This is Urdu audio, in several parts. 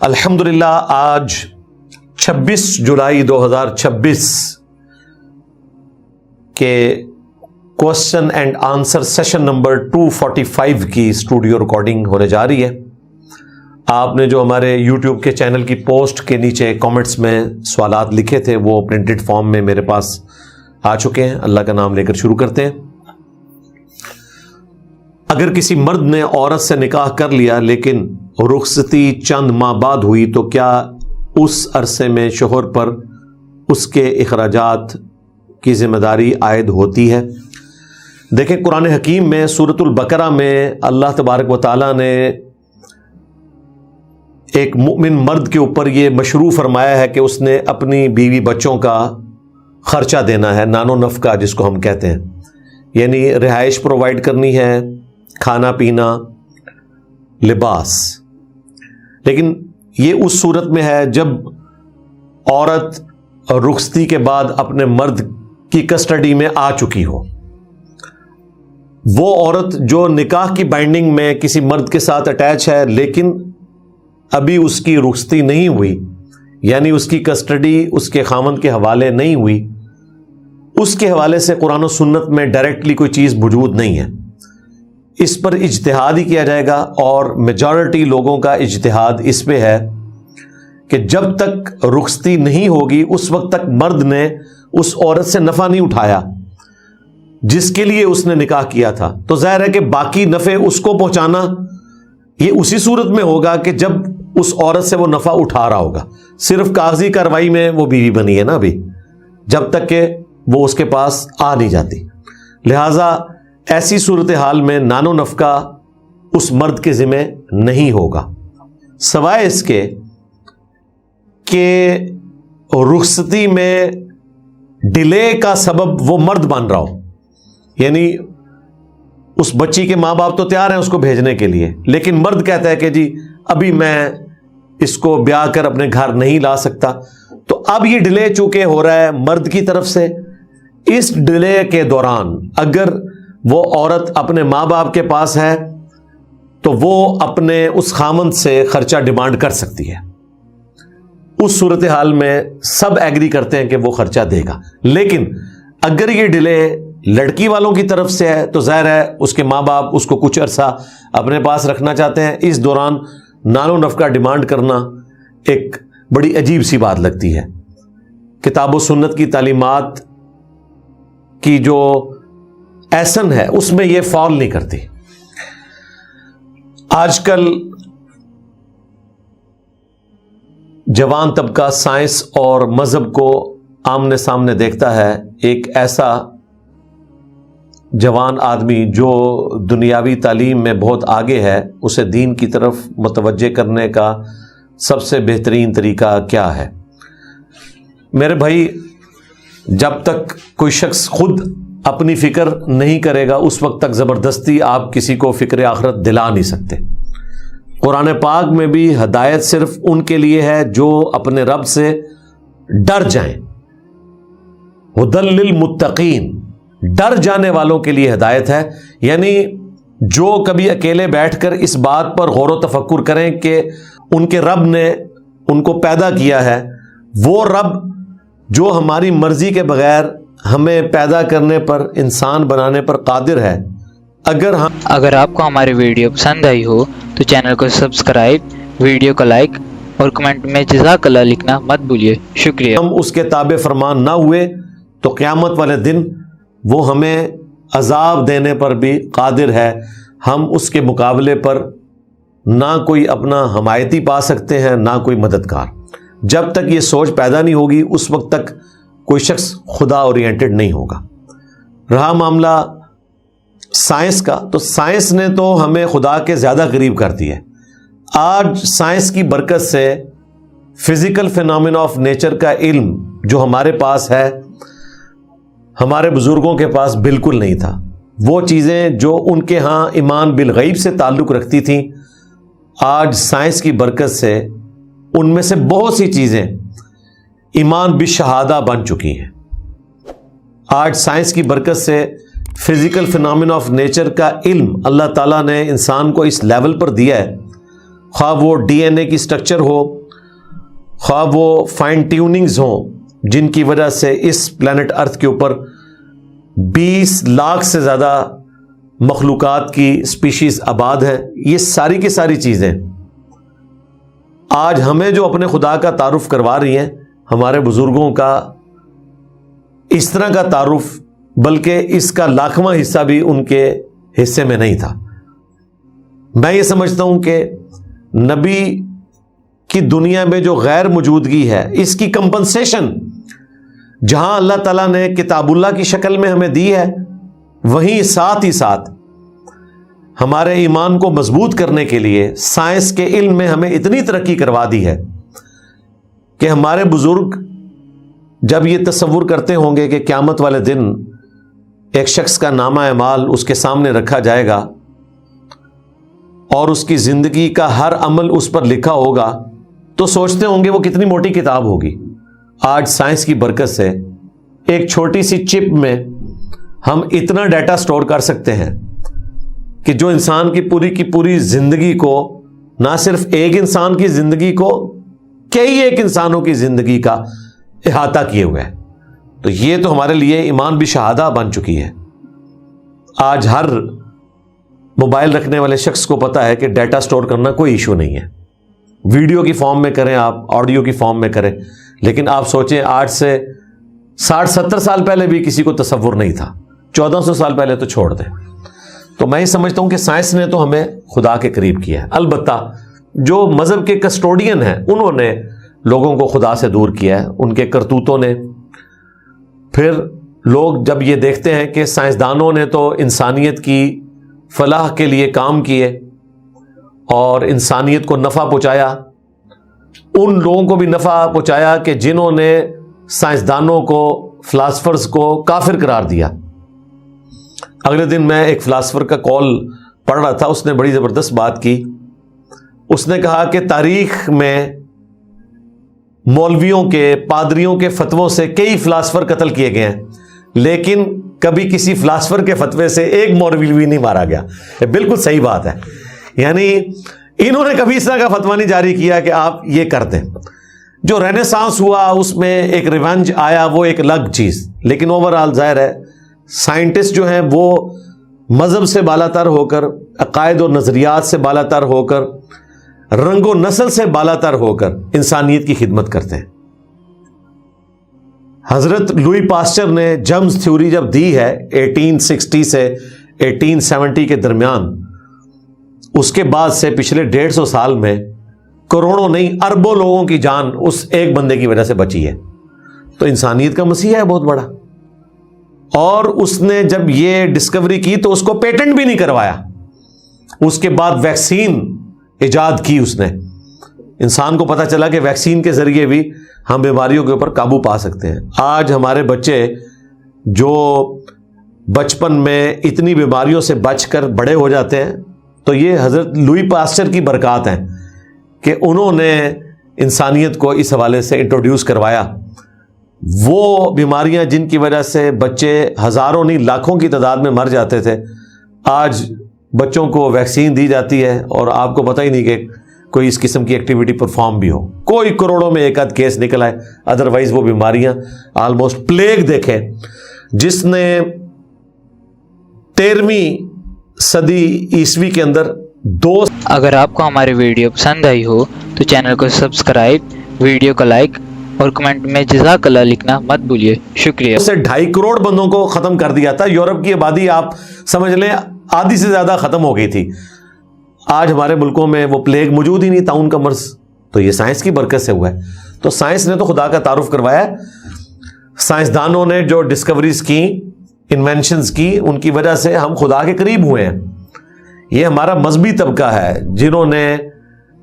الحمدللہ آج 26 جولائی 2026 کے question and answer session number 245 کی اسٹوڈیو ریکارڈنگ ہونے جا رہی ہے۔ آپ نے جو ہمارے یوٹیوب کے چینل کی پوسٹ کے نیچے کامنٹس میں سوالات لکھے تھے وہ پرنٹڈ فارم میں میرے پاس آ چکے ہیں۔ اللہ کا نام لے کر شروع کرتے ہیں۔ اگر کسی مرد نے عورت سے نکاح کر لیا لیکن رخصتی چند ماہ بعد ہوئی تو کیا اس عرصے میں شوہر پر اس کے اخراجات کی ذمہ داری عائد ہوتی ہے؟ دیکھیں، قرآن حکیم میں سورۃ البقرہ میں اللہ تبارک و تعالیٰ نے ایک مؤمن مرد کے اوپر یہ مشروع فرمایا ہے کہ اس نے اپنی بیوی بچوں کا خرچہ دینا ہے، نان و نفقہ جس کو ہم کہتے ہیں، یعنی رہائش پرووائڈ کرنی ہے، کھانا پینا، لباس۔ لیکن یہ اس صورت میں ہے جب عورت رخصتی کے بعد اپنے مرد کی کسٹڈی میں آ چکی ہو۔ وہ عورت جو نکاح کی بائنڈنگ میں کسی مرد کے ساتھ اٹیچ ہے لیکن ابھی اس کی رخصتی نہیں ہوئی، یعنی اس کی کسٹڈی اس کے خاوند کے حوالے نہیں ہوئی، اس کے حوالے سے قرآن و سنت میں ڈائریکٹلی کوئی چیز موجود نہیں ہے۔ اس پر اجتہاد ہی کیا جائے گا، اور میجورٹی لوگوں کا اجتہاد اس پہ ہے کہ جب تک رخصتی نہیں ہوگی اس وقت تک مرد نے اس عورت سے نفع نہیں اٹھایا جس کے لیے اس نے نکاح کیا تھا، تو ظاہر ہے کہ باقی نفع اس کو پہنچانا یہ اسی صورت میں ہوگا کہ جب اس عورت سے وہ نفع اٹھا رہا ہوگا۔ صرف کاغذی کارروائی میں وہ بیوی بنی ہے نا ابھی، جب تک کہ وہ اس کے پاس آ نہیں جاتی۔ لہٰذا ایسی صورتحال میں نان و نفقہ اس مرد کے ذمہ نہیں ہوگا، سوائے اس کے کہ رخصتی میں ڈیلے کا سبب وہ مرد بن رہا ہو، یعنی اس بچی کے ماں باپ تو تیار ہیں اس کو بھیجنے کے لیے، لیکن مرد کہتا ہے کہ جی ابھی میں اس کو بیاہ کر اپنے گھر نہیں لا سکتا۔ تو اب یہ ڈیلے چونکہ ہو رہا ہے مرد کی طرف سے، اس ڈیلے کے دوران اگر وہ عورت اپنے ماں باپ کے پاس ہے تو وہ اپنے اس خامند سے خرچہ ڈیمانڈ کر سکتی ہے۔ اس صورتحال میں سب ایگری کرتے ہیں کہ وہ خرچہ دے گا، لیکن اگر یہ ڈیلے لڑکی والوں کی طرف سے ہے تو ظاہر ہے اس کے ماں باپ اس کو کچھ عرصہ اپنے پاس رکھنا چاہتے ہیں۔ اس دوران نان و نفقہ ڈیمانڈ کرنا ایک بڑی عجیب سی بات لگتی ہے۔ کتاب و سنت کی تعلیمات کی جو ایسن ہے اس میں یہ فال نہیں کرتی۔ آج کل جوان طبقہ سائنس اور مذہب کو آمنے سامنے دیکھتا ہے۔ ایک ایسا جوان آدمی جو دنیاوی تعلیم میں بہت آگے ہے، اسے دین کی طرف متوجہ کرنے کا سب سے بہترین طریقہ کیا ہے؟ میرے بھائی، جب تک کوئی شخص خود اپنی فکر نہیں کرے گا اس وقت تک زبردستی آپ کسی کو فکر آخرت دلا نہیں سکتے۔ قرآن پاک میں بھی ہدایت صرف ان کے لیے ہے جو اپنے رب سے ڈر جائیں، ہدی للمتقین، ڈر جانے والوں کے لیے ہدایت ہے، یعنی جو کبھی اکیلے بیٹھ کر اس بات پر غور و تفکر کریں کہ ان کے رب نے ان کو پیدا کیا ہے، وہ رب جو ہماری مرضی کے بغیر ہمیں پیدا کرنے پر، انسان بنانے پر قادر ہے۔ اگر آپ کو ہماری ویڈیو پسند آئی ہو تو چینل کو سبسکرائب، ویڈیو کو لائک اور کمنٹ میں جزاک اللہ لکھنا مت بھولیے۔ شکریہ۔ ہم اس کے تابع فرمان نہ ہوئے تو قیامت والے دن وہ ہمیں عذاب دینے پر بھی قادر ہے۔ ہم اس کے مقابلے پر نہ کوئی اپنا حمایتی پا سکتے ہیں نہ کوئی مددگار۔ جب تک یہ سوچ پیدا نہیں ہوگی اس وقت تک کوئی شخص خدا اورینٹڈ نہیں ہوگا۔ رہا معاملہ سائنس کا، تو سائنس نے تو ہمیں خدا کے زیادہ قریب کر دیا ہے۔ آج سائنس کی برکت سے فزیکل فینومینا آف نیچر کا علم جو ہمارے پاس ہے، ہمارے بزرگوں کے پاس بالکل نہیں تھا۔ وہ چیزیں جو ان کے ہاں ایمان بالغیب سے تعلق رکھتی تھیں، آج سائنس کی برکت سے ان میں سے بہت سی چیزیں ایمان بالشہادہ بن چکی ہیں۔ آج سائنس کی برکت سے فزیکل فینومینا آف نیچر کا علم اللہ تعالیٰ نے انسان کو اس لیول پر دیا ہے خواہ وہ ڈی این اے کی سٹرکچر ہو، خواہ وہ فائن ٹیوننگز ہوں جن کی وجہ سے اس پلانٹ ارتھ کے اوپر 20 لاکھ سے زیادہ مخلوقات کی سپیشیز آباد ہیں، یہ ساری کی ساری چیزیں آج ہمیں جو اپنے خدا کا تعارف کروا رہی ہیں، ہمارے بزرگوں کا اس طرح کا تعارف بلکہ اس کا لاکھواں حصہ بھی ان کے حصے میں نہیں تھا۔ میں یہ سمجھتا ہوں کہ نبی کی دنیا میں جو غیر موجودگی ہے، اس کی کمپنسیشن جہاں اللہ تعالیٰ نے کتاب اللہ کی شکل میں ہمیں دی ہے، وہیں ساتھ ہی ساتھ ہمارے ایمان کو مضبوط کرنے کے لیے سائنس کے علم میں ہمیں اتنی ترقی کروا دی ہے کہ ہمارے بزرگ جب یہ تصور کرتے ہوں گے کہ قیامت والے دن ایک شخص کا نامہ اعمال اس کے سامنے رکھا جائے گا اور اس کی زندگی کا ہر عمل اس پر لکھا ہوگا، تو سوچتے ہوں گے وہ کتنی موٹی کتاب ہوگی۔ آج سائنس کی برکت سے ایک چھوٹی سی چپ میں ہم اتنا ڈیٹا سٹور کر سکتے ہیں کہ جو انسان کی پوری زندگی کو، نہ صرف ایک انسان کی زندگی کو، کئی ایک انسانوں کی زندگی کا احاطہ کیے ہوئے ہے۔ تو یہ تو ہمارے لیے ایمان بھی شہادہ بن چکی ہے۔ آج ہر موبائل رکھنے والے شخص کو پتا ہے کہ ڈیٹا سٹور کرنا کوئی ایشو نہیں ہے، ویڈیو کی فارم میں کریں آپ، آڈیو کی فارم میں کریں، لیکن آپ سوچیں آج سے 60-70 سال پہلے بھی کسی کو تصور نہیں تھا، 1400 سال پہلے تو چھوڑ دیں۔ تو میں یہ سمجھتا ہوں کہ سائنس نے تو ہمیں خدا کے قریب کیا ہے، البتہ جو مذہب کے کسٹوڈین ہیں انہوں نے لوگوں کو خدا سے دور کیا ہے، ان کے کرتوتوں نے۔ پھر لوگ جب یہ دیکھتے ہیں کہ سائنسدانوں نے تو انسانیت کی فلاح کے لیے کام کیے اور انسانیت کو نفع پہنچایا، ان لوگوں کو بھی نفع پہنچایا کہ جنہوں نے سائنسدانوں کو، فلاسفرز کو کافر قرار دیا۔ اگلے دن میں ایک فلاسفر کا کال پڑھ رہا تھا، اس نے بڑی زبردست بات کی۔ اس نے کہا کہ تاریخ میں مولویوں کے، پادریوں کے فتووں سے کئی فلاسفر قتل کیے گئے ہیں، لیکن کبھی کسی فلاسفر کے فتوے سے ایک مولوی بھی نہیں مارا گیا۔ یہ بالکل صحیح بات ہے، یعنی انہوں نے کبھی اس طرح کا فتویٰ نہیں جاری کیا کہ آپ یہ کر دیں۔ جو رینیسانس ہوا اس میں ایک ریونج آیا، وہ ایک الگ چیز، لیکن اوورآل ظاہر ہے سائنٹسٹ جو ہیں وہ مذہب سے بالا تر ہو کر، عقائد و نظریات سے بالا تر ہو کر، رنگ و نسل سے بالا تر ہو کر انسانیت کی خدمت کرتے ہیں۔ حضرت لوئی پاسچر نے جرمز تھیوری جب دی ہے 1860 سے 1870 کے درمیان، اس کے بعد سے پچھلے 150 سال میں کروڑوں نہیں اربوں لوگوں کی جان اس ایک بندے کی وجہ سے بچی ہے۔ تو انسانیت کا مسیحا ہے بہت بڑا، اور اس نے جب یہ ڈسکوری کی تو اس کو پیٹنٹ بھی نہیں کروایا۔ اس کے بعد ویکسین ایجاد کی اس نے، انسان کو پتا چلا کہ ویکسین کے ذریعے بھی ہم بیماریوں کے اوپر قابو پا سکتے ہیں۔ آج ہمارے بچے جو بچپن میں اتنی بیماریوں سے بچ کر بڑے ہو جاتے ہیں، تو یہ حضرت لوئی پاسچر کی برکات ہیں کہ انہوں نے انسانیت کو اس حوالے سے انٹروڈیوس کروایا۔ وہ بیماریاں جن کی وجہ سے بچے ہزاروں نہیں لاکھوں کی تعداد میں مر جاتے تھے، آج بچوں کو ویکسین دی جاتی ہے اور آپ کو پتہ ہی نہیں کہ کوئی اس قسم کی ایکٹیویٹی پرفارم بھی ہو، کوئی کروڑوں میں ایک آدھ کیس نکل آئے، ادروائز وہ بیماریاں آلموسٹ پلیگ دیکھیں جس نے 13ویں صدی عیسوی کے اندر اگر آپ کو ہماری ویڈیو پسند آئی ہو تو چینل کو سبسکرائب، ویڈیو کو لائک اور کمنٹ میں جزاک اللہ لکھنا مت بھولیے۔ شکریہ۔ سے 2.5 کروڑ بندوں کو ختم کر دیا تھا۔ یورپ کی آبادی آپ سمجھ لیں آدھی سے زیادہ ختم ہو گئی تھی۔ آج ہمارے ملکوں میں وہ پلیگ موجود ہی نہیں، طاعون کا مرض۔ تو یہ سائنس کی برکت سے ہوا ہے۔ تو سائنس نے تو خدا کا تعارف کروایا ہے۔ سائنسدانوں نے جو ڈسکوریز کی، انوینشنز کی، ان کی وجہ سے ہم خدا کے قریب ہوئے ہیں۔ یہ ہمارا مذہبی طبقہ ہے جنہوں نے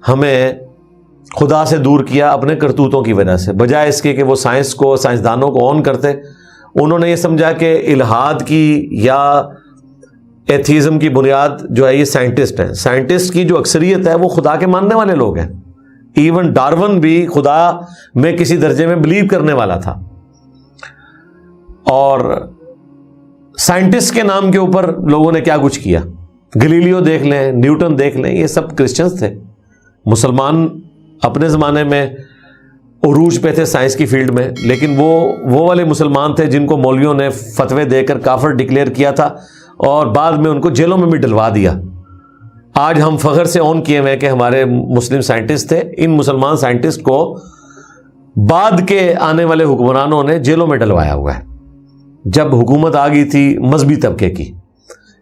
ہمیں خدا سے دور کیا اپنے کرتوتوں کی وجہ سے، بجائے اس کے کہ وہ سائنس کو، سائنسدانوں کو آن کرتے۔ انہوں نے یہ سمجھا کہ الہاد کی یا ایتھیزم کی بنیاد جو ہے یہ سائنٹسٹ ہیں۔ سائنٹسٹ کی جو اکثریت ہے وہ خدا کے ماننے والے لوگ ہیں۔ ایون ڈارون بھی خدا میں کسی درجے میں بلیو کرنے والا تھا۔ اور سائنٹسٹ کے نام کے اوپر لوگوں نے کیا کچھ کیا، گلیلیو دیکھ لیں، نیوٹن دیکھ لیں، یہ سب کرسچنز تھے، مسلمان اپنے زمانے میں عروج پہ تھے سائنس کی فیلڈ میں، لیکن وہ والے مسلمان تھے جن کو مولویوں نے فتوے دے کر کافر ڈکلیئر کیا تھا اور بعد میں ان کو جیلوں میں بھی ڈلوا دیا۔ آج ہم فخر سے اون کیے ہوئے کہ ہمارے مسلم سائنٹسٹ تھے، ان مسلمان سائنٹسٹ کو بعد کے آنے والے حکمرانوں نے جیلوں میں ڈلوایا ہوا ہے، جب حکومت آ گئی تھی مذہبی طبقے کی۔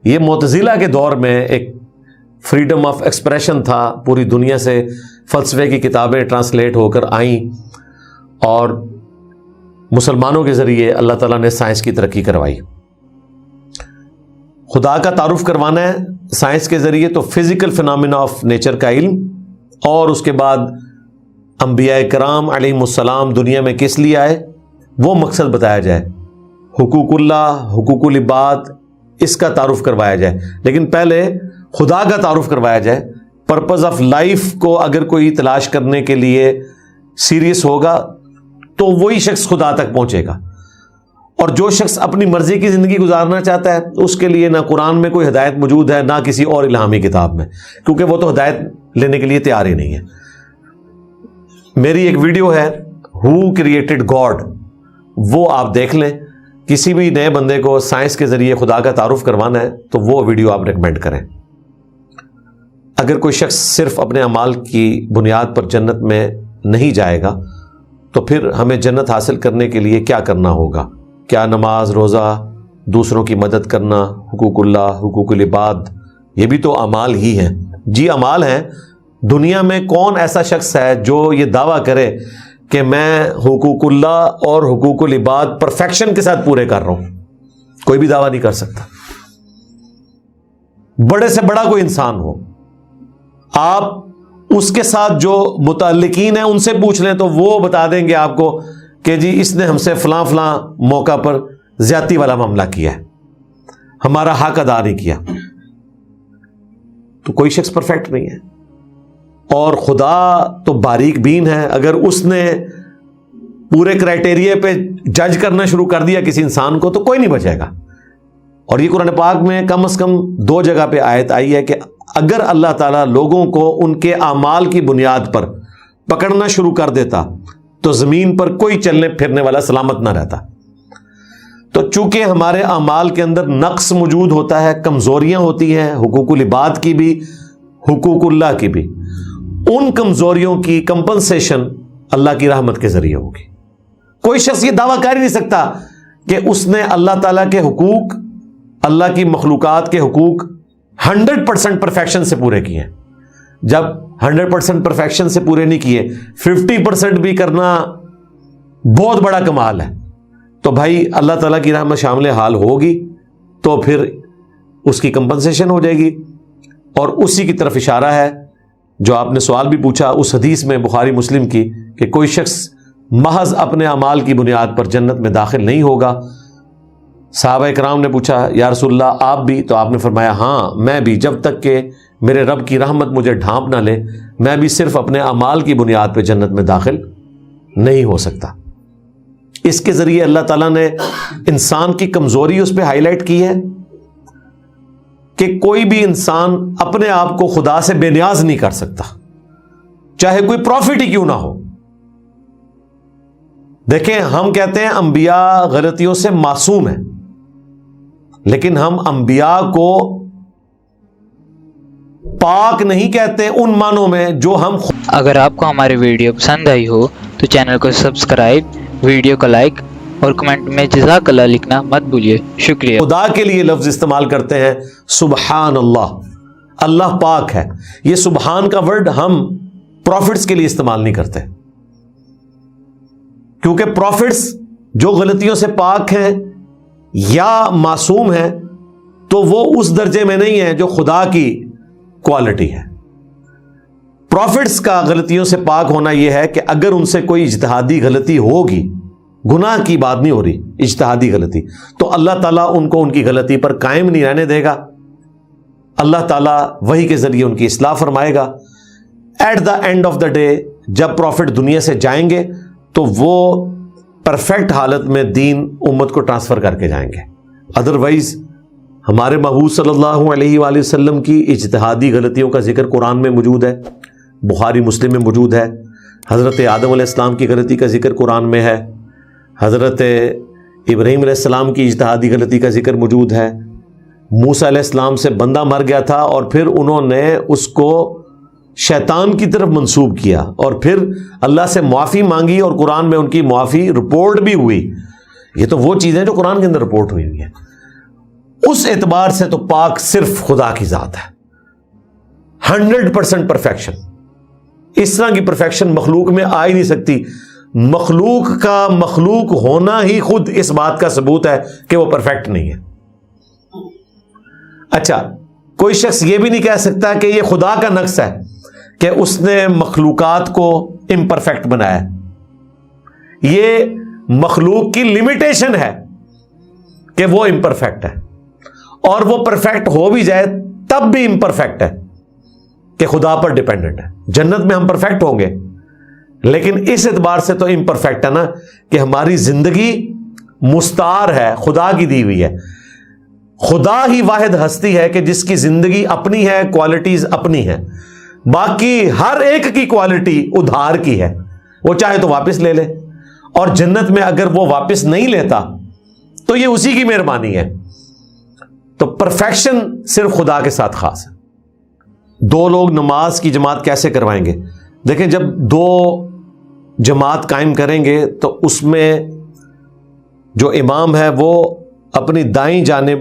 یہ معتزلہ کے دور میں ایک فریڈم آف ایکسپریشن تھا، پوری دنیا سے فلسفے کی کتابیں ٹرانسلیٹ ہو کر آئیں اور مسلمانوں کے ذریعے اللہ تعالیٰ نے سائنس کی ترقی کروائی۔ خدا کا تعارف کروانا ہے سائنس کے ذریعے تو فزیکل فینامنا آف نیچر کا علم، اور اس کے بعد انبیاء کرام علیہم السلام دنیا میں کس لیے آئے وہ مقصد بتایا جائے، حقوق اللہ، حقوق العباد، اس کا تعارف کروایا جائے، لیکن پہلے خدا کا تعارف کروایا جائے۔ پرپز آف لائف کو اگر کوئی تلاش کرنے کے لیے سیریس ہوگا تو وہی شخص خدا تک پہنچے گا، اور جو شخص اپنی مرضی کی زندگی گزارنا چاہتا ہے اس کے لیے نہ قرآن میں کوئی ہدایت موجود ہے نہ کسی اور الہامی کتاب میں، کیونکہ وہ تو ہدایت لینے کے لیے تیار ہی نہیں ہے۔ میری ایک ویڈیو ہے ہو کریٹڈ گاڈ، وہ آپ دیکھ لیں۔ کسی بھی نئے بندے کو سائنس کے ذریعے خدا کا تعارف کروانا ہے تو وہ ویڈیو آپ ریکمینڈ کریں۔ اگر کوئی شخص صرف اپنے اعمال کی بنیاد پر جنت میں نہیں جائے گا تو پھر ہمیں جنت حاصل کرنے کے لیے کیا کرنا ہوگا؟ کیا نماز، روزہ، دوسروں کی مدد کرنا، حقوق اللہ، حقوق العباد، یہ بھی تو اعمال ہی ہیں۔ جی اعمال ہیں۔ دنیا میں کون ایسا شخص ہے جو یہ دعویٰ کرے کہ میں حقوق اللہ اور حقوق العباد پرفیکشن کے ساتھ پورے کر رہا ہوں؟ کوئی بھی دعویٰ نہیں کر سکتا، بڑے سے بڑا کوئی انسان ہو۔ آپ اس کے ساتھ جو متعلقین ہیں ان سے پوچھ لیں تو وہ بتا دیں گے آپ کو کہ جی اس نے ہم سے فلاں فلاں موقع پر زیادتی والا معاملہ کیا ہے، ہمارا حق ادا نہیں کیا۔ تو کوئی شخص پرفیکٹ نہیں ہے، اور خدا تو باریک بین ہے۔ اگر اس نے پورے کرائٹیریا پہ جج کرنا شروع کر دیا کسی انسان کو تو کوئی نہیں بچے گا۔ اور یہ قرآن پاک میں کم از کم 2 جگہ پہ آیت آئی ہے کہ اگر اللہ تعالیٰ لوگوں کو ان کے اعمال کی بنیاد پر پکڑنا شروع کر دیتا تو زمین پر کوئی چلنے پھرنے والا سلامت نہ رہتا۔ تو چونکہ ہمارے اعمال کے اندر نقص موجود ہوتا ہے، کمزوریاں ہوتی ہیں، حقوق العباد کی بھی، حقوق اللہ کی بھی، ان کمزوریوں کی کمپنسیشن اللہ کی رحمت کے ذریعے ہوگی۔ کوئی شخص یہ دعویٰ کر ہی نہیں سکتا کہ اس نے اللہ تعالیٰ کے حقوق، اللہ کی مخلوقات کے حقوق 100% پرفیکشن سے پورے کیے ہیں۔ جب 100% پرفیکشن سے پورے نہیں کیے، 50% بھی کرنا بہت بڑا کمال ہے، تو بھائی اللہ تعالیٰ کی رحمت شامل حال ہوگی تو پھر اس کی کمپنسیشن ہو جائے گی۔ اور اسی کی طرف اشارہ ہے جو آپ نے سوال بھی پوچھا اس حدیث میں بخاری مسلم کی کہ کوئی شخص محض اپنے اعمال کی بنیاد پر جنت میں داخل نہیں ہوگا۔ صحابہ کرام نے پوچھا یا رسول اللہ آپ بھی؟ تو آپ نے فرمایا ہاں میں بھی، جب تک کہ میرے رب کی رحمت مجھے ڈھانپ نہ لے میں بھی صرف اپنے اعمال کی بنیاد پہ جنت میں داخل نہیں ہو سکتا۔ اس کے ذریعے اللہ تعالیٰ نے انسان کی کمزوری اس پہ ہائی لائٹ کی ہے کہ کوئی بھی انسان اپنے آپ کو خدا سے بے نیاز نہیں کر سکتا، چاہے کوئی پروفٹ ہی کیوں نہ ہو۔ دیکھیں ہم کہتے ہیں انبیاء غلطیوں سے معصوم ہیں، لیکن ہم انبیاء کو پاک نہیں کہتے ان معنوں میں جو ہم اگر آپ کو ہماری ویڈیو پسند آئی ہو تو چینل کو سبسکرائب، ویڈیو کو لائک اور کمنٹ میں جزاک اللہ لکھنا مت بھولیے۔ شکریہ۔ خدا کے لیے لفظ استعمال کرتے ہیں سبحان اللہ، اللہ پاک ہے۔ یہ سبحان کا ورڈ ہم پروفٹس کے لیے استعمال نہیں کرتے، کیونکہ پروفٹس جو غلطیوں سے پاک ہیں یا معصوم ہیں تو وہ اس درجے میں نہیں ہیں جو خدا کی کوالٹی ہے۔ پروفٹس کا غلطیوں سے پاک ہونا یہ ہے کہ اگر ان سے کوئی اجتہادی غلطی ہوگی، گناہ کی بات نہیں ہو رہی، اجتہادی غلطی، تو اللہ تعالیٰ ان کو ان کی غلطی پر قائم نہیں رہنے دے گا، اللہ تعالیٰ وحی کے ذریعے ان کی اصلاح فرمائے گا۔ At the end of the day جب پروفٹ دنیا سے جائیں گے تو وہ پرفیکٹ حالت میں دین امت کو ٹرانسفر کر کے جائیں گے۔ ادروائز ہمارے محبوب صلی اللہ علیہ وآلہ وسلم کی اجتہادی غلطیوں کا ذکر قرآن میں موجود ہے، بخاری مسلم میں موجود ہے. حضرت آدم علیہ السلام کی غلطی کا ذکر قرآن میں ہے. حضرت ابراہیم علیہ السلام کی اجتہادی غلطی کا ذکر موجود ہے. موسیٰ علیہ السلام سے بندہ مر گیا تھا اور پھر انہوں نے اس کو شیطان کی طرف منسوب کیا اور پھر اللہ سے معافی مانگی اور قرآن میں ان کی معافی رپورٹ بھی ہوئی. یہ تو وہ چیزیں جو قرآن کے اندر رپورٹ ہوئی ہوئی ہیں. اس اعتبار سے تو پاک صرف خدا کی ذات ہے. 100% پرفیکشن. اس طرح کی پرفیکشن مخلوق میں آ ہی نہیں سکتی. مخلوق کا مخلوق ہونا ہی خود اس بات کا ثبوت ہے کہ وہ پرفیکٹ نہیں ہے. اچھا، کوئی شخص یہ بھی نہیں کہہ سکتا کہ یہ خدا کا نقص ہے کہ اس نے مخلوقات کو امپرفیکٹ بنایا. یہ مخلوق کی لمیٹیشن ہے کہ وہ امپرفیکٹ ہے، اور وہ پرفیکٹ ہو بھی جائے تب بھی امپرفیکٹ ہے کہ خدا پر ڈیپینڈنٹ ہے. جنت میں ہم پرفیکٹ ہوں گے، لیکن اس اعتبار سے تو امپرفیکٹ ہے نا کہ ہماری زندگی مستعار ہے، خدا کی دی ہوئی ہے. خدا ہی واحد ہستی ہے کہ جس کی زندگی اپنی ہے، کوالٹیز اپنی ہیں. باقی ہر ایک کی کوالٹی ادھار کی ہے، وہ چاہے تو واپس لے لے. اور جنت میں اگر وہ واپس نہیں لیتا تو یہ اسی کی مہربانی ہے. تو پرفیکشن صرف خدا کے ساتھ خاص ہے. دو لوگ نماز کی جماعت کیسے کروائیں گے؟ دیکھیں، جب دو جماعت قائم کریں گے تو اس میں جو امام ہے وہ اپنی دائیں جانب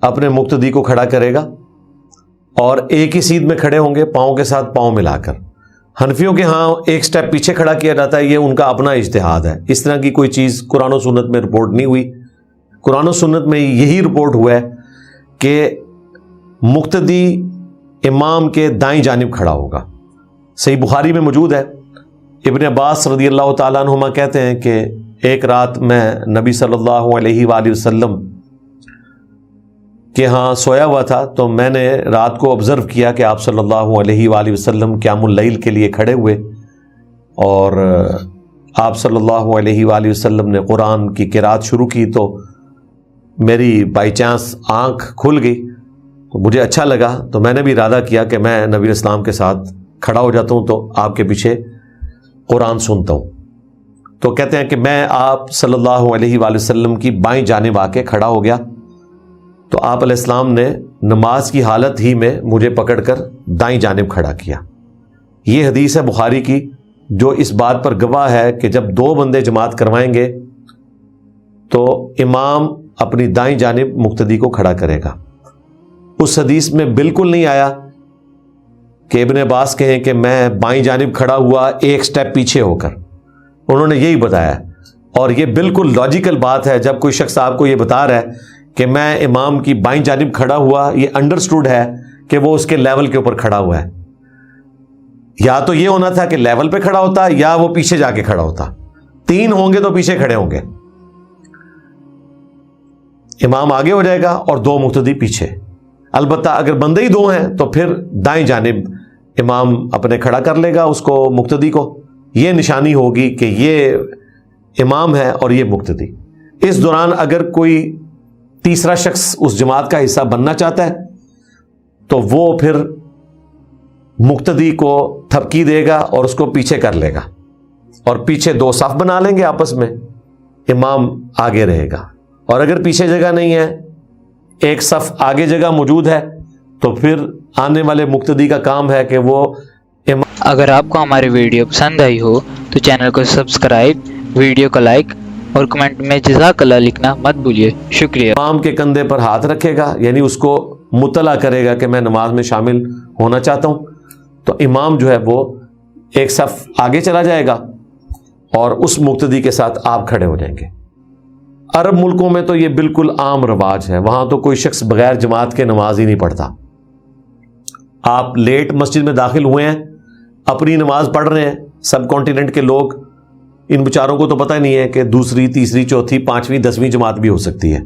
اپنے مقتدی کو کھڑا کرے گا اور ایک ہی سیدھ میں کھڑے ہوں گے، پاؤں کے ساتھ پاؤں ملا کر. حنفیوں کے ہاں ایک سٹیپ پیچھے کھڑا کیا جاتا ہے، یہ ان کا اپنا اجتہاد ہے. اس طرح کی کوئی چیز قرآن و سنت میں رپورٹ نہیں ہوئی. قرآن و سنت میں یہی رپورٹ ہوا ہے کہ مقتدی امام کے دائیں جانب کھڑا ہوگا. صحیح بخاری میں موجود ہے. ابن عباس رضی اللہ تعالیٰ عنہما کہتے ہیں کہ ایک رات میں نبی صلی اللہ علیہ وآلہ وسلم کے ہاں سویا ہوا تھا، تو میں نے رات کو آبزرو کیا کہ آپ صلی اللہ علیہ وآلہ وسلم قیام اللیل کے لیے کھڑے ہوئے اور آپ صلی اللہ علیہ وآلہ وسلم نے قرآن کی قرات شروع کی. تو میری بائی چانس آنکھ کھل گئی تو مجھے اچھا لگا، تو میں نے بھی ارادہ کیا کہ میں نبی اسلام کے ساتھ کھڑا ہو جاتا ہوں تو آپ کے پیچھے قرآن سنتا ہوں. تو کہتے ہیں کہ میں آپ صلی اللہ علیہ وآلہ وسلم کی بائیں جانب آ کے کھڑا ہو گیا تو آپ علیہ السلام نے نماز کی حالت ہی میں مجھے پکڑ کر دائیں جانب کھڑا کیا. یہ حدیث ہے بخاری کی جو اس بات پر گواہ ہے کہ جب دو بندے جماعت کروائیں گے تو امام اپنی دائیں جانب مقتدی کو کھڑا کرے گا. اس حدیث میں بالکل نہیں آیا کہ ابن عباس کہیں کہ میں بائیں جانب کھڑا ہوا ایک سٹیپ پیچھے ہو کر. انہوں نے یہی بتایا، اور یہ بالکل لاجیکل بات ہے. جب کوئی شخص آپ کو یہ بتا رہا ہے کہ میں امام کی بائیں جانب کھڑا ہوا، یہ انڈرسٹوڈ ہے کہ وہ اس کے لیول کے اوپر کھڑا ہوا ہے. یا تو یہ ہونا تھا کہ لیول پہ کھڑا ہوتا یا وہ پیچھے جا کے کھڑا ہوتا. تین ہوں گے تو پیچھے کھڑے ہوں گے. امام آگے ہو جائے گا اور دو مقتدی پیچھے. البتہ اگر بندے ہی دو ہیں تو پھر دائیں جانب امام اپنے کھڑا کر لے گا اس کو، مقتدی کو. یہ نشانی ہوگی کہ یہ امام ہے اور یہ مقتدی. اس دوران اگر کوئی تیسرا شخص اس جماعت کا حصہ بننا چاہتا ہے تو وہ پھر مقتدی کو تھپکی دے گا اور اس کو پیچھے کر لے گا، اور پیچھے دو صف بنا لیں گے آپس میں. امام آگے رہے گا، اور اگر پیچھے جگہ نہیں ہے، ایک صف آگے جگہ موجود ہے، تو پھر آنے والے مقتدی کا کام ہے کہ وہ اگر آپ کو ہماری ویڈیو پسند آئی ہو تو چینل کو سبسکرائب، ویڈیو کو لائک اور کمنٹ میں جزاک اللہ لکھنا مت بھولیے. شکریہ. امام کے کندھے پر ہاتھ رکھے گا، یعنی اس کو مطلع کرے گا کہ میں نماز میں شامل ہونا چاہتا ہوں. تو امام جو ہے وہ ایک صف آگے چلا جائے گا اور اس مقتدی کے ساتھ آپ کھڑے ہو جائیں گے. عرب ملکوں میں تو یہ بالکل عام رواج ہے. وہاں تو کوئی شخص بغیر جماعت کے نماز ہی نہیں پڑھتا. آپ لیٹ مسجد میں داخل ہوئے ہیں، اپنی نماز پڑھ رہے ہیں. سب کانٹیننٹ کے لوگ، ان بیچاروں کو تو پتہ نہیں ہے کہ دوسری، تیسری، چوتھی، پانچویں، 10ویں جماعت بھی ہو سکتی ہے.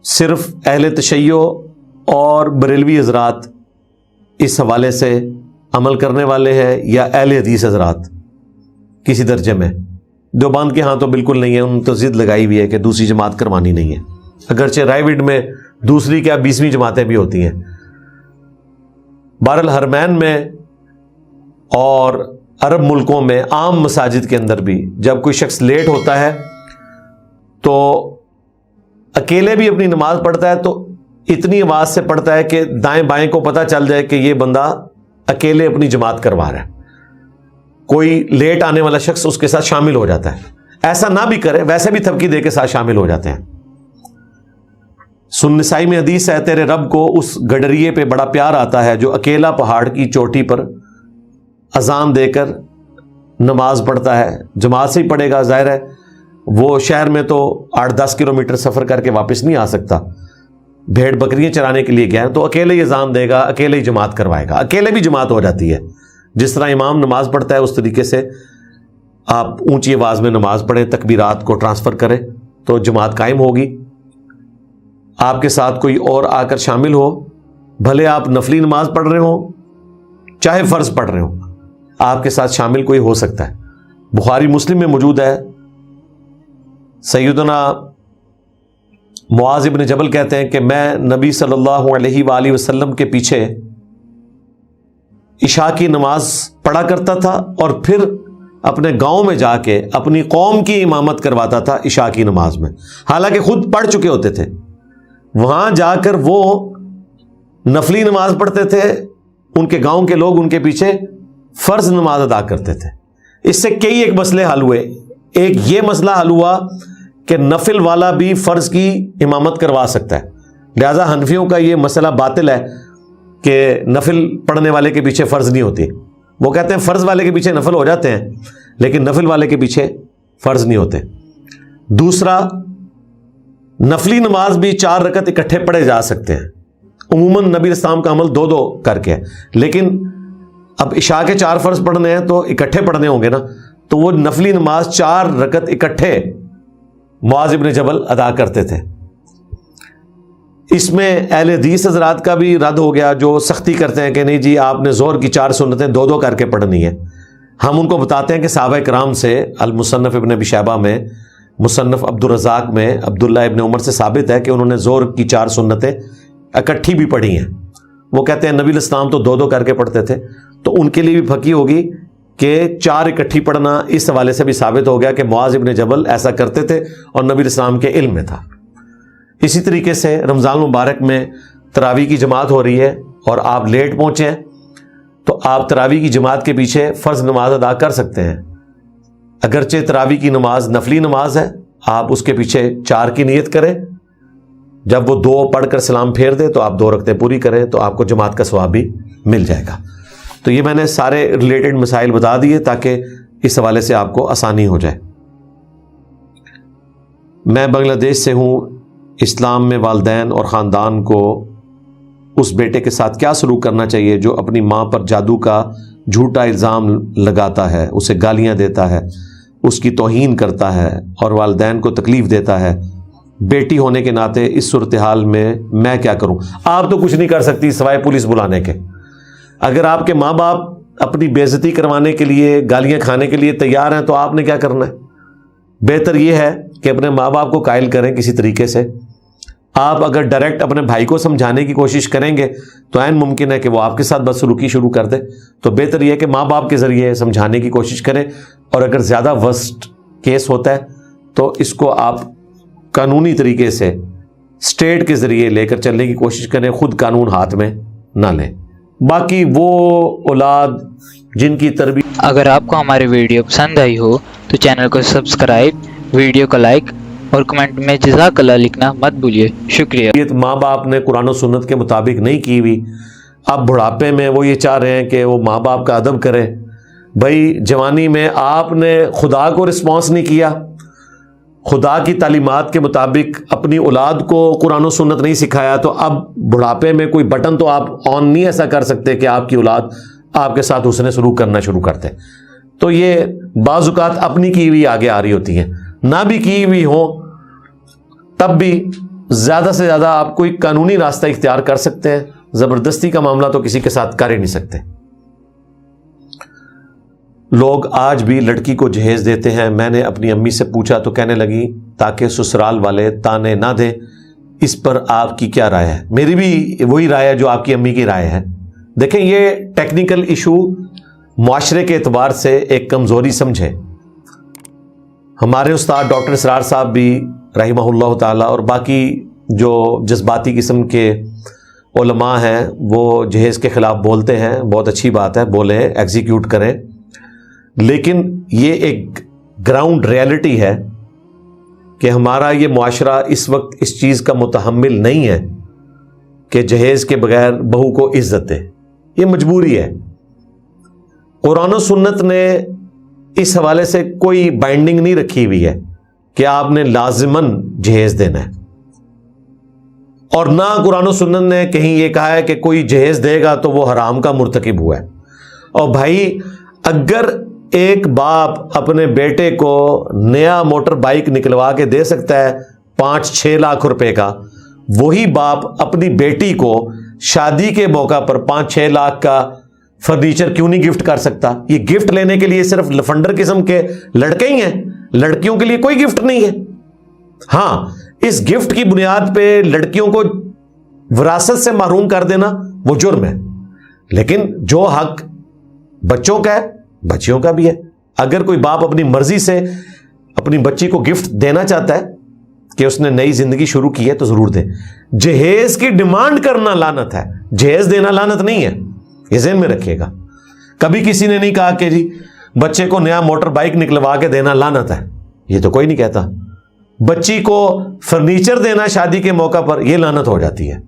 صرف اہل تشیع اور بریلوی حضرات اس حوالے سے عمل کرنے والے ہیں، یا اہل حدیث حضرات کسی درجے میں. دیوبند کے ہاں تو بالکل نہیں ہے. انہوں نے تو ضد لگائی ہوئی ہے کہ دوسری جماعت کروانی نہیں ہے، اگرچہ رائے وڈ میں دوسری کیا 20ویں جماعتیں بھی ہوتی ہیں. بہرحال حرمین میں اور عرب ملکوں میں عام مساجد کے اندر بھی جب کوئی شخص لیٹ ہوتا ہے تو اکیلے بھی اپنی نماز پڑھتا ہے تو اتنی آواز سے پڑھتا ہے کہ دائیں بائیں کو پتہ چل جائے کہ یہ بندہ اکیلے اپنی جماعت کروا رہا ہے. کوئی لیٹ آنے والا شخص اس کے ساتھ شامل ہو جاتا ہے. ایسا نہ بھی کرے, ویسے بھی تھپکی دے کے ساتھ شامل ہو جاتے ہیں. سنن نسائی میں حدیث ہے, تیرے رب کو اس گڈریے پہ بڑا پیار آتا ہے جو اکیلا پہاڑ کی چوٹی پر اذان دے کر نماز پڑھتا ہے. جماعت سے ہی پڑھے گا, ظاہر ہے وہ شہر میں تو 8-10 کلومیٹر سفر کر کے واپس نہیں آ سکتا, بھیڑ بکریاں چرانے کے لیے گیا تو اکیلے ہی اذان دے گا, اکیلے ہی جماعت کروائے گا. اکیلے بھی جماعت ہو جاتی ہے. جس طرح امام نماز پڑھتا ہے اس طریقے سے آپ اونچی آواز میں نماز پڑھیں, تکبیرات کو ٹرانسفر کریں تو جماعت قائم ہوگی. آپ کے ساتھ کوئی اور آ کر شامل ہو, بھلے آپ نفلی نماز پڑھ رہے ہوں چاہے فرض پڑھ رہے ہوں, آپ کے ساتھ شامل کوئی ہو سکتا ہے. بخاری مسلم میں موجود ہے, سیدنا معاذ ابن جبل کہتے ہیں کہ میں نبی صلی اللہ علیہ وآلہ وسلم کے پیچھے عشاء کی نماز پڑھا کرتا تھا اور پھر اپنے گاؤں میں جا کے اپنی قوم کی امامت کرواتا تھا عشاء کی نماز میں, حالانکہ خود پڑھ چکے ہوتے تھے. وہاں جا کر وہ نفلی نماز پڑھتے تھے, ان کے گاؤں کے لوگ ان کے پیچھے فرض نماز ادا کرتے تھے. اس سے کئی ایک مسئلے حل ہوئے. ایک یہ مسئلہ حل ہوا کہ نفل والا بھی فرض کی امامت کروا سکتا ہے, لہذا حنفیوں کا یہ مسئلہ باطل ہے کہ نفل پڑھنے والے کے پیچھے فرض نہیں ہوتی. وہ کہتے ہیں فرض والے کے پیچھے نفل ہو جاتے ہیں لیکن نفل والے کے پیچھے فرض نہیں ہوتے. دوسرا, نفلی نماز بھی 4 رکعت اکٹھے پڑھے جا سکتے ہیں. عموماً نبی اسلام کا عمل 2-2 کر کے, لیکن اب عشاء کے 4 فرض پڑھنے ہیں تو اکٹھے پڑھنے ہوں گے نا, تو وہ نفلی نماز 4 رکعت اکٹھے معاذ ابن جبل ادا کرتے تھے. اس میں اہل حدیث حضرات کا بھی رد ہو گیا جو سختی کرتے ہیں کہ نہیں جی آپ نے ظہر کی 4 سنتیں 2-2 کر کے پڑھنی ہے. ہم ان کو بتاتے ہیں کہ صحابہ کرام سے المصنف ابن ابی شیبہ میں, مصنف عبد الرزاق میں عبداللہ ابن عمر سے ثابت ہے کہ انہوں نے ظہر کی 4 سنتیں اکٹھی بھی پڑھی ہیں. وہ کہتے ہیں نبی علیہ السلام تو 2-2 کر کے پڑھتے تھے, تو ان کے لیے بھی پھکی ہوگی کہ 4 اکٹھی پڑھنا اس حوالے سے بھی ثابت ہو گیا کہ معاذ ابن جبل ایسا کرتے تھے اور نبی علیہ السلام کے علم میں تھا. اسی طریقے سے رمضان مبارک میں تراویح کی جماعت ہو رہی ہے اور آپ لیٹ پہنچے ہیں تو آپ تراویح کی جماعت کے پیچھے فرض نماز ادا کر سکتے ہیں. اگرچہ تراویح کی نماز نفلی نماز ہے, آپ اس کے پیچھے 4 کی نیت کریں, جب وہ 2 پڑھ کر سلام پھیر دے تو آپ 2 رکعتیں پوری کریں تو آپ کو جماعت کا ثواب بھی مل جائے گا. تو یہ میں نے سارے ریلیٹڈ مسائل بتا دیے تاکہ اس حوالے سے آپ کو آسانی ہو جائے. میں بنگلہ دیش سے ہوں. اسلام میں والدین اور خاندان کو اس بیٹے کے ساتھ کیا سلوک کرنا چاہیے جو اپنی ماں پر جادو کا جھوٹا الزام لگاتا ہے, اسے گالیاں دیتا ہے, اس کی توہین کرتا ہے اور والدین کو تکلیف دیتا ہے؟ بیٹی ہونے کے ناطے اس صورتحال میں کیا کروں؟ آپ تو کچھ نہیں کر سکتی سوائے پولیس بلانے کے. اگر آپ کے ماں باپ اپنی بے عزتی کروانے کے لیے, گالیاں کھانے کے لیے تیار ہیں تو آپ نے کیا کرنا ہے؟ بہتر یہ ہے کہ اپنے ماں باپ کو قائل کریں کسی طریقے سے. آپ اگر ڈائریکٹ اپنے بھائی کو سمجھانے کی کوشش کریں گے تو عین ممکن ہے کہ وہ آپ کے ساتھ بدسلوکی شروع کر دے. تو بہتر یہ ہے کہ ماں باپ کے ذریعے سمجھانے کی کوشش کریں, اور اگر زیادہ ورسٹ کیس ہوتا ہے تو اس کو آپ قانونی طریقے سے اسٹیٹ کے ذریعے لے کر چلنے کی کوشش کریں, خود قانون ہاتھ میں نہ لیں. باقی وہ اولاد جن کی تربیت, اگر آپ کو ہماری ویڈیو پسند آئی ہو تو چینل کو سبسکرائب, ویڈیو کو لائک اور کمنٹ میں جزاک اللہ لکھنا مت بھولیے. شکریہ. ماں باپ نے قرآن و سنت کے مطابق نہیں کی ہوئی, اب بڑھاپے میں وہ یہ چاہ رہے ہیں کہ وہ ماں باپ کا ادب کریں. بھائی جوانی میں آپ نے خدا کو رسپانس نہیں کیا, خدا کی تعلیمات کے مطابق اپنی اولاد کو قرآن و سنت نہیں سکھایا, تو اب بڑھاپے میں کوئی بٹن تو آپ آن نہیں ایسا کر سکتے کہ آپ کی اولاد آپ کے ساتھ حسن سلوک کرنا شروع کرتے. تو یہ بعض اوقات اپنی کی ہوئی آگے آ رہی ہوتی ہیں, نہ بھی کی ہوئی ہوں تب بھی زیادہ سے زیادہ آپ کوئی قانونی راستہ اختیار کر سکتے ہیں. زبردستی کا معاملہ تو کسی کے ساتھ کر ہی نہیں سکتے. لوگ آج بھی لڑکی کو جہیز دیتے ہیں. میں نے اپنی امی سے پوچھا تو کہنے لگی تاکہ سسرال والے تانے نہ دیں. اس پر آپ کی کیا رائے ہے؟ میری بھی وہی رائے ہے جو آپ کی امی کی رائے ہے. دیکھیں یہ ٹیکنیکل ایشو معاشرے کے اعتبار سے ایک کمزوری سمجھے. ہمارے استاد ڈاکٹر اسرار صاحب بھی رحمہ اللہ تعالیٰ اور باقی جو جذباتی قسم کے علماء ہیں وہ جہیز کے خلاف بولتے ہیں. بہت اچھی بات ہے، بولیں، ایگزیکیوٹ کریں، لیکن یہ ایک گراؤنڈ ریالٹی ہے کہ ہمارا یہ معاشرہ اس وقت اس چیز کا متحمل نہیں ہے کہ جہیز کے بغیر بہو کو عزت دے. یہ مجبوری ہے. قرآن و سنت نے اس حوالے سے کوئی بائنڈنگ نہیں رکھی ہوئی ہے کہ آپ نے لازماً جہیز دینا ہے، اور نہ قرآن و سنت نے کہیں یہ کہا ہے کہ کوئی جہیز دے گا تو وہ حرام کا مرتکب ہوا ہے. اور بھائی اگر ایک باپ اپنے بیٹے کو نیا موٹر بائک نکلوا کے دے سکتا ہے 5-6 لاکھ روپے کا، وہی باپ اپنی بیٹی کو شادی کے موقع پر 5-6 لاکھ کا فرنیچر کیوں نہیں گفٹ کر سکتا؟ یہ گفٹ لینے کے لیے صرف لفنڈر قسم کے لڑکے ہی ہیں، لڑکیوں کے لیے کوئی گفٹ نہیں ہے. ہاں، اس گفٹ کی بنیاد پہ لڑکیوں کو وراثت سے محروم کر دینا وہ جرم ہے، لیکن جو حق بچوں کا ہے بچیوں کا بھی ہے. اگر کوئی باپ اپنی مرضی سے اپنی بچی کو گفٹ دینا چاہتا ہے کہ اس نے نئی زندگی شروع کی ہے تو ضرور دیں. جہیز کی ڈیمانڈ کرنا لعنت ہے، جہیز دینا لعنت نہیں ہے، یہ ذہن میں رکھیے گا. کبھی کسی نے نہیں کہا کہ جی بچے کو نیا موٹر بائک نکلوا کے دینا لعنت ہے، یہ تو کوئی نہیں کہتا. بچی کو فرنیچر دینا شادی کے موقع پر یہ لعنت ہو جاتی ہے.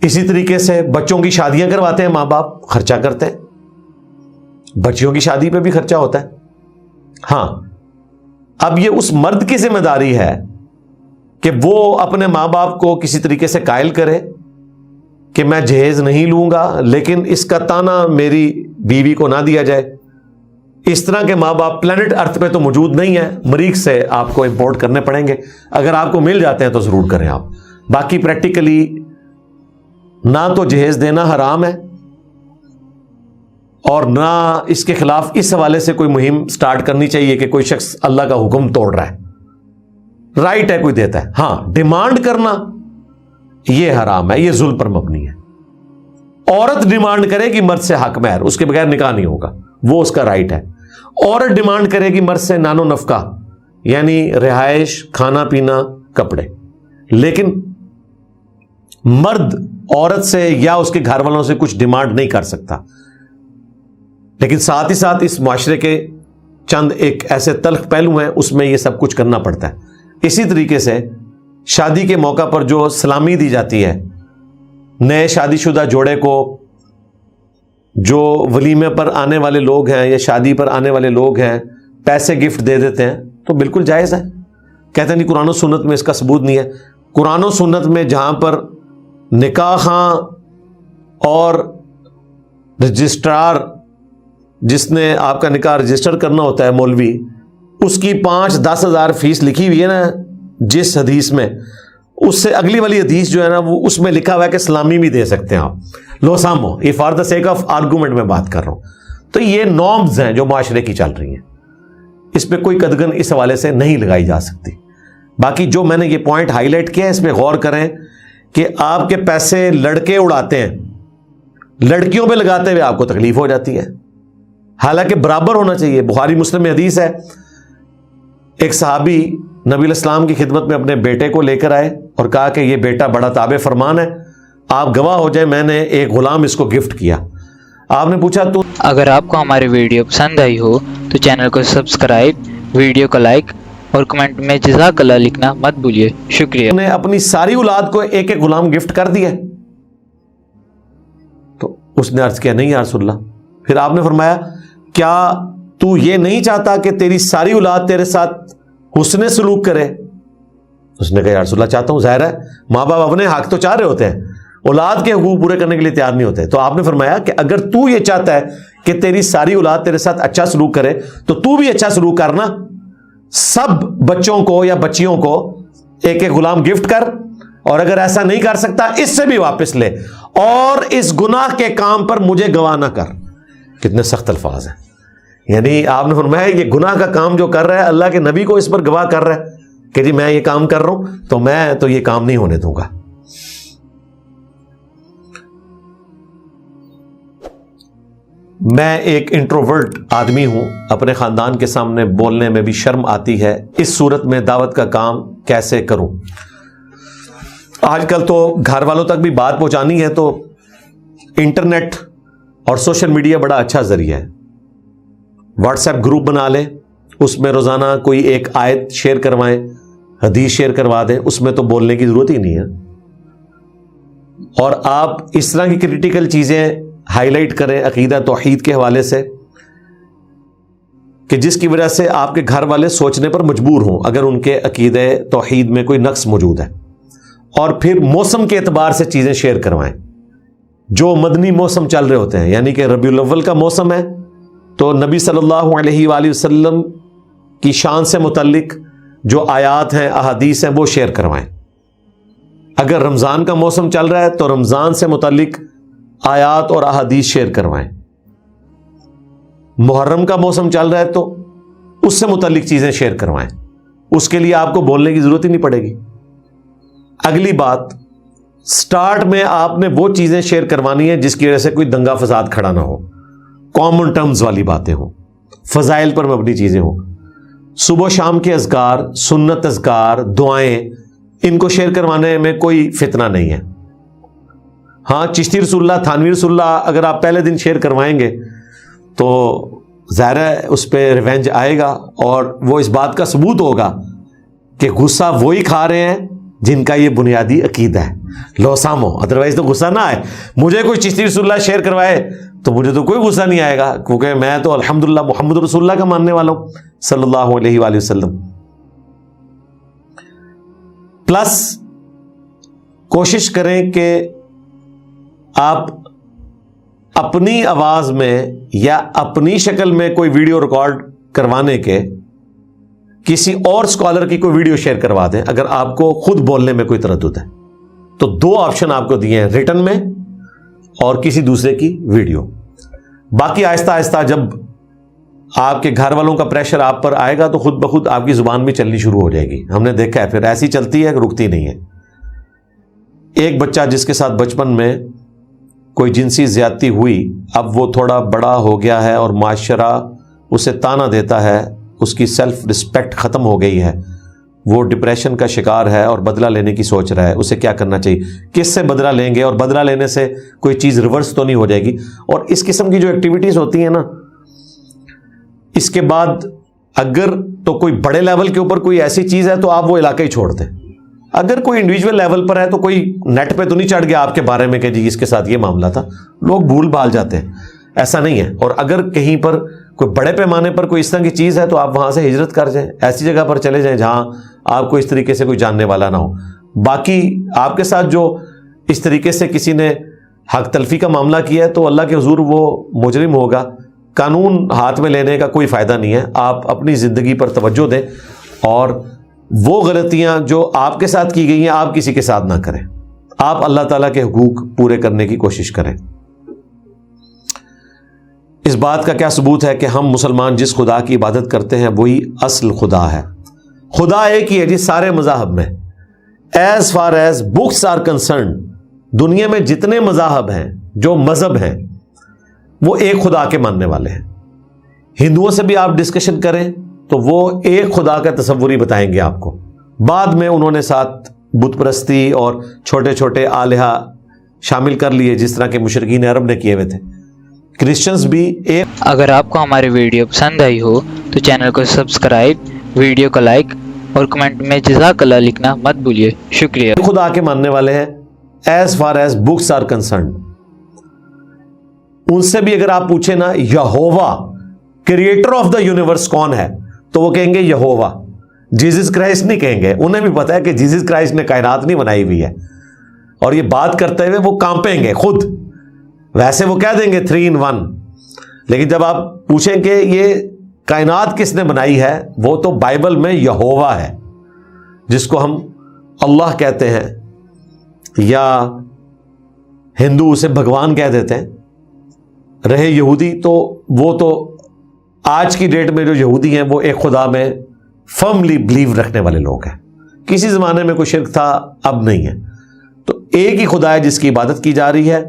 اسی طریقے سے بچوں کی شادیاں کرواتے ہیں ماں باپ، خرچہ کرتے ہیں، بچیوں کی شادی پہ بھی خرچہ ہوتا ہے. ہاں، اب یہ اس مرد کی ذمہ داری ہے کہ وہ اپنے ماں باپ کو کسی طریقے سے قائل کرے کہ میں جہیز نہیں لوں گا، لیکن اس کا تانا میری بیوی کو نہ دیا جائے. اس طرح کے ماں باپ پلانٹ ارتھ پہ تو موجود نہیں ہیں، مریخ سے آپ کو امپورٹ کرنے پڑیں گے. اگر آپ کو مل جاتے ہیں تو ضرور کریں آپ. باقی پریکٹیکلی نہ تو جہیز دینا حرام ہے اور نہ اس کے خلاف اس حوالے سے کوئی مہم سٹارٹ کرنی چاہیے کہ کوئی شخص اللہ کا حکم توڑ رہا ہے. رائٹ ہے کوئی دیتا ہے، ہاں ڈیمانڈ کرنا یہ حرام ہے، یہ ظلم پر مبنی ہے. عورت ڈیمانڈ کرے گی مرد سے حق مہر، اس کے بغیر نکاح نہیں ہوگا، وہ اس کا رائٹ ہے. عورت ڈیمانڈ کرے گی مرد سے نان و نفقہ، یعنی رہائش، کھانا پینا، کپڑے. لیکن مرد عورت سے یا اس کے گھر والوں سے کچھ ڈیمانڈ نہیں کر سکتا. لیکن ساتھ ہی ساتھ اس معاشرے کے چند ایک ایسے تلخ پہلو ہیں، اس میں یہ سب کچھ کرنا پڑتا ہے. اسی طریقے سے شادی کے موقع پر جو سلامی دی جاتی ہے، نئے شادی شدہ جوڑے کو جو ولیمے پر آنے والے لوگ ہیں یا شادی پر آنے والے لوگ ہیں پیسے گفٹ دے دیتے ہیں، تو بالکل جائز ہے. کہتے ہیں نہیں قرآن و سنت میں اس کا ثبوت نہیں ہے. قرآن و سنت میں جہاں پر نکاح خاں اور رجسٹرار جس نے آپ کا نکاح رجسٹر کرنا ہوتا ہے، مولوی، اس کی 5-10 ہزار فیس لکھی ہوئی ہے نا جس حدیث میں، اس سے اگلی والی حدیث جو ہے نا وہ اس میں لکھا ہوا ہے کہ سلامی بھی دے سکتے ہیں آپ. لو سامو، یہ for the sake of argument میں بات کر رہا ہوں. تو یہ نارمز ہیں جو معاشرے کی چل رہی ہیں، اس پہ کوئی قدغن اس حوالے سے نہیں لگائی جا سکتی. باقی جو میں نے یہ پوائنٹ ہائی لائٹ کیا ہے اس پہ غور کریں کہ آپ کے پیسے لڑکے اڑاتے ہیں، لڑکیوں پہ لگاتے ہوئے آپ کو تکلیف ہو جاتی ہے، حالانکہ برابر ہونا چاہیے. بخاری مسلم میں حدیث ہے، ایک صحابی نبی علیہ السلام کی خدمت میں اپنے بیٹے کو لے کر آئے اور کہا کہ یہ بیٹا بڑا تابع فرمان ہے، آپ گواہ ہو جائیں، میں نے ایک غلام اس کو گفٹ کیا. آپ نے پوچھا تو اگر آپ کو ہماری ویڈیو پسند آئی ہو تو چینل کو سبسکرائب، ویڈیو کو لائک اور کمنٹ میں جزاک اللہ لکھنا مت بھولیے. شکریہ. نے اپنی ساری اولاد کو ایک ایک غلام گفٹ کر دیا. تو اس نے عرض کیا نہیں یا رسول اللہ. پھر آپ نے فرمایا کیا تو یہ نہیں چاہتا کہ تیری ساری اولاد تیرے ساتھ حسن سلوک کرے؟ اس نے کہا یا رسول اللہ چاہتا ہوں. ظاہر ہے ماں باپ اپنے حق تو چاہ رہے ہوتے ہیں، اولاد کے حقوق پورے کرنے کے لیے تیار نہیں ہوتے. تو آپ نے فرمایا کہ اگر تو یہ چاہتا ہے کہ تیری ساری اولاد تیرے ساتھ اچھا سلوک کرے تو تو بھی اچھا سلوک کرنا، سب بچوں کو یا بچیوں کو ایک ایک غلام گفٹ کر، اور اگر ایسا نہیں کر سکتا اس سے بھی واپس لے، اور اس گناہ کے کام پر مجھے گواہ نہ کر. کتنے سخت الفاظ ہیں. یعنی آپ نے فرمایا یہ گناہ کا کام جو کر رہا ہے اللہ کے نبی کو اس پر گواہ کر رہا ہے کہ جی میں یہ کام کر رہا ہوں، تو میں تو یہ کام نہیں ہونے دوں گا. میں ایک انٹروورٹ آدمی ہوں، اپنے خاندان کے سامنے بولنے میں بھی شرم آتی ہے، اس صورت میں دعوت کا کام کیسے کروں؟ آج کل تو گھر والوں تک بھی بات پہنچانی ہے تو انٹرنیٹ اور سوشل میڈیا بڑا اچھا ذریعہ ہے۔ واٹس ایپ گروپ بنا لیں، اس میں روزانہ کوئی ایک آیت شیئر کروائیں، حدیث شیئر کروا دیں، اس میں تو بولنے کی ضرورت ہی نہیں ہے۔ اور آپ اس طرح کی کریٹیکل چیزیں ہائی لائٹ کریں عقیدہ توحید کے حوالے سے کہ جس کی وجہ سے آپ کے گھر والے سوچنے پر مجبور ہوں اگر ان کے عقیدہ توحید میں کوئی نقص موجود ہے۔ اور پھر موسم کے اعتبار سے چیزیں شیئر کروائیں، جو مدنی موسم چل رہے ہوتے ہیں، یعنی کہ ربیع الاول کا موسم ہے تو نبی صلی اللہ علیہ وآلہ وسلم کی شان سے متعلق جو آیات ہیں، احادیث ہیں، وہ شیئر کروائیں۔ اگر رمضان کا موسم چل رہا ہے تو رمضان سے متعلق آیات اور احادیث شیئر کروائیں۔ محرم کا موسم چل رہا ہے تو اس سے متعلق چیزیں شیئر کروائیں، اس کے لیے آپ کو بولنے کی ضرورت ہی نہیں پڑے گی۔ اگلی بات، سٹارٹ میں آپ نے وہ چیزیں شیئر کروانی ہے جس کی وجہ سے کوئی دنگا فساد کھڑا نہ ہو، کامن ٹرمز والی باتیں ہوں، فضائل پر مبنی چیزیں ہوں۔ صبح و شام کے اذکار، سنت اذکار، دعائیں، ان کو شیئر کروانے میں کوئی فتنہ نہیں ہے۔ ہاں، چشتی رسول اللہ، تھانوی رسول اللہ اگر آپ پہلے دن شیئر کروائیں گے تو ظاہر ہے اس پہ ریونج آئے گا، اور وہ اس بات کا ثبوت ہوگا کہ غصہ وہی کھا رہے ہیں جن کا یہ بنیادی عقیدہ ہے۔ لو سامو، ادروائز تو غصہ نہ آئے۔ مجھے کوئی چشتی رسول اللہ شیئر کروائے تو مجھے تو کوئی غصہ نہیں آئے گا، کیونکہ میں تو الحمدللہ محمد رسول اللہ کا ماننے والا ہوں صلی اللہ علیہ وآلہ وسلم۔ پلس کوشش کریں کہ آپ اپنی آواز میں یا اپنی شکل میں کوئی ویڈیو ریکارڈ کروانے کے کسی اور اسکالر کی کوئی ویڈیو شیئر کروا دیں اگر آپ کو خود بولنے میں کوئی تردد ہے تو۔ دو آپشن آپ کو دیے ہیں، ریٹن میں اور کسی دوسرے کی ویڈیو۔ باقی آہستہ آہستہ جب آپ کے گھر والوں کا پریشر آپ پر آئے گا تو خود بخود آپ کی زبان بھی چلنی شروع ہو جائے گی۔ ہم نے دیکھا ہے پھر ایسی چلتی ہے کہ رکتی نہیں ہے۔ ایک بچہ جس کے ساتھ بچپن میں کوئی جنسی زیادتی ہوئی، اب وہ تھوڑا بڑا ہو گیا ہے اور معاشرہ اسے طعنہ دیتا ہے، اس کی سیلف رسپیکٹ ختم ہو گئی ہے، وہ ڈپریشن کا شکار ہے اور بدلہ لینے کی سوچ رہا ہے، اسے کیا کرنا چاہیے؟ کس سے بدلہ لیں گے؟ اور بدلہ لینے سے کوئی چیز ریورس تو نہیں ہو جائے گی؟ اور اس قسم کی جو ایکٹیویٹیز ہوتی ہیں نا، اس کے بعد اگر تو کوئی بڑے لیول کے اوپر کوئی ایسی چیز ہے تو آپ وہ علاقہ ہی چھوڑ دیں۔ اگر کوئی انڈیویجول لیول پر ہے تو کوئی نیٹ پہ تو نہیں چڑھ گیا آپ کے بارے میں کہ جی اس کے ساتھ یہ معاملہ تھا، لوگ بھول بھال جاتے ہیں، ایسا نہیں ہے۔ اور اگر کہیں پر کوئی بڑے پیمانے پر کوئی اس طرح کی چیز ہے تو آپ وہاں سے ہجرت کر جائیں، ایسی جگہ پر چلے جائیں جہاں آپ کو اس طریقے سے کوئی جاننے والا نہ ہو۔ باقی آپ کے ساتھ جو اس طریقے سے کسی نے حق تلفی کا معاملہ کیا ہے تو اللہ کے حضور وہ مجرم ہوگا، قانون ہاتھ میں لینے کا کوئی فائدہ نہیں ہے۔ آپ اپنی زندگی پر توجہ دیں اور وہ غلطیاں جو آپ کے ساتھ کی گئی ہیں آپ کسی کے ساتھ نہ کریں، آپ اللہ تعالیٰ کے حقوق پورے کرنے کی کوشش کریں۔ اس بات کا کیا ثبوت ہے کہ ہم مسلمان جس خدا کی عبادت کرتے ہیں وہی اصل خدا ہے؟ خدا ایک ہی ہے جی سارے مذاہب میں۔ As far as books are concerned, دنیا میں جتنے مذاہب ہیں، جو مذہب ہیں، وہ ایک خدا کے ماننے والے ہیں۔ ہندوؤں سے بھی آپ ڈسکشن کریں تو وہ ایک خدا کا تصور ہی بتائیں گے آپ کو، بعد میں انہوں نے ساتھ بت پرستی اور چھوٹے چھوٹے آلہہ شامل کر لیے جس طرح کے مشرکین عرب نے کیے ہوئے تھے۔ کرسچنز بھی ایک۔ اگر آپ کو ہماری ویڈیو پسند آئی ہو تو چینل کو سبسکرائب، ویڈیو کو لائک اور کمنٹ میں جزاک اللہ لکھنا مت بھولیے۔ شکریہ۔ خدا کے ماننے والے ہیں as far as books are concerned. ان سے بھی اگر آپ پوچھیں نا Jehovah creator of the universe کون ہے تو وہ کہیں گے یہووا، جیزس کرائسٹ نہیں کہیں گے۔ انہیں بھی پتا ہے کہ جیزس کرائسٹ نے کائنات نہیں بنائی ہوئی ہے، اور یہ بات کرتے ہوئے وہ کانپیں گے خود۔ ویسے وہ کہہ دیں گے 3 in 1، لیکن جب آپ پوچھیں کہ یہ کائنات کس نے بنائی ہے، وہ تو بائبل میں یہووا ہے، جس کو ہم اللہ کہتے ہیں یا ہندو اسے بھگوان کہہ دیتے ہیں۔ رہے یہودی تو وہ تو آج کی ڈیٹ میں جو یہودی ہیں وہ ایک خدا میں فرملی بلیو رکھنے والے لوگ ہیں۔ کسی زمانے میں کوئی شرک تھا، اب نہیں ہے۔ تو ایک ہی خدا ہے جس کی عبادت کی جا رہی ہے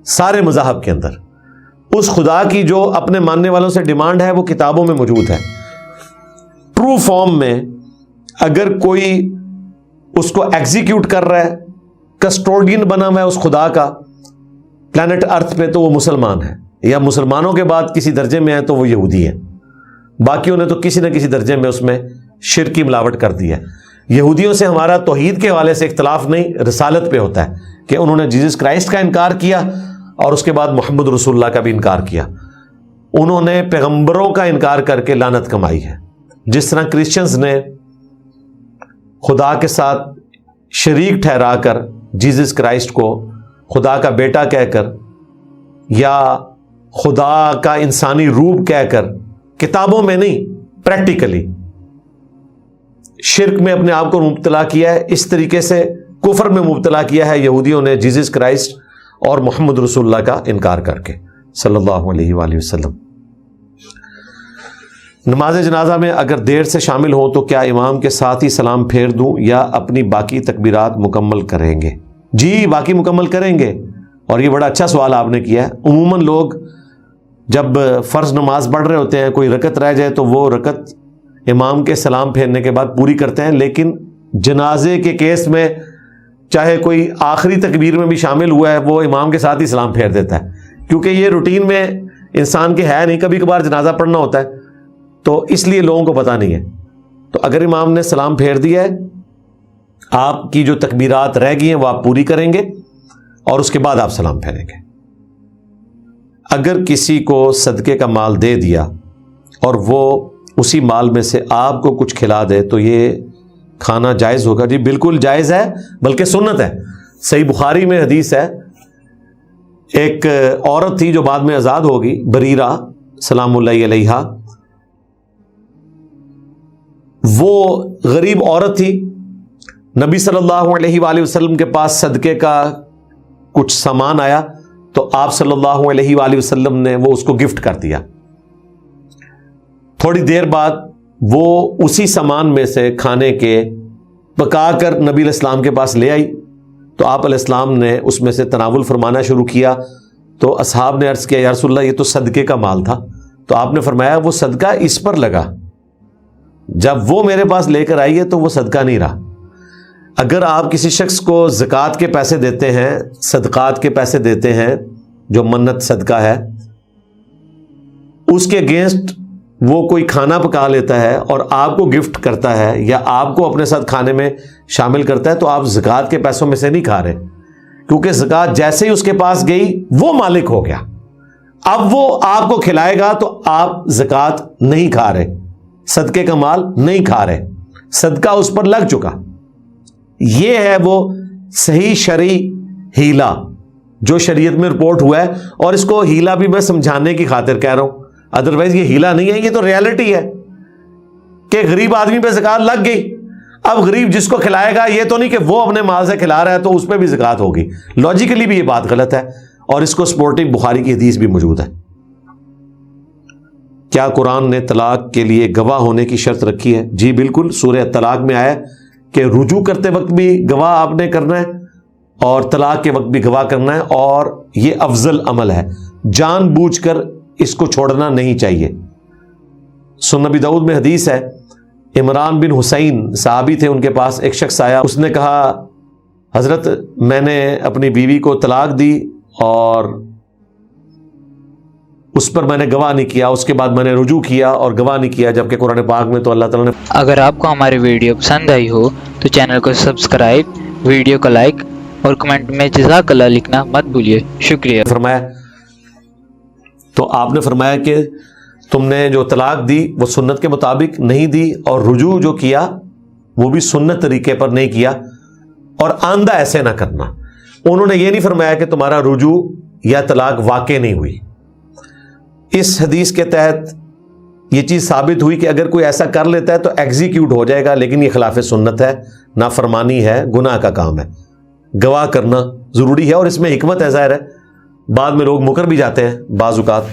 سارے مذاہب کے اندر، اس خدا کی جو اپنے ماننے والوں سے ڈیمانڈ ہے وہ کتابوں میں موجود ہے. ٹرو فارم میں اگر کوئی اس کو ایگزیکیوٹ کر رہا ہے, کسٹوڈین بنا ہوا ہے اس خدا کا پلانٹ ارتھ پہ, تو وہ مسلمان ہے, یا مسلمانوں کے بعد کسی درجے میں ہے تو وہ یہودی ہے. باقیوں نے تو کسی نہ کسی درجے میں اس میں شرک کی ملاوٹ کر دی ہے. یہودیوں سے ہمارا توحید کے حوالے سے اختلاف نہیں, رسالت پہ ہوتا ہے کہ انہوں نے جیزس کرائسٹ کا انکار کیا اور اس کے بعد محمد رسول اللہ کا بھی انکار کیا. انہوں نے پیغمبروں کا انکار کر کے لعنت کمائی ہے. جس طرح کرسچنز نے خدا کے ساتھ شریک ٹھہرا کر جیزس کرائسٹ کو خدا کا بیٹا کہہ کر یا خدا کا انسانی روپ کہہ کر, کتابوں میں نہیں پریکٹیکلی شرک میں اپنے آپ کو مبتلا کیا ہے. اس طریقے سے کفر میں مبتلا کیا ہے یہودیوں نے جیزس کرائسٹ اور محمد رسول اللہ کا انکار کر کے صلی اللہ علیہ وآلہ وسلم. نماز جنازہ میں اگر دیر سے شامل ہوں تو کیا امام کے ساتھ ہی سلام پھیر دوں یا اپنی باقی تکبیرات مکمل کریں گے؟ جی باقی مکمل کریں گے. اور یہ بڑا اچھا سوال آپ نے کیا ہے. عموماً لوگ جب فرض نماز پڑھ رہے ہوتے ہیں, کوئی رکعت رہ جائے تو وہ رکعت امام کے سلام پھیرنے کے بعد پوری کرتے ہیں. لیکن جنازے کے کیس میں چاہے کوئی آخری تکبیر میں بھی شامل ہوا ہے وہ امام کے ساتھ ہی سلام پھیر دیتا ہے, کیونکہ یہ روٹین میں انسان کے ہے نہیں. کبھی کبھار جنازہ پڑھنا ہوتا ہے تو اس لیے لوگوں کو پتہ نہیں ہے. تو اگر امام نے سلام پھیر دیا ہے, آپ کی جو تکبیرات رہ گئی ہیں وہ آپ پوری کریں گے اور اس کے بعد آپ سلام پھیریں گے. اگر کسی کو صدقے کا مال دے دیا اور وہ اسی مال میں سے آپ کو کچھ کھلا دے تو یہ کھانا جائز ہوگا؟ جی بالکل جائز ہے, بلکہ سنت ہے. صحیح بخاری میں حدیث ہے, ایک عورت تھی جو بعد میں آزاد ہوگی, بریرہ سلام اللہ علیہا. وہ غریب عورت تھی. نبی صلی اللہ علیہ وآلہ وسلم کے پاس صدقے کا کچھ سامان آیا تو آپ صلی اللہ علیہ وآلہ وسلم نے وہ اس کو گفٹ کر دیا. تھوڑی دیر بعد وہ اسی سامان میں سے کھانے کے پکا کر نبی علیہ السلام کے پاس لے آئی تو آپ علیہ السلام نے اس میں سے تناول فرمانا شروع کیا. تو اصحاب نے عرض کیا یا رسول اللہ یہ تو صدقے کا مال تھا. تو آپ نے فرمایا وہ صدقہ اس پر لگا, جب وہ میرے پاس لے کر آئی ہے تو وہ صدقہ نہیں رہا. اگر آپ کسی شخص کو زکوٰۃ کے پیسے دیتے ہیں, صدقات کے پیسے دیتے ہیں, جو منت صدقہ ہے, اس کے اگینسٹ وہ کوئی کھانا پکا لیتا ہے اور آپ کو گفٹ کرتا ہے یا آپ کو اپنے ساتھ کھانے میں شامل کرتا ہے, تو آپ زکوٰۃ کے پیسوں میں سے نہیں کھا رہے, کیونکہ زکوٰۃ جیسے ہی اس کے پاس گئی وہ مالک ہو گیا. اب وہ آپ کو کھلائے گا تو آپ زکوٰۃ نہیں کھا رہے, صدقے کا مال نہیں کھا رہے, صدقہ اس پر لگ چکا. یہ ہے وہ صحیح شرعی ہیلا جو شریعت میں رپورٹ ہوا ہے, اور اس کو ہیلا بھی میں سمجھانے کی خاطر کہہ رہا ہوں, ادروائز یہ ہیلا نہیں ہے, یہ تو ریالٹی ہے کہ غریب آدمی پہ زکوٰۃ لگ گئی. اب غریب جس کو کھلائے گا یہ تو نہیں کہ وہ اپنے مال سے کھلا رہا ہے تو اس پہ بھی زکوٰۃ ہوگی. لاجیکلی بھی یہ بات غلط ہے, اور اس کو سپورٹنگ بخاری کی حدیث بھی موجود ہے. کیا قرآن نے طلاق کے لیے گواہ ہونے کی شرط رکھی ہے؟ جی بالکل, سورہ طلاق میں آیا کہ رجوع کرتے وقت بھی گواہ آپ نے کرنا ہے اور طلاق کے وقت بھی گواہ کرنا ہے, اور یہ افضل عمل ہے, جان بوجھ کر اس کو چھوڑنا نہیں چاہیے. سنن نبی داؤد میں حدیث ہے, عمران بن حسین صحابی تھے, ان کے پاس ایک شخص آیا, اس نے کہا حضرت میں نے اپنی بیوی کو طلاق دی اور اس پر میں نے گواہ نہیں کیا, اس کے بعد میں نے رجوع کیا اور گواہ نہیں کیا, جبکہ قرآن پاک میں تو اللہ تعالیٰ نے. اگر آپ کو ہماری ویڈیو پسند آئی ہو تو چینل کو سبسکرائب, ویڈیو کو لائک اور کمنٹ میں جزاک اللہ لکھنا مت بھولیے. شکریہ. فرمایا تو آپ نے فرمایا کہ تم نے جو طلاق دی وہ سنت کے مطابق نہیں دی, اور رجوع جو کیا وہ بھی سنت طریقے پر نہیں کیا, اور آئندہ ایسے نہ کرنا. انہوں نے یہ نہیں فرمایا کہ تمہارا رجوع یا طلاق واقع نہیں ہوئی. اس حدیث کے تحت یہ چیز ثابت ہوئی کہ اگر کوئی ایسا کر لیتا ہے تو ایگزیکیوٹ ہو جائے گا, لیکن یہ خلاف سنت ہے, نافرمانی ہے, گناہ کا کام ہے. گواہ کرنا ضروری ہے اور اس میں حکمت ہے, ظاہر ہے بعد میں لوگ مکر بھی جاتے ہیں بعض اوقات.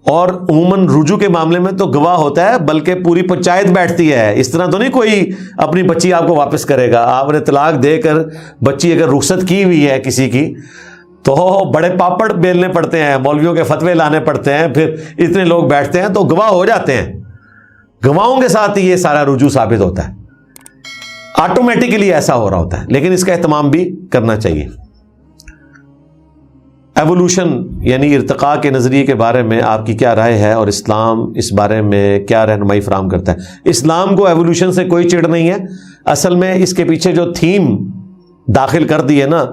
اور عموماً رجوع کے معاملے میں تو گواہ ہوتا ہے, بلکہ پوری پنچایت بیٹھتی ہے. اس طرح تو نہیں کوئی اپنی بچی آپ کو واپس کرے گا. آپ نے طلاق دے کر بچی اگر رخصت کی ہوئی ہے کسی کی تو بڑے پاپڑ بیلنے پڑتے ہیں، مولویوں کے فتوے لانے پڑتے ہیں، پھر اتنے لوگ بیٹھتے ہیں تو گواہ ہو جاتے ہیں، گواہوں کے ساتھ ہی یہ سارا رجوع ثابت ہوتا ہے، آٹومیٹکلی ایسا ہو رہا ہوتا ہے، لیکن اس کا اہتمام بھی کرنا چاہیے۔ ایوولوشن یعنی ارتقاء کے نظریے کے بارے میں آپ کی کیا رائے ہے، اور اسلام اس بارے میں کیا رہنمائی فراہم کرتا ہے؟ اسلام کو ایوولوشن سے کوئی چڑ نہیں ہے، اصل میں اس کے پیچھے جو تھیم داخل کر دی ہے نا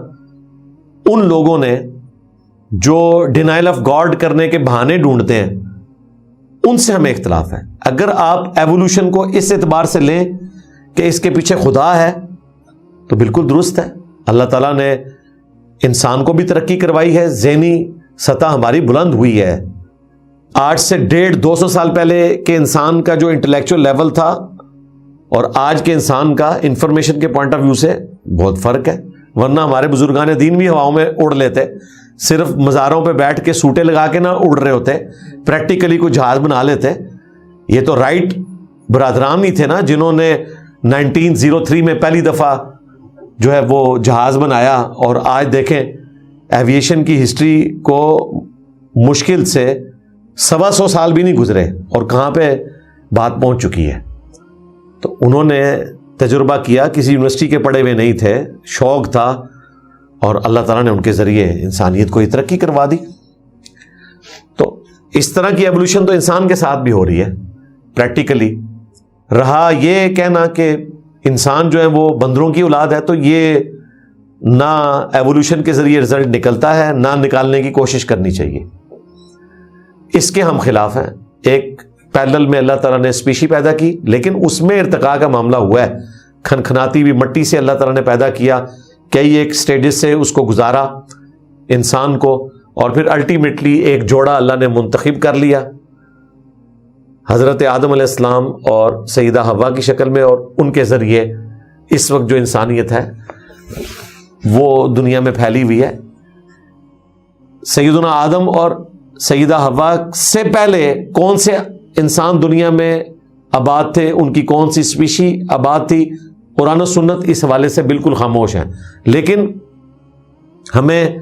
ان لوگوں نے جو ڈینائل آف گاڈ کرنے کے بہانے ڈھونڈتے ہیں ان سے ہمیں اختلاف ہے۔ اگر آپ ایوولوشن کو اس اعتبار سے لیں کہ اس کے پیچھے خدا ہے تو بالکل درست ہے، اللہ تعالیٰ نے انسان کو بھی ترقی کروائی ہے، ذہنی سطح ہماری بلند ہوئی ہے۔ آج سے 150-200 سال پہلے کے انسان کا جو انٹلیکچوئل لیول تھا اور آج کے انسان کا انفارمیشن کے پوائنٹ آف ویو سے بہت فرق ہے، ورنہ ہمارے بزرگان دین بھی ہواؤں میں اڑ لیتے، صرف مزاروں پہ بیٹھ کے سوٹے لگا کے نہ اڑ رہے ہوتے، پریکٹیکلی کوئی جہاز بنا لیتے۔ یہ تو رائٹ برادران ہی تھے نا جنہوں نے 1903 میں پہلی دفعہ جو ہے وہ جہاز بنایا، اور آج دیکھیں ایویشن کی ہسٹری کو مشکل سے 125 سال بھی نہیں گزرے اور کہاں پہ بات پہنچ چکی ہے۔ تو انہوں نے تجربہ کیا، کسی یونیورسٹی کے پڑھے ہوئے نہیں تھے، شوق تھا، اور اللہ تعالیٰ نے ان کے ذریعے انسانیت کو یہ ترقی کروا دی۔ تو اس طرح کی ایوولوشن تو انسان کے ساتھ بھی ہو رہی ہے پریکٹیکلی۔ رہا یہ کہنا کہ انسان جو ہے وہ بندروں کی اولاد ہے، تو یہ نہ ایوولوشن کے ذریعے رزلٹ نکلتا ہے، نہ نکالنے کی کوشش کرنی چاہیے، اس کے ہم خلاف ہیں۔ ایک پیرلل میں اللہ تعالیٰ نے اسپیشی پیدا کی، لیکن اس میں ارتقاء کا معاملہ ہوا ہے، کھنکھناتی ہوئی مٹی سے اللہ تعالیٰ نے پیدا کیا، کئی ایک سٹیجز سے اس کو گزارا انسان کو، اور پھر الٹیمیٹلی ایک جوڑا اللہ نے منتخب کر لیا حضرت آدم علیہ السلام اور سیدہ حوا کی شکل میں، اور ان کے ذریعے اس وقت جو انسانیت ہے وہ دنیا میں پھیلی ہوئی ہے۔ سیدنا آدم اور سیدہ حوا سے پہلے کون سے انسان دنیا میں آباد تھے، ان کی کون سی اسپیشی آباد تھی، قرآن و سنت اس حوالے سے بالکل خاموش ہیں۔ لیکن ہمیں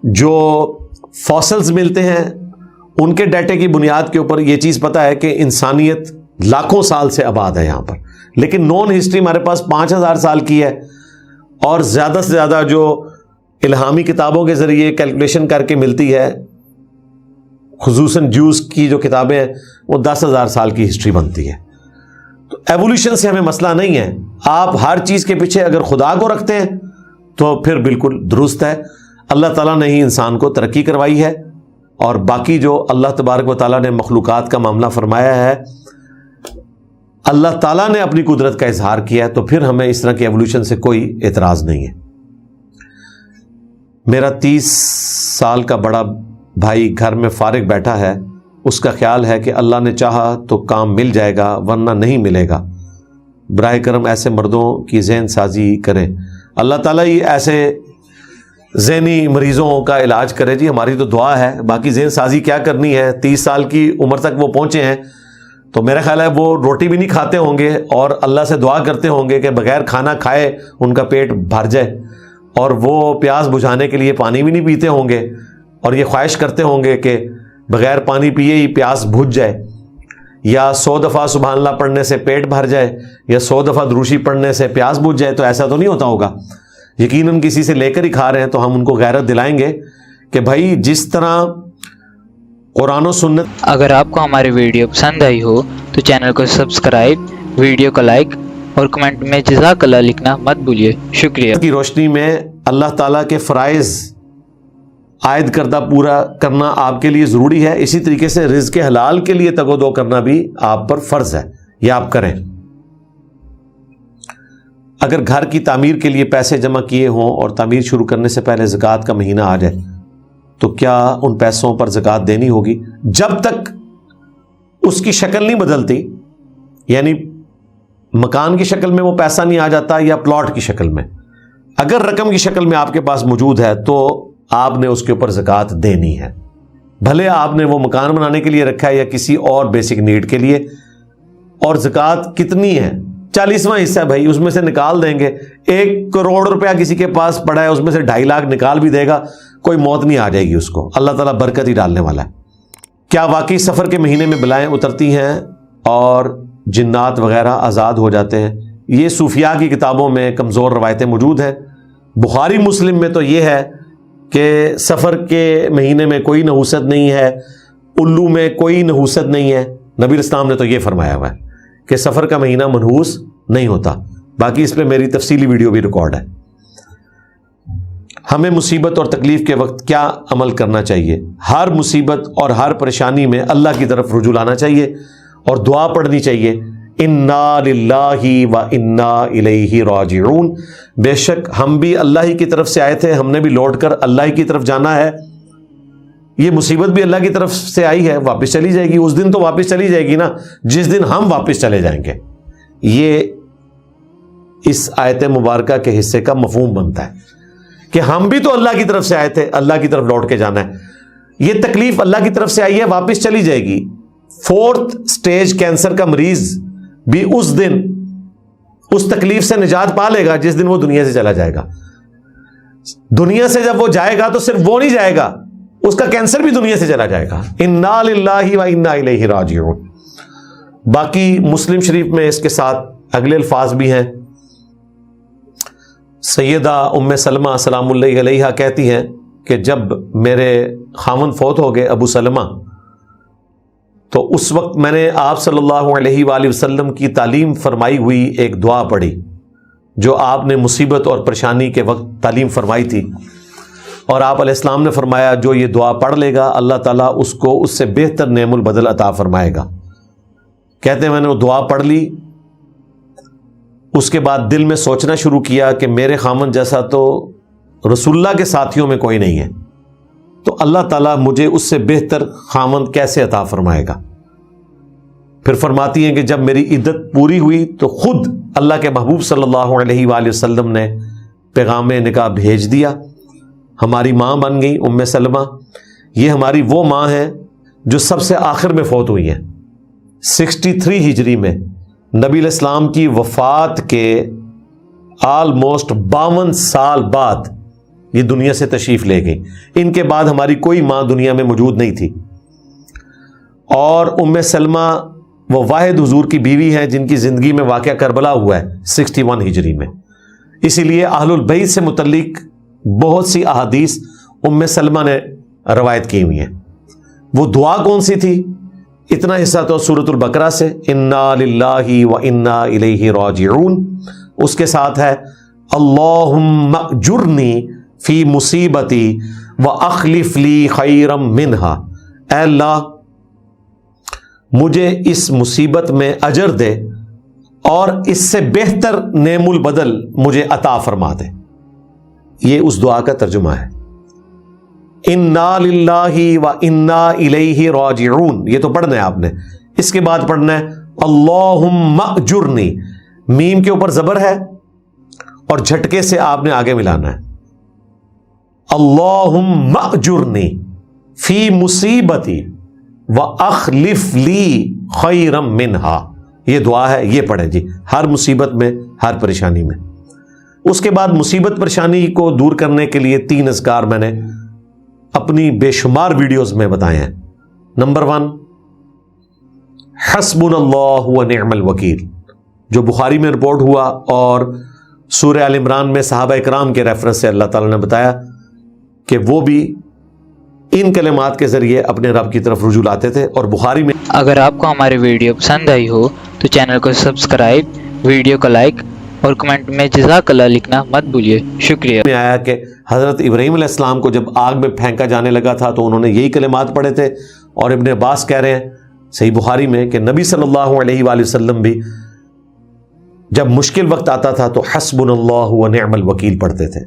جو فاسلز ملتے ہیں ان کے ڈیٹے کی بنیاد کے اوپر یہ چیز پتہ ہے کہ انسانیت لاکھوں سال سے آباد ہے یہاں پر، لیکن نون ہسٹری ہمارے پاس 5000 سال کی ہے، اور زیادہ سے زیادہ جو الہامی کتابوں کے ذریعے کیلکولیشن کر کے ملتی ہے، خصوصاً جوز کی جو کتابیں ہیں وہ 10,000 سال کی ہسٹری بنتی ہے۔ تو ایوولوشن سے ہمیں مسئلہ نہیں ہے، آپ ہر چیز کے پیچھے اگر خدا کو رکھتے ہیں تو پھر بالکل درست ہے۔ اللہ تعالیٰ نے ہی انسان کو ترقی کروائی ہے، اور باقی جو اللہ تبارک و تعالیٰ نے مخلوقات کا معاملہ فرمایا ہے، اللہ تعالیٰ نے اپنی قدرت کا اظہار کیا ہے، تو پھر ہمیں اس طرح کی ایوولوشن سے کوئی اعتراض نہیں ہے۔ میرا 30 سال کا بڑا بھائی گھر میں فارغ بیٹھا ہے، اس کا خیال ہے کہ اللہ نے چاہا تو کام مل جائے گا ورنہ نہیں ملے گا، براہ کرم ایسے مردوں کی ذہن سازی کریں۔ اللہ تعالیٰ ہی ایسے ذہنی مریضوں کا علاج کرے جی، ہماری تو دعا ہے، باقی ذہن سازی کیا کرنی ہے۔ 30 سال کی عمر تک وہ پہنچے ہیں تو میرا خیال ہے وہ روٹی بھی نہیں کھاتے ہوں گے، اور اللہ سے دعا کرتے ہوں گے کہ بغیر کھانا کھائے ان کا پیٹ بھر جائے، اور وہ پیاس بجھانے کے لیے پانی بھی نہیں پیتے ہوں گے، اور یہ خواہش کرتے ہوں گے کہ بغیر پانی پیے ہی پیاس بجھ جائے، یا 100 دفعہ سبحان اللہ پڑھنے سے پیٹ بھر جائے، یا 100 دفعہ دروشی پڑھنے سے پیاس بجھ جائے۔ تو ایسا تو نہیں ہوتا ہوگا، یقیناً کسی سے لے کر ہی کھا رہے ہیں۔ تو ہم ان کو غیرت دلائیں گے کہ بھائی جس طرح قرآن و سنت۔ اگر آپ کو ہماری ویڈیو پسند آئی ہو تو چینل کو سبسکرائب، ویڈیو کو لائک اور کمنٹ میں جزاک اللہ لکھنا مت بھولیے۔ شکریہ۔ کی روشنی میں اللہ تعالیٰ کے فرائض عائد کردہ پورا کرنا آپ کے لیے ضروری ہے، اسی طریقے سے رزق حلال کے لیے تگ و دو کرنا بھی آپ پر فرض ہے، یہ آپ کریں۔ اگر گھر کی تعمیر کے لیے پیسے جمع کیے ہوں اور تعمیر شروع کرنے سے پہلے زکوٰۃ کا مہینہ آ جائے تو کیا ان پیسوں پر زکوٰۃ دینی ہوگی؟ جب تک اس کی شکل نہیں بدلتی، یعنی مکان کی شکل میں وہ پیسہ نہیں آ جاتا یا پلاٹ کی شکل میں، اگر رقم کی شکل میں آپ کے پاس موجود ہے تو آپ نے اس کے اوپر زکوٰۃ دینی ہے، بھلے آپ نے وہ مکان بنانے کے لیے رکھا ہے یا کسی اور بیسک نیڈ کے لیے۔ اور زکوٰۃ کتنی ہے؟ 40واں حصہ ہے بھائی، اس میں سے نکال دیں گے۔ 1 کروڑ روپیہ کسی کے پاس پڑا ہے، اس میں سے 2.5 لاکھ نکال بھی دے گا، کوئی موت نہیں آ جائے گی اس کو، اللہ تعالیٰ برکت ہی ڈالنے والا ہے۔ کیا واقعی سفر کے مہینے میں بلائیں اترتی ہیں اور جنات وغیرہ آزاد ہو جاتے ہیں؟ یہ صوفیاء کی کتابوں میں کمزور روایتیں موجود ہیں۔ بخاری مسلم میں تو یہ ہے کہ سفر کے مہینے میں کوئی نحوست نہیں ہے، الو میں کوئی نحوست نہیں ہے۔ نبی اسلام نے تو یہ فرمایا ہوا ہے کہ سفر کا مہینہ منحوس نہیں ہوتا۔ باقی اس پہ میری تفصیلی ویڈیو بھی ریکارڈ ہے۔ ہمیں مصیبت اور تکلیف کے وقت کیا عمل کرنا چاہیے؟ ہر مصیبت اور ہر پریشانی میں اللہ کی طرف رجوع لانا چاہیے اور دعا پڑھنی چاہیے، انا للہ و انا الیہ راجعون، بے شک ہم بھی اللہ ہی کی طرف سے آئے تھے، ہم نے بھی لوٹ کر اللہ ہی کی طرف جانا ہے۔ یہ مصیبت بھی اللہ کی طرف سے آئی ہے، واپس چلی جائے گی، اس دن تو واپس چلی جائے گی نا جس دن ہم واپس چلے جائیں گے۔ یہ اس آیت مبارکہ کے حصے کا مفہوم بنتا ہے کہ ہم بھی تو اللہ کی طرف سے آئے تھے، اللہ کی طرف لوٹ کے جانا ہے۔ یہ تکلیف اللہ کی طرف سے آئی ہے، واپس چلی جائے گی۔ 4th سٹیج کینسر کا مریض بھی اس دن اس تکلیف سے نجات پا لے گا جس دن وہ دنیا سے چلا جائے گا۔ دنیا سے جب وہ جائے گا تو صرف وہ نہیں جائے گا، اس کا کینسر بھی دنیا سے چلا جائے گا۔ انا للہ و انا الیہ راجعون۔ باقی مسلم شریف میں اس کے ساتھ اگلے الفاظ بھی ہیں۔ سیدہ ام سلمہ سلام اللہ علیہا کہتی ہیں کہ جب میرے خاوند فوت ہو گئے ابو سلمہ، تو اس وقت میں نے آپ صلی اللہ علیہ وآلہ وسلم کی تعلیم فرمائی ہوئی ایک دعا پڑھی جو آپ نے مصیبت اور پریشانی کے وقت تعلیم فرمائی تھی، اور آپ علیہ السلام نے فرمایا جو یہ دعا پڑھ لے گا اللہ تعالیٰ اس کو اس سے بہتر نعم البدل عطا فرمائے گا۔ کہتے ہیں میں نے وہ دعا پڑھ لی، اس کے بعد دل میں سوچنا شروع کیا کہ میرے خامن جیسا تو رسول اللہ کے ساتھیوں میں کوئی نہیں ہے، تو اللہ تعالیٰ مجھے اس سے بہتر خامن کیسے عطا فرمائے گا۔ پھر فرماتی ہیں کہ جب میری عدت پوری ہوئی تو خود اللہ کے محبوب صلی اللہ علیہ وآلہ وسلم نے پیغام نکاح بھیج دیا، ہماری ماں بن گئی ام سلمہ۔ یہ ہماری وہ ماں ہے جو سب سے آخر میں فوت ہوئی ہیں۔ 63 ہجری میں نبی علیہ السلام کی وفات کے آلموسٹ 52 سال بعد یہ دنیا سے تشریف لے گئی۔ ان کے بعد ہماری کوئی ماں دنیا میں موجود نہیں تھی، اور ام سلمہ وہ واحد حضور کی بیوی ہیں جن کی زندگی میں واقعہ کربلا ہوا ہے 61 ہجری میں۔ اسی لیے اہل البیت سے متعلق بہت سی احادیث ام سلمہ نے روایت کی ہوئی ہیں۔ وہ دعا کون سی تھی؟ اتنا حصہ تو سورۃ البقرہ سے، انا للہ و انا الیہ راجعون، اس کے ساتھ ہے اللہم اجرنی فی مصیبتی واخلف لی خیرا منہا، اے اللہ مجھے اس مصیبت میں اجر دے اور اس سے بہتر نعم البدل مجھے عطا فرما دے۔ یہ اس دعا کا ترجمہ ہے، انا للہ و انا الیہ راجعون۔ یہ تو پڑھنا ہے آپ نے، اس کے بعد پڑھنا ہے اللہم اجرنی، میم کے اوپر زبر ہے اور جھٹکے سے آپ نے آگے ملانا ہے، اللہم اجرنی فی مصیبتی واخلف لی خیرا منہا۔ یہ دعا ہے، یہ پڑھیں جی ہر مصیبت میں، ہر پریشانی میں۔ اس کے بعد مصیبت پریشانی کو دور کرنے کے لیے 3 اذکار میں نے اپنی بے شمار ویڈیوز میں بتائے ہیں۔ نمبر 1 حسبنا اللہ و نعم الوکیل، جو بخاری میں رپورٹ ہوا اور سورہ آل عمران میں صحابہ اکرام کے ریفرنس سے اللہ تعالیٰ نے بتایا کہ وہ بھی ان کلمات کے ذریعے اپنے رب کی طرف رجوع لاتے تھے۔ اور بخاری میں اگر آپ کو ہماری ویڈیو پسند آئی ہو تو چینل کو سبسکرائب، ویڈیو کو لائک اور کمنٹ میں جزاک اللہ لکھنا مت بھولیے۔ شکریہ۔ میں آیا کہ حضرت ابراہیم علیہ السلام کو جب آگ میں پھینکا جانے لگا تھا تو انہوں نے یہی کلمات پڑھے تھے، اور ابن عباس کہہ رہے ہیں صحیح بخاری میں کہ نبی صلی اللہ علیہ وآلہ وسلم بھی جب مشکل وقت آتا تھا تو حسبنا اللہ و نعم الوکیل پڑھتے تھے۔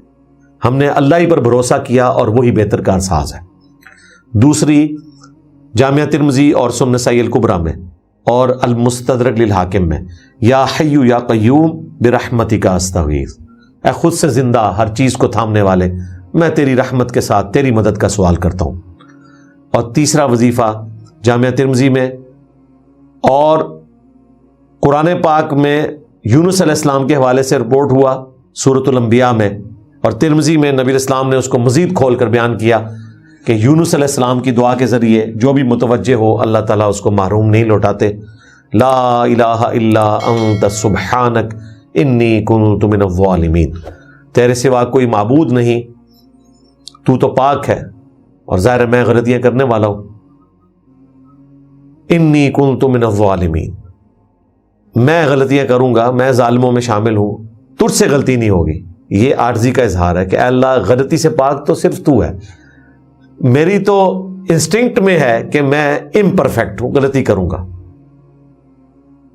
ہم نے اللہ ہی پر بھروسہ کیا اور وہی بہتر کار ساز ہے۔ دوسری جامعہ ترمذی اور سنن نسائی الکبریٰ میں اور المستدرک للحاکم میں، یا حی یا قیوم برحمتک استغیث، اے خود سے زندہ ہر چیز کو تھامنے والے، میں تیری رحمت کے ساتھ تیری مدد کا سوال کرتا ہوں۔ اور تیسرا وظیفہ جامعہ ترمذی میں اور قرآن پاک میں یونس علیہ السلام کے حوالے سے رپورٹ ہوا سورۃ الانبیاء میں، اور ترمذی میں نبی اسلام نے اس کو مزید کھول کر بیان کیا کہ یونس علیہ السلام کی دعا کے ذریعے جو بھی متوجہ ہو اللہ تعالیٰ اس کو محروم نہیں لوٹاتے. لا الہ الا انت سبحانک انی کنت من الظالمین، تیرے سوا کوئی معبود نہیں، تو تو پاک ہے اور ظاہر ہے میں غلطیاں کرنے والا ہوں. انی کنت من الظالمین، میں غلطیاں کروں گا، میں ظالموں میں شامل ہوں، تجھ سے غلطی نہیں ہوگی. یہ عاجزی کا اظہار ہے کہ اے اللہ غلطی سے پاک تو صرف تو ہے، میری تو انسٹنکٹ میں ہے کہ میں امپرفیکٹ ہوں، غلطی کروں گا.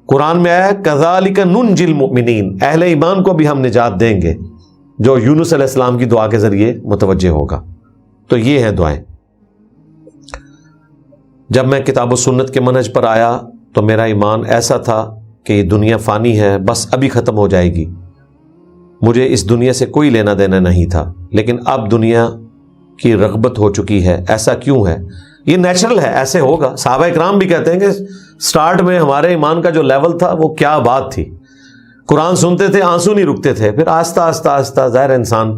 قرآن میں آیا کذالک ننجی المؤمنین، اہل ایمان کو بھی ہم نجات دیں گے جو یونس علیہ السلام کی دعا کے ذریعے متوجہ ہوگا. تو یہ ہیں دعائیں. جب میں کتاب و سنت کے منہج پر آیا تو میرا ایمان ایسا تھا کہ یہ دنیا فانی ہے، بس ابھی ختم ہو جائے گی، مجھے اس دنیا سے کوئی لینا دینا نہیں تھا. لیکن اب دنیا کی رغبت ہو چکی ہے. ایسا کیوں ہے؟ یہ نیچرل ہے، ایسے ہوگا. صحابہ اکرام بھی کہتے ہیں کہ سٹارٹ میں ہمارے ایمان کا جو لیول تھا وہ کیا بات تھی، قرآن سنتے تھے آنسو نہیں رکتے تھے. پھر آہستہ آہستہ آہستہ ظاہر انسان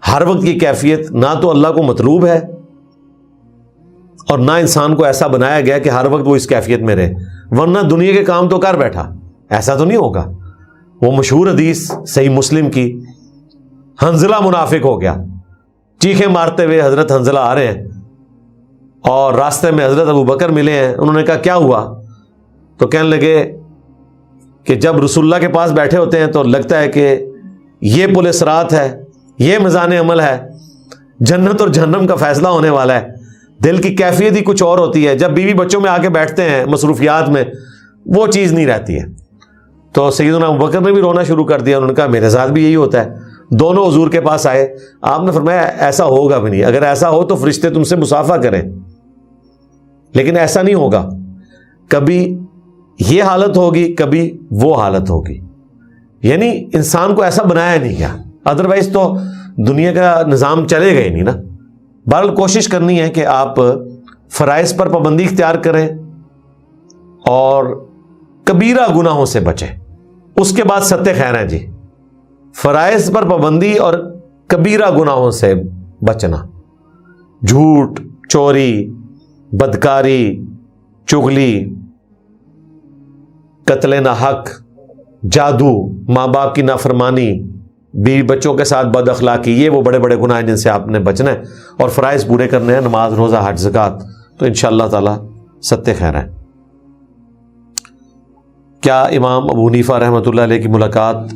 ہر وقت کی کیفیت نہ تو اللہ کو مطلوب ہے اور نہ انسان کو ایسا بنایا گیا کہ ہر وقت وہ اس کیفیت میں رہے، ورنہ دنیا کے کام تو کر بیٹھا. ایسا تو نہیں ہوگا. وہ مشہور حدیث صحیح مسلم کی، حنظلہ منافق ہو گیا، چیخیں مارتے ہوئے حضرت حنظلہ آ رہے ہیں اور راستے میں حضرت ابو بکر ملے ہیں. انہوں نے کہا کیا ہوا؟ تو کہنے لگے کہ جب رسول اللہ کے پاس بیٹھے ہوتے ہیں تو لگتا ہے کہ یہ پل صراط ہے، یہ میزان عمل ہے، جنت اور جہنم کا فیصلہ ہونے والا ہے. دل کی کیفیت ہی کچھ اور ہوتی ہے. جب بیوی بچوں میں آ کے بیٹھتے ہیں مصروفیات میں وہ چیز نہیں رہتی ہے. تو سیدنا ابو بکر نے بھی رونا شروع کر دیا. انہوں نے کہا میرے ساتھ بھی یہی ہوتا ہے. دونوں حضور کے پاس آئے. آپ نے فرمایا ایسا ہوگا بھی نہیں، اگر ایسا ہو تو فرشتے تم سے مصافحہ کریں، لیکن ایسا نہیں ہوگا. کبھی یہ حالت ہوگی، کبھی وہ حالت ہوگی. یعنی انسان کو ایسا بنایا نہیں گیا، ادروائز تو دنیا کا نظام چلے گا ہی نہیں نا. بہرحال کوشش کرنی ہے کہ آپ فرائض پر پابندی اختیار کریں اور کبیرہ گناہوں سے بچیں. اس کے بعد ستہ خیر ہیں جی، فرائض پر پابندی اور کبیرہ گناہوں سے بچنا. جھوٹ، چوری، بدکاری، چغلی، قتل نہ حق، جادو، ماں باپ کی نافرمانی، بیوی بچوں کے ساتھ بد اخلاقی، یہ وہ بڑے بڑے گناہ ہیں جن سے آپ نے بچنا ہے اور فرائض پورے کرنے ہیں، نماز، روزہ، حج، زکوٰۃ. تو انشاءاللہ تعالی ستہ خیر ہے. کیا امام ابو حنیفہ رحمۃ اللہ علیہ کی ملاقات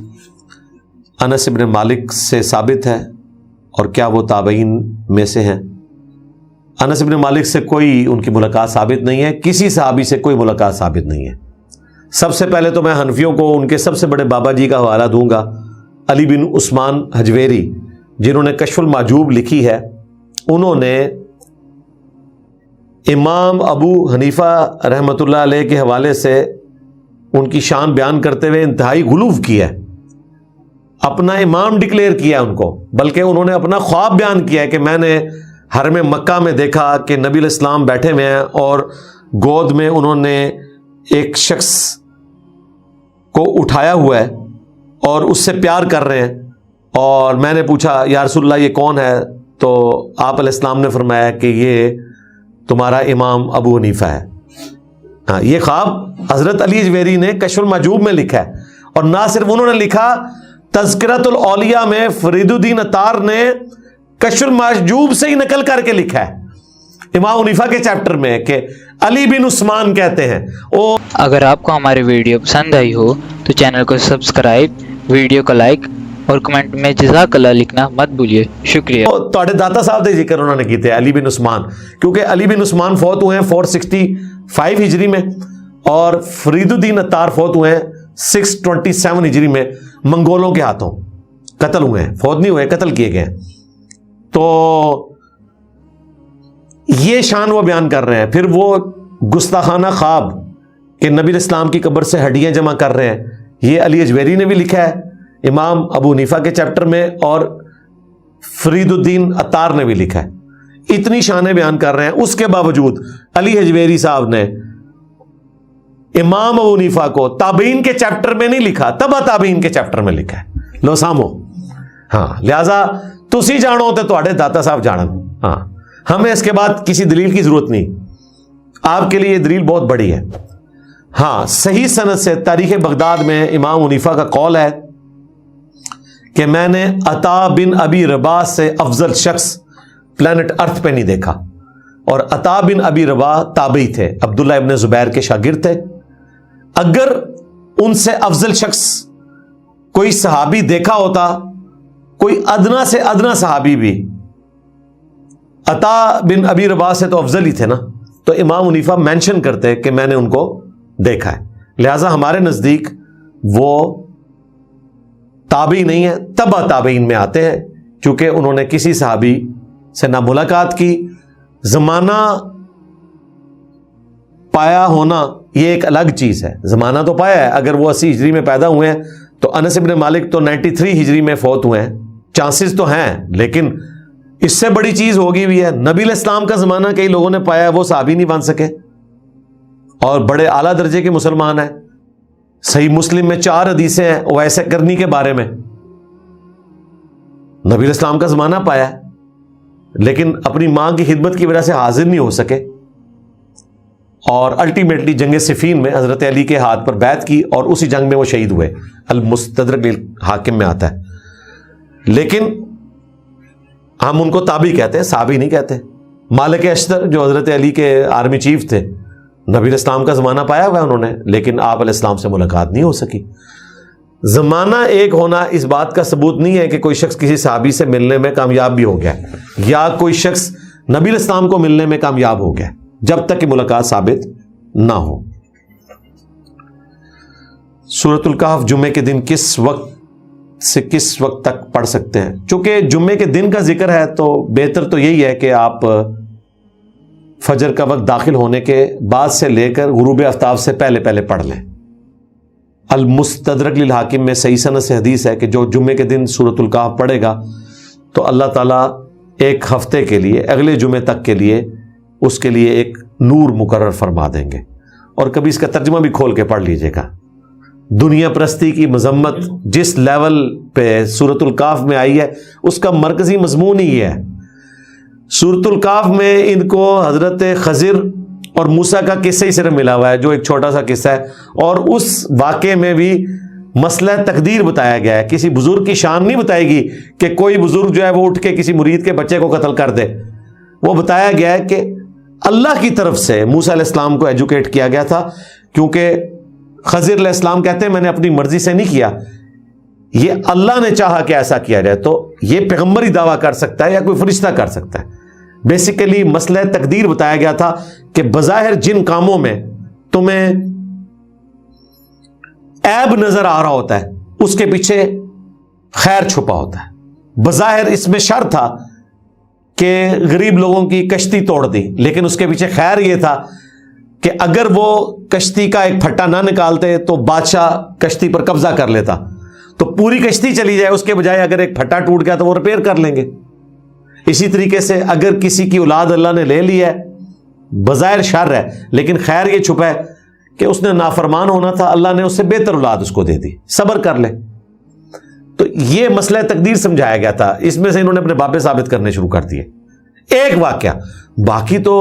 انس بن مالک سے ثابت ہے اور کیا وہ تابعین میں سے ہیں؟ انس بن مالک سے کوئی ان کی ملاقات ثابت نہیں ہے، کسی صحابی سے کوئی ملاقات ثابت نہیں ہے. سب سے پہلے تو میں حنفیوں کو ان کے سب سے بڑے بابا جی کا حوالہ دوں گا، علی بن عثمان حجویری، جنہوں نے کشف المعجوب لکھی ہے. انہوں نے امام ابو حنیفہ رحمۃ اللہ علیہ کے حوالے سے ان کی شان بیان کرتے ہوئے انتہائی غلو کیا ہے. اپنا امام ڈکلیئر کیا ان کو، بلکہ انہوں نے اپنا خواب بیان کیا ہے کہ میں نے حرم مکہ میں دیکھا کہ نبی علیہ السلام بیٹھے ہوئے ہیں اور گود میں انہوں نے ایک شخص کو اٹھایا ہوا ہے اور اس سے پیار کر رہے ہیں. اور میں نے پوچھا یا رسول اللہ یہ کون ہے؟ تو آپ علیہ السلام نے فرمایا کہ یہ تمہارا امام ابو حنیفہ ہے. ہاں، یہ خواب حضرت علی حجویری نے کشف المعجوب میں لکھا ہے. اور نہ صرف انہوں نے لکھا، تذکرۃ الاولیاء میں فرید الدین عطار نے کشف المعجوب سے ہی نقل کر کے لکھا ہے امام حنیفہ کے چیپٹر میں کہ علی بن عثمان کہتے ہیں. اگر آپ کو ہماری ویڈیو پسند آئی ہو تو چینل کو سبسکرائب، ویڈیو کو لائک اور کمنٹ میں جزاک اللہ لکھنا مت بھولیے. شکریہ. تواڈے داتا صاحب دے ذکر انہوں نے کیتے علی بن عثمان، کیونکہ علی بن عثمان فوت ہوئے ہیں 465 ہجری میں اور فرید الدین عطار فوت ہوئے ہیں 627 ہجری میں منگولوں کے ہاتھوں قتل ہوئے ہیں. فوت نہیں ہوئے، قتل کیے گئے ہیں. تو یہ شان وہ بیان کر رہے ہیں. پھر وہ گستاخانہ خواب کہ نبی اسلام کی قبر سے ہڈیاں جمع کر رہے ہیں، یہ علی حجویری نے بھی لکھا ہے امام ابو حنیفہ کے چیپٹر میں، اور فرید الدین عطار نے بھی لکھا ہے. اتنی شانیں بیان کر رہے ہیں. اس کے باوجود علی حجویری صاحب نے امام ابو حنیفہ کو تابعین کے چیپٹر میں نہیں لکھا، تبع تابعین کے چیپٹر میں لکھا ہے. لو سامو، ہاں لہذا تسی جانو تے تواڈے داتا صاحب جانن. ہاں ہمیں اس کے بعد کسی دلیل کی ضرورت نہیں. آپ کے لیے یہ دلیل بہت بڑی ہے. ہاں صحیح سند سے تاریخ بغداد میں امام حنیفہ کا قول ہے کہ میں نے عطا بن ابی رباح سے افضل شخص پلانٹ ارتھ پہ نہیں دیکھا. اور عطا بن ابی رباح تابعی تھے, عبداللہ ابن زبیر کے شاگرد تھے. اگر ان سے افضل شخص کوئی صحابی دیکھا ہوتا, کوئی ادنا سے ادنا صحابی بھی, عطا بن ابی رباح سے تو افضل ہی تھے نا, تو امام حنیفہ مینشن کرتے کہ میں نے ان کو دیکھا ہے. لہذا ہمارے نزدیک وہ تابعی نہیں ہے, تبع تابعین میں آتے ہیں, چونکہ انہوں نے کسی صحابی سے نہ ملاقات کی. زمانہ پایا ہونا یہ ایک الگ چیز ہے. زمانہ تو پایا ہے. اگر وہ 80 ہجری میں پیدا ہوئے ہیں تو انس ابن مالک تو 93 ہجری میں فوت ہوئے ہیں. چانسز تو ہیں, لیکن اس سے بڑی چیز ہوگی بھی ہے. نبی علیہ السلام کا زمانہ کئی لوگوں نے پایا, وہ صحابی نہیں بن سکے اور بڑے اعلیٰ درجے کے مسلمان ہیں. صحیح مسلم میں 4 حدیثیں ہیں ویسے کرنی کے بارے میں. نبی علیہ السلام کا زمانہ پایا لیکن اپنی ماں کی خدمت کی وجہ سے حاضر نہیں ہو سکے, اور الٹیمیٹلی جنگ صفین میں حضرت علی کے ہاتھ پر بیعت کی اور اسی جنگ میں وہ شہید ہوئے. المستدرک حاکم میں آتا ہے. لیکن ہم ان کو تابعی کہتے ہیں, صحابی نہیں کہتے. مالک اشتر جو حضرت علی کے آرمی چیف تھے, نبی علیہ السلام کا زمانہ پایا ہوا ہے انہوں نے, لیکن آپ علیہ السلام سے ملاقات نہیں ہو سکی. زمانہ ایک ہونا اس بات کا ثبوت نہیں ہے کہ کوئی شخص کسی صحابی سے ملنے میں کامیاب بھی ہو گیا یا کوئی شخص نبی علیہ السلام کو ملنے میں کامیاب ہو گیا, جب تک کہ ملاقات ثابت نہ ہو. سورۃ الکہف جمعے کے دن کس وقت سے کس وقت تک پڑھ سکتے ہیں؟ چونکہ جمعے کے دن کا ذکر ہے تو بہتر تو یہی ہے کہ آپ فجر کا وقت داخل ہونے کے بعد سے لے کر غروب آفتاب سے پہلے پہلے پڑھ لیں. المستدرک للحاکم میں صحیح سند سے حدیث ہے کہ جو جمعے کے دن سورۃ الکہف پڑھے گا تو اللہ تعالیٰ ایک ہفتے کے لیے, اگلے جمعے تک کے لیے اس کے لیے ایک نور مقرر فرما دیں گے. اور کبھی اس کا ترجمہ بھی کھول کے پڑھ لیجئے گا. دنیا پرستی کی مذمت جس لیول پہ سورۃ الکہف میں آئی ہے اس کا مرکزی مضمون ہی ہے. سورۃ الکہف میں ان کو حضرت خضر اور موسیٰ کا قصہ ہی صرف ملا ہوا ہے, جو ایک چھوٹا سا قصہ ہے, اور اس واقعے میں بھی مسئلہ تقدیر بتایا گیا ہے. کسی بزرگ کی شان نہیں بتائے گی کہ کوئی بزرگ جو ہے وہ اٹھ کے کسی مرید کے بچے کو قتل کر دے. وہ بتایا گیا ہے کہ اللہ کی طرف سے موسیٰ علیہ السلام کو ایجوکیٹ کیا گیا تھا, کیونکہ خضر علیہ السلام کہتے ہیں میں نے اپنی مرضی سے نہیں کیا, یہ اللہ نے چاہا کہ ایسا کیا جائے. تو یہ پیغمبر ہی دعویٰ کر سکتا ہے یا کوئی فرشتہ کر سکتا ہے. بیسیکلی مسئلہ تقدیر بتایا گیا تھا کہ بظاہر جن کاموں میں تمہیں عیب نظر آ رہا ہوتا ہے اس کے پیچھے خیر چھپا ہوتا ہے. بظاہر اس میں شر تھا کہ غریب لوگوں کی کشتی توڑ دی, لیکن اس کے پیچھے خیر یہ تھا کہ اگر وہ کشتی کا ایک پھٹا نہ نکالتے تو بادشاہ کشتی پر قبضہ کر لیتا, تو پوری کشتی چلی جائے اس کے بجائے اگر ایک پھٹا ٹوٹ گیا تو وہ ریپیئر کر لیں گے. اسی طریقے سے اگر کسی کی اولاد اللہ نے لے لی ہے, بظاہر شر ہے لیکن خیر یہ چھپا ہے کہ اس نے نافرمان ہونا تھا, اللہ نے اس سے بہتر اولاد اس کو دے دی, صبر کر لے. تو یہ مسئلہ تقدیر سمجھایا گیا تھا. اس میں سے انہوں نے اپنے بابے ثابت کرنے شروع کر دیے. ایک واقعہ, باقی تو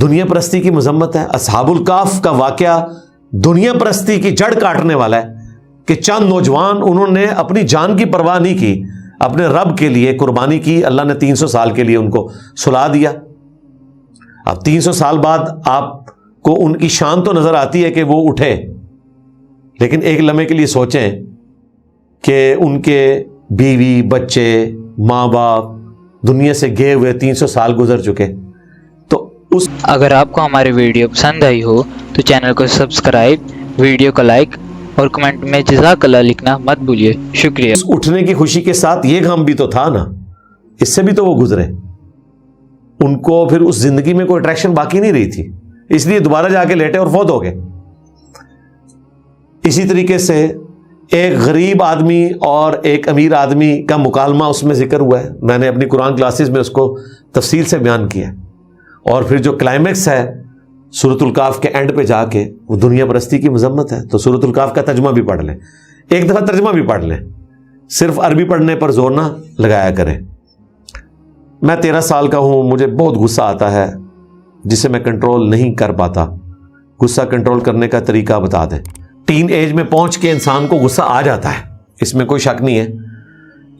دنیا پرستی کی مذمت ہے. اصحاب الکہف کا واقعہ دنیا پرستی کی جڑ کاٹنے والا ہے کہ چند نوجوان انہوں نے اپنی جان کی پرواہ نہیں کی, اپنے رب کے لیے قربانی کی. اللہ نے 300 سال کے لیے ان کو سلا دیا. اب 300 سال بعد آپ کو ان کی شان تو نظر آتی ہے کہ وہ اٹھے, لیکن ایک لمحے کے لیے سوچیں کہ ان کے بیوی بچے ماں باپ دنیا سے گئے ہوئے 300 سال گزر چکے. تو اس اگر آپ کو ہماری ویڈیو پسند آئی ہو تو چینل کو سبسکرائب, ویڈیو کو لائک اور کمنٹ میں جزاک اللہ لکھنا مت بھولیے. شکریہ. اس اٹھنے کی خوشی کے ساتھ یہ غم بھی تو تھا نا, اس سے بھی تو وہ گزرے. ان کو پھر اس زندگی میں کوئی اٹریکشن باقی نہیں رہی تھی, اس لیے دوبارہ جا کے لیٹے اور فوت ہو گئے. اسی طریقے سے ایک غریب آدمی اور ایک امیر آدمی کا مکالمہ اس میں ذکر ہوا ہے. میں نے اپنی قرآن کلاسز میں اس کو تفصیل سے بیان کیا ہے. اور پھر جو کلائمیکس ہے سورۃ الکہف کے اینڈ پہ جا کے, وہ دنیا پرستی کی مذمت ہے. تو سورۃ الکہف کا ترجمہ بھی پڑھ لیں, ایک دفعہ ترجمہ بھی پڑھ لیں, صرف عربی پڑھنے پر زور نہ لگایا کریں. میں 13 سال کا ہوں, مجھے بہت غصہ آتا ہے جسے میں کنٹرول نہیں کر پاتا. غصہ کنٹرول کرنے کا طریقہ بتا دیں. ٹین ایج میں پہنچ کے انسان کو غصہ آ جاتا ہے, اس میں کوئی شک نہیں ہے,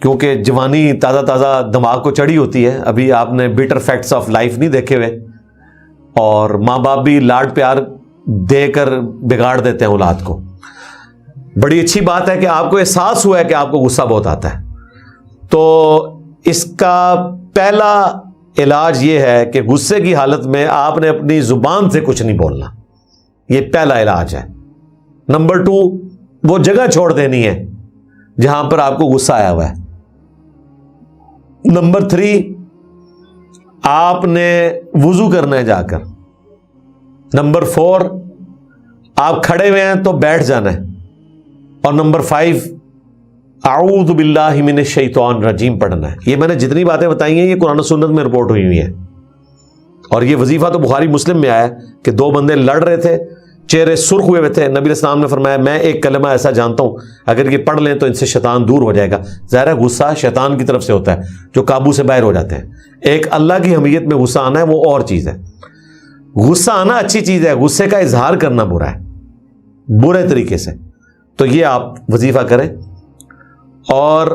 کیونکہ جوانی تازہ تازہ دماغ کو چڑھی ہوتی ہے. ابھی آپ نے بیٹر فیکٹس آف لائف نہیں دیکھے ہوئے, اور ماں باپ بھی لاڈ پیار دے کر بگاڑ دیتے ہیں اولاد کو. بڑی اچھی بات ہے کہ آپ کو احساس ہوا ہے کہ آپ کو غصہ بہت آتا ہے. تو اس کا پہلا علاج یہ ہے کہ غصے کی حالت میں آپ نے اپنی زبان سے کچھ نہیں بولنا. یہ پہلا علاج ہے. نمبر 2, وہ جگہ چھوڑ دینی ہے جہاں پر آپ کو غصہ آیا ہوا ہے. نمبر 3, آپ نے وضو کرنا ہے جا کر. نمبر 4, آپ کھڑے ہوئے ہیں تو بیٹھ جانا ہے. اور نمبر 5, اعوذ باللہ من الشیطان الرجیم پڑھنا ہے. یہ میں نے جتنی باتیں بتائی ہیں یہ قرآن و سنت میں رپورٹ ہوئی ہیں, اور یہ وظیفہ تو بخاری مسلم میں آیا کہ 2 بندے لڑ رہے تھے, چہرے سرخ ہوئے تھے. نبی علیہ السلام نے فرمایا میں ایک کلمہ ایسا جانتا ہوں اگر یہ پڑھ لیں تو ان سے شیطان دور ہو جائے گا. ظاہر ہے غصہ شیطان کی طرف سے ہوتا ہے جو قابو سے باہر ہو جاتے ہیں. ایک اللہ کی حمیت میں غصہ آنا ہے وہ اور چیز ہے. غصہ آنا اچھی چیز ہے, غصے کا اظہار کرنا برا ہے, برے طریقے سے. تو یہ آپ وظیفہ کریں. اور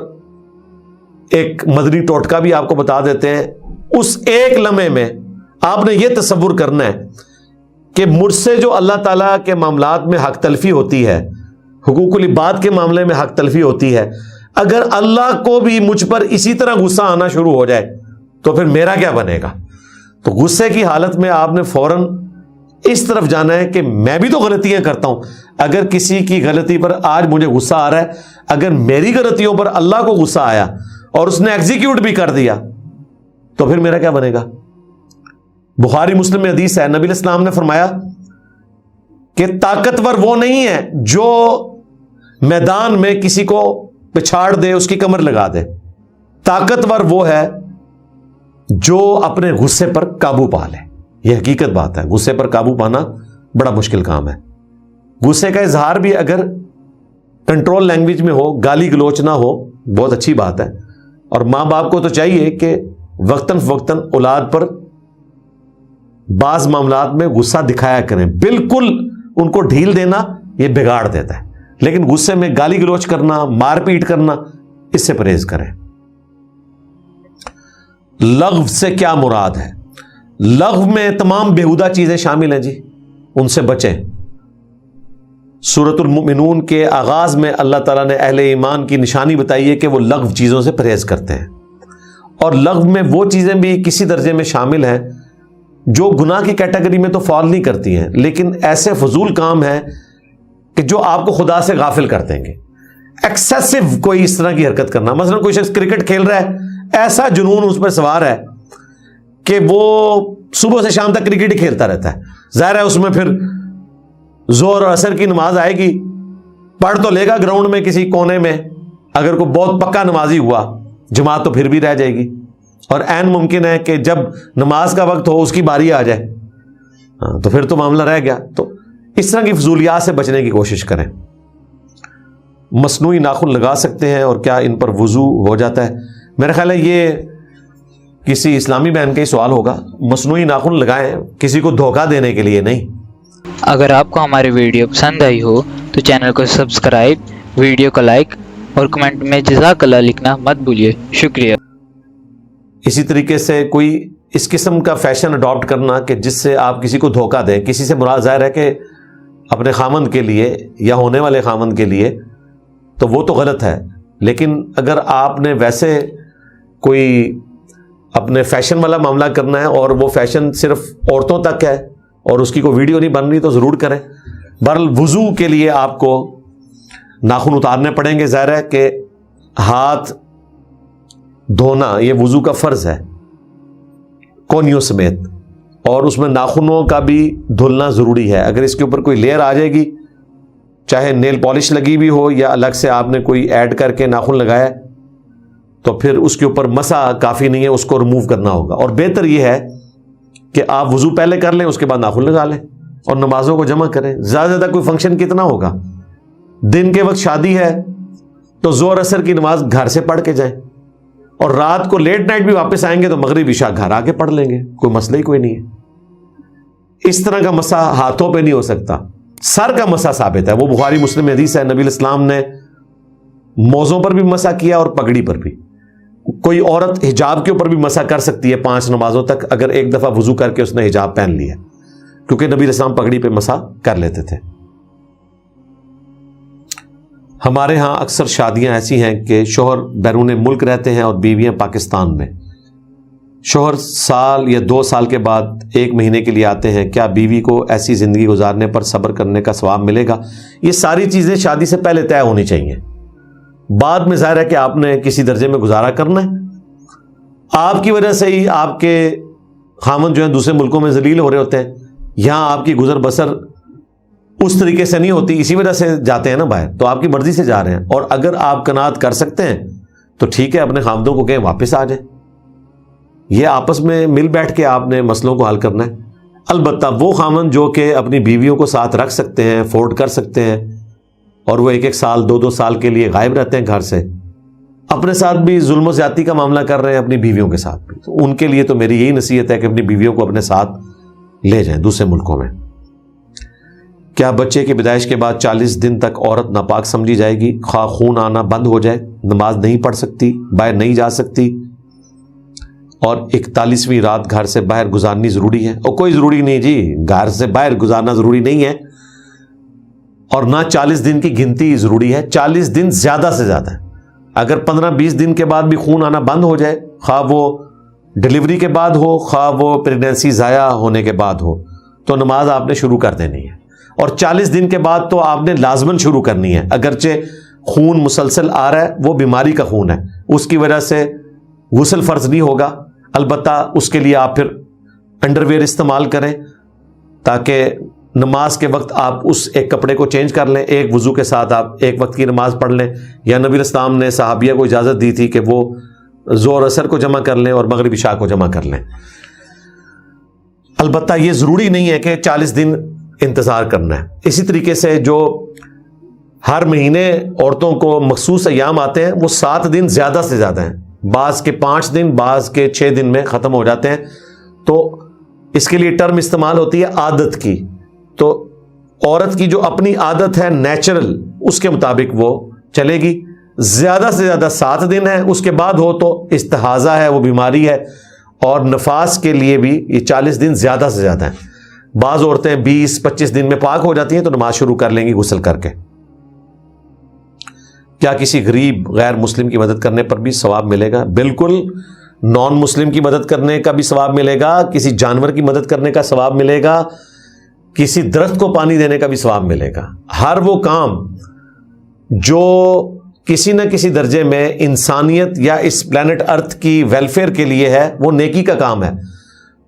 ایک مدنی ٹوٹکا بھی آپ کو بتا دیتے ہیں. اس ایک لمحے میں آپ نے یہ تصور کرنا ہے کہ مجھ سے جو اللہ تعالیٰ کے معاملات میں حق تلفی ہوتی ہے, حقوق العباد کے معاملے میں حق تلفی ہوتی ہے, اگر اللہ کو بھی مجھ پر اسی طرح غصہ آنا شروع ہو جائے تو پھر میرا کیا بنے گا. تو غصے کی حالت میں آپ نے فوراً اس طرف جانا ہے کہ میں بھی تو غلطیاں کرتا ہوں. اگر کسی کی غلطی پر آج مجھے غصہ آ رہا ہے, اگر میری غلطیوں پر اللہ کو غصہ آیا اور اس نے ایگزیکیوٹ بھی کر دیا تو پھر میرا کیا بنے گا. بخاری مسلم میں حدیث ہے, نبی علیہ السلام نے فرمایا کہ طاقتور وہ نہیں ہے جو میدان میں کسی کو پچھاڑ دے, اس کی کمر لگا دے. طاقتور وہ ہے جو اپنے غصے پر قابو پا لے. یہ حقیقت بات ہے, غصے پر قابو پانا بڑا مشکل کام ہے. غصے کا اظہار بھی اگر کنٹرول لینگویج میں ہو, گالی گلوچ نہ ہو, بہت اچھی بات ہے. اور ماں باپ کو تو چاہیے کہ وقتاً فوقتاً اولاد پر بعض معاملات میں غصہ دکھایا کریں. بالکل ان کو ڈھیل دینا یہ بگاڑ دیتا ہے, لیکن غصے میں گالی گلوچ کرنا, مار پیٹ کرنا, اس سے پرہیز کریں. لغو سے کیا مراد ہے؟ لغو میں تمام بیہودہ چیزیں شامل ہیں جی, ان سے بچیں. سورۃ المؤمنون کے آغاز میں اللہ تعالیٰ نے اہل ایمان کی نشانی بتائی ہے کہ وہ لغو چیزوں سے پرہیز کرتے ہیں. اور لغو میں وہ چیزیں بھی کسی درجے میں شامل ہیں جو گناہ کی کیٹیگری میں تو فال نہیں کرتی ہیں, لیکن ایسے فضول کام ہیں کہ جو آپ کو خدا سے غافل کر دیں گے. ایکسیسو کوئی اس طرح کی حرکت کرنا, مثلا کوئی شخص کرکٹ کھیل رہا ہے, ایسا جنون اس پر سوار ہے کہ وہ صبح سے شام تک کرکٹ ہی کھیلتا رہتا ہے. ظاہر ہے اس میں پھر زور اور عصر کی نماز آئے گی, پڑھ تو لے گا گراؤنڈ میں کسی کونے میں, اگر کوئی بہت پکا نمازی ہوا, جماعت تو پھر بھی رہ جائے گی. اور عین ممکن ہے کہ جب نماز کا وقت ہو اس کی باری آ جائے, تو پھر تو معاملہ رہ گیا. تو اس طرح کی فضولیات سے بچنے کی کوشش کریں. مصنوعی ناخن لگا سکتے ہیں, اور کیا ان پر وضو ہو جاتا ہے؟ میرا خیال ہے یہ کسی اسلامی بہن کا ہی سوال ہوگا. مصنوعی ناخن لگائیں کسی کو دھوکہ دینے کے لیے نہیں. اگر آپ کو ہماری ویڈیو پسند آئی ہو تو چینل کو سبسکرائب, ویڈیو کو لائک اور کمنٹ میں جزاک اللہ لکھنا مت بھولیے. شکریہ. اسی طریقے سے کوئی اس قسم کا فیشن اڈاپٹ کرنا کہ جس سے آپ کسی کو دھوکہ دیں, کسی سے مراد ظاہر ہے کہ اپنے خامند کے لیے یا ہونے والے خامند کے لیے, تو وہ تو غلط ہے. لیکن اگر آپ نے ویسے کوئی اپنے فیشن والا معاملہ کرنا ہے اور وہ فیشن صرف عورتوں تک ہے اور اس کی کوئی ویڈیو نہیں بن رہی, تو ضرور کریں. بہرحال وضو کے لیے آپ کو ناخن اتارنے پڑیں گے. ظاہر ہے کہ ہاتھ دھونا یہ وضو کا فرض ہے کونیوں سمیت, اور اس میں ناخنوں کا بھی دھلنا ضروری ہے. اگر اس کے اوپر کوئی لیئر آ جائے گی, چاہے نیل پالش لگی بھی ہو یا الگ سے آپ نے کوئی ایڈ کر کے ناخن لگایا, تو پھر اس کے اوپر مسح کافی نہیں ہے, اس کو ریموو کرنا ہوگا. اور بہتر یہ ہے کہ آپ وضو پہلے کر لیں, اس کے بعد ناخن لگا لیں اور نمازوں کو جمع کریں. زیادہ زیادہ کوئی فنکشن کتنا ہوگا, دن کے وقت شادی ہے تو ظہر اثر کی نماز گھر سے پڑھ کے جائیں، اور رات کو لیٹ نائٹ بھی واپس آئیں گے تو مغرب عشاء گھر آ کے پڑھ لیں گے، کوئی مسئلہ ہی کوئی نہیں ہے۔ اس طرح کا مسا ہاتھوں پہ نہیں ہو سکتا، سر کا مسا ثابت ہے، وہ بخاری مسلم میں حدیث ہے، نبی علیہ السلام نے موزوں پر بھی مسا کیا اور پگڑی پر بھی۔ کوئی عورت حجاب کے اوپر بھی مسا کر سکتی ہے 5 نمازوں تک، اگر ایک دفعہ وضو کر کے اس نے حجاب پہن لیا، کیونکہ نبی علیہ السلام پگڑی پہ مسا کر لیتے تھے۔ ہمارے ہاں اکثر شادیاں ایسی ہیں کہ شوہر بیرون ملک رہتے ہیں اور بیویاں پاکستان میں، شوہر سال یا 2 سال کے بعد 1 مہینے کے لیے آتے ہیں، کیا بیوی کو ایسی زندگی گزارنے پر صبر کرنے کا ثواب ملے گا؟ یہ ساری چیزیں شادی سے پہلے طے ہونی چاہیے، بعد میں ظاہر ہے کہ آپ نے کسی درجے میں گزارا کرنا ہے، آپ کی وجہ سے ہی آپ کے خامن جو ہیں دوسرے ملکوں میں ذلیل ہو رہے ہوتے ہیں، یہاں آپ کی گزر بسر اس طریقے سے نہیں ہوتی، اسی وجہ سے جاتے ہیں نا باہر، تو آپ کی مرضی سے جا رہے ہیں، اور اگر آپ قناعت کر سکتے ہیں تو ٹھیک ہے، اپنے خامدوں کو کہیں واپس آ جائیں، یہ آپس میں مل بیٹھ کے آپ نے مسئلوں کو حل کرنا ہے۔ البتہ وہ خامن جو کہ اپنی بیویوں کو ساتھ رکھ سکتے ہیں، افورڈ کر سکتے ہیں، اور وہ 1 سال 2 سال کے لیے غائب رہتے ہیں گھر سے، اپنے ساتھ بھی ظلم و زیادتی کا معاملہ کر رہے ہیں، اپنی بیویوں کے ساتھ بھی، تو ان کے لیے تو میری یہی نصیحت ہے کہ اپنی بیویوں کو اپنے ساتھ لے جائیں دوسرے ملکوں میں۔ کیا بچے کی پیدائش کے بعد 40 دن تک عورت ناپاک سمجھی جائے گی؟ خواہ خون آنا بند ہو جائے، نماز نہیں پڑھ سکتی، باہر نہیں جا سکتی، اور 41ویں رات گھر سے باہر گزارنی ضروری ہے؟ اور کوئی ضروری نہیں جی، گھر سے باہر گزارنا ضروری نہیں ہے، اور نہ 40 دن کی گنتی ضروری ہے، 40 دن زیادہ سے زیادہ ہے۔ اگر 15-20 دن کے بعد بھی خون آنا بند ہو جائے، خواہ وہ ڈیلیوری کے بعد ہو، خواہ وہ پریگنینسی ضائع ہونے کے بعد ہو، تو نماز آپ نے شروع کر دینی ہے، اور 40 دن کے بعد تو آپ نے لازماً شروع کرنی ہے، اگرچہ خون مسلسل آ رہا ہے، وہ بیماری کا خون ہے، اس کی وجہ سے غسل فرض نہیں ہوگا، البتہ اس کے لیے آپ پھر انڈر ویئر استعمال کریں تاکہ نماز کے وقت آپ اس ایک کپڑے کو چینج کر لیں، ایک وضو کے ساتھ آپ ایک وقت کی نماز پڑھ لیں، یا نبی الاسلام نے صحابیہ کو اجازت دی تھی کہ وہ ظہر اثر کو جمع کر لیں اور مغرب عشاء کو جمع کر لیں۔ البتہ یہ ضروری نہیں ہے کہ 40 دن انتظار کرنا ہے۔ اسی طریقے سے جو ہر مہینے عورتوں کو مخصوص ایام آتے ہیں، وہ 7 دن زیادہ سے زیادہ ہیں، بعض کے 5 دن، بعض کے 6 دن میں ختم ہو جاتے ہیں، تو اس کے لیے ٹرم استعمال ہوتی ہے عادت کی، تو عورت کی جو اپنی عادت ہے نیچرل، اس کے مطابق وہ چلے گی، زیادہ سے زیادہ 7 دن ہے، اس کے بعد ہو تو استحاضہ ہے، وہ بیماری ہے، اور نفاس کے لیے بھی یہ 40 دن زیادہ سے زیادہ ہیں۔ بعض عورتیں 20-25 دن میں پاک ہو جاتی ہیں تو نماز شروع کر لیں گی غسل کر کے۔ کیا کسی غریب غیر مسلم کی مدد کرنے پر بھی ثواب ملے گا؟ بالکل، نان مسلم کی مدد کرنے کا بھی ثواب ملے گا، کسی جانور کی مدد کرنے کا ثواب ملے گا، کسی درخت کو پانی دینے کا بھی ثواب ملے گا۔ ہر وہ کام جو کسی نہ کسی درجے میں انسانیت یا اس پلانٹ ارتھ کی ویلفیئر کے لیے ہے، وہ نیکی کا کام ہے،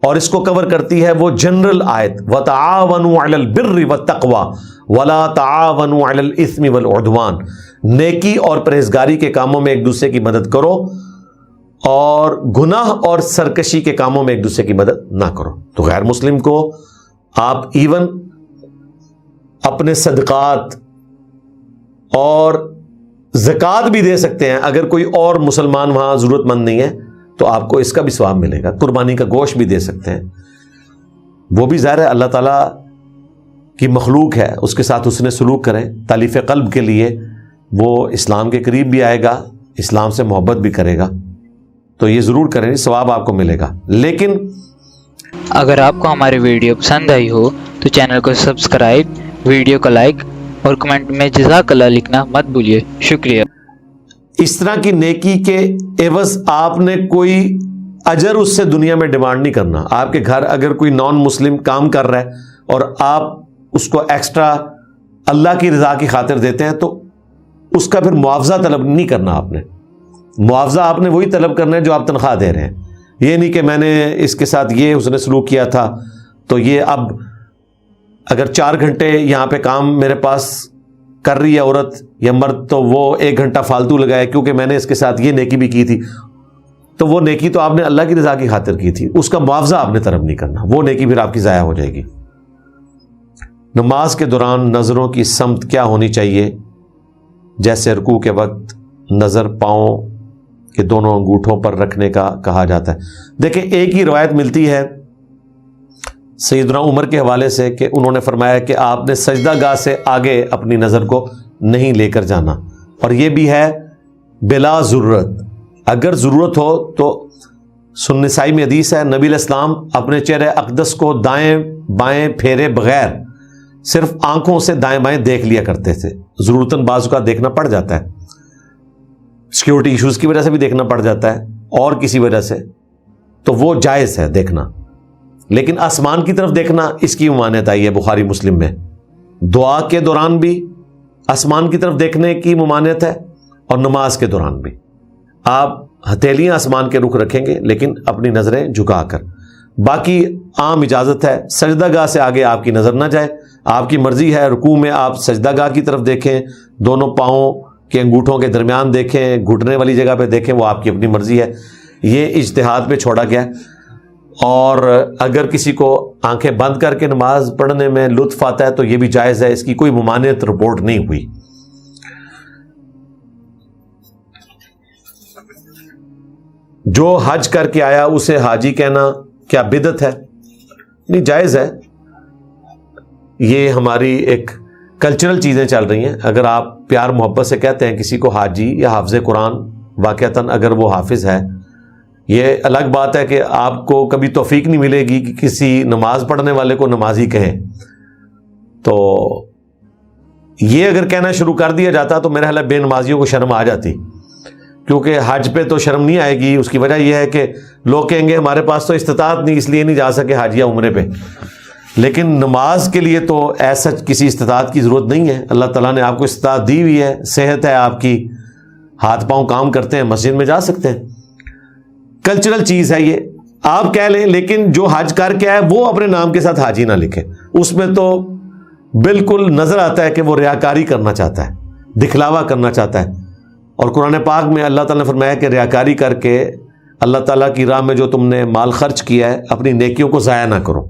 اور اس کو کور کرتی ہے وہ جنرل آیت وَتَعَاوَنُوا عَلَى الْبِرِّ وَالتَّقْوَى وَلَا تَعَاوَنُوا عَلَى الْإِثْمِ وَالْعُدْوَانِ، نیکی اور پرہیزگاری کے کاموں میں ایک دوسرے کی مدد کرو، اور گناہ اور سرکشی کے کاموں میں ایک دوسرے کی مدد نہ کرو۔ تو غیر مسلم کو آپ ایون اپنے صدقات اور زکوٰۃ بھی دے سکتے ہیں، اگر کوئی اور مسلمان وہاں ضرورت مند نہیں ہے تو آپ کو اس کا بھی ثواب ملے گا۔ قربانی کا گوشت بھی دے سکتے ہیں، وہ بھی ظاہر ہے اللہ تعالیٰ کی مخلوق ہے، اس کے ساتھ حسن سلوک کریں، تالیف قلب کے لیے وہ اسلام کے قریب بھی آئے گا، اسلام سے محبت بھی کرے گا، تو یہ ضرور کریں، ثواب آپ کو ملے گا۔ لیکن اگر آپ کو ہماری ویڈیو پسند آئی ہو تو چینل کو سبسکرائب، ویڈیو کو لائک اور کمنٹ میں جزاک اللہ لکھنا مت بھولیے۔ شکریہ۔ اس طرح کی نیکی کے عوض آپ نے کوئی اجر اس سے دنیا میں ڈیمانڈ نہیں کرنا۔ آپ کے گھر اگر کوئی نان مسلم کام کر رہا ہے اور آپ اس کو ایکسٹرا اللہ کی رضا کی خاطر دیتے ہیں تو اس کا پھر معاوضہ طلب نہیں کرنا۔ آپ نے معاوضہ آپ نے وہی طلب کرنا ہے جو آپ تنخواہ دے رہے ہیں، یہ نہیں کہ میں نے اس کے ساتھ یہ حسن سلوک کیا تھا تو یہ اب اگر 4 گھنٹے یہاں پہ کام میرے پاس کر رہی ہے عورت یا مرد تو وہ 1 گھنٹہ فالتو لگائے کیونکہ میں نے اس کے ساتھ یہ نیکی بھی کی تھی، تو وہ نیکی تو آپ نے اللہ کی رضا کی خاطر کی تھی، اس کا معاوضہ آپ نے طلب نہیں کرنا، وہ نیکی پھر آپ کی ضائع ہو جائے گی۔ نماز کے دوران نظروں کی سمت کیا ہونی چاہیے؟ جیسے رکوع کے وقت نظر پاؤں کے دونوں انگوٹھوں پر رکھنے کا کہا جاتا ہے۔ دیکھیں ایک ہی روایت ملتی ہے سیدنا عمر کے حوالے سے کہ انہوں نے فرمایا کہ آپ نے سجدہ گاہ سے آگے اپنی نظر کو نہیں لے کر جانا، اور یہ بھی ہے بلا ضرورت، اگر ضرورت ہو تو۔ سنن نسائی میں حدیث ہے نبی علیہ السلام اپنے چہرے اقدس کو دائیں بائیں پھیرے بغیر صرف آنکھوں سے دائیں بائیں دیکھ لیا کرتے تھے۔ ضرورتاً بعض کا دیکھنا پڑ جاتا ہے، سیکیورٹی ایشوز کی وجہ سے بھی دیکھنا پڑ جاتا ہے اور کسی وجہ سے، تو وہ جائز ہے دیکھنا، لیکن آسمان کی طرف دیکھنا اس کی ممانعت آئی ہے بخاری مسلم میں۔ دعا کے دوران بھی آسمان کی طرف دیکھنے کی ممانعت ہے اور نماز کے دوران بھی۔ آپ ہتھیلیاں آسمان کے رخ رکھیں گے لیکن اپنی نظریں جھکا کر، باقی عام اجازت ہے سجدہ گاہ سے آگے آپ کی نظر نہ جائے، آپ کی مرضی ہے رکوع میں آپ سجدہ گاہ کی طرف دیکھیں، دونوں پاؤں کے انگوٹھوں کے درمیان دیکھیں، گھٹنے والی جگہ پہ دیکھیں، وہ آپ کی اپنی مرضی ہے، یہ اجتہاد پہ چھوڑا گیا ہے۔ اور اگر کسی کو آنکھیں بند کر کے نماز پڑھنے میں لطف آتا ہے تو یہ بھی جائز ہے، اس کی کوئی ممانعت رپورٹ نہیں ہوئی۔ جو حج کر کے آیا اسے حاجی کہنا کیا بدعت ہے؟ نہیں، جائز ہے، یہ ہماری ایک کلچرل چیزیں چل رہی ہیں۔ اگر آپ پیار محبت سے کہتے ہیں کسی کو حاجی یا حافظ قرآن، واقعتاً اگر وہ حافظ ہے، یہ الگ بات ہے کہ آپ کو کبھی توفیق نہیں ملے گی کہ کسی نماز پڑھنے والے کو نمازی کہیں، تو یہ اگر کہنا شروع کر دیا جاتا تو میرے خیال ہے بے نمازیوں کو شرم آ جاتی، کیونکہ حج پہ تو شرم نہیں آئے گی۔ اس کی وجہ یہ ہے کہ لوگ کہیں گے ہمارے پاس تو استطاعت نہیں، اس لیے نہیں جا سکے حج یا عمرے پہ، لیکن نماز کے لیے تو ایسا کسی استطاعت کی ضرورت نہیں ہے۔ اللہ تعالیٰ نے آپ کو استطاعت دی ہوئی ہے، صحت ہے آپ کی، ہاتھ پاؤں کام کرتے ہیں، مسجد میں جا سکتے ہیں۔ کلچرل چیز ہے یہ، آپ کہہ لیں، لیکن جو حج کر کے آئے وہ اپنے نام کے ساتھ حاجی نہ لکھے، اس میں تو بالکل نظر آتا ہے کہ وہ ریاکاری کرنا چاہتا ہے، دکھلاوا کرنا چاہتا ہے۔ اور قرآن پاک میں اللہ تعالیٰ نے فرمایا کہ ریاکاری کر کے اللہ تعالیٰ کی راہ میں جو تم نے مال خرچ کیا ہے اپنی نیکیوں کو ضائع نہ کرو۔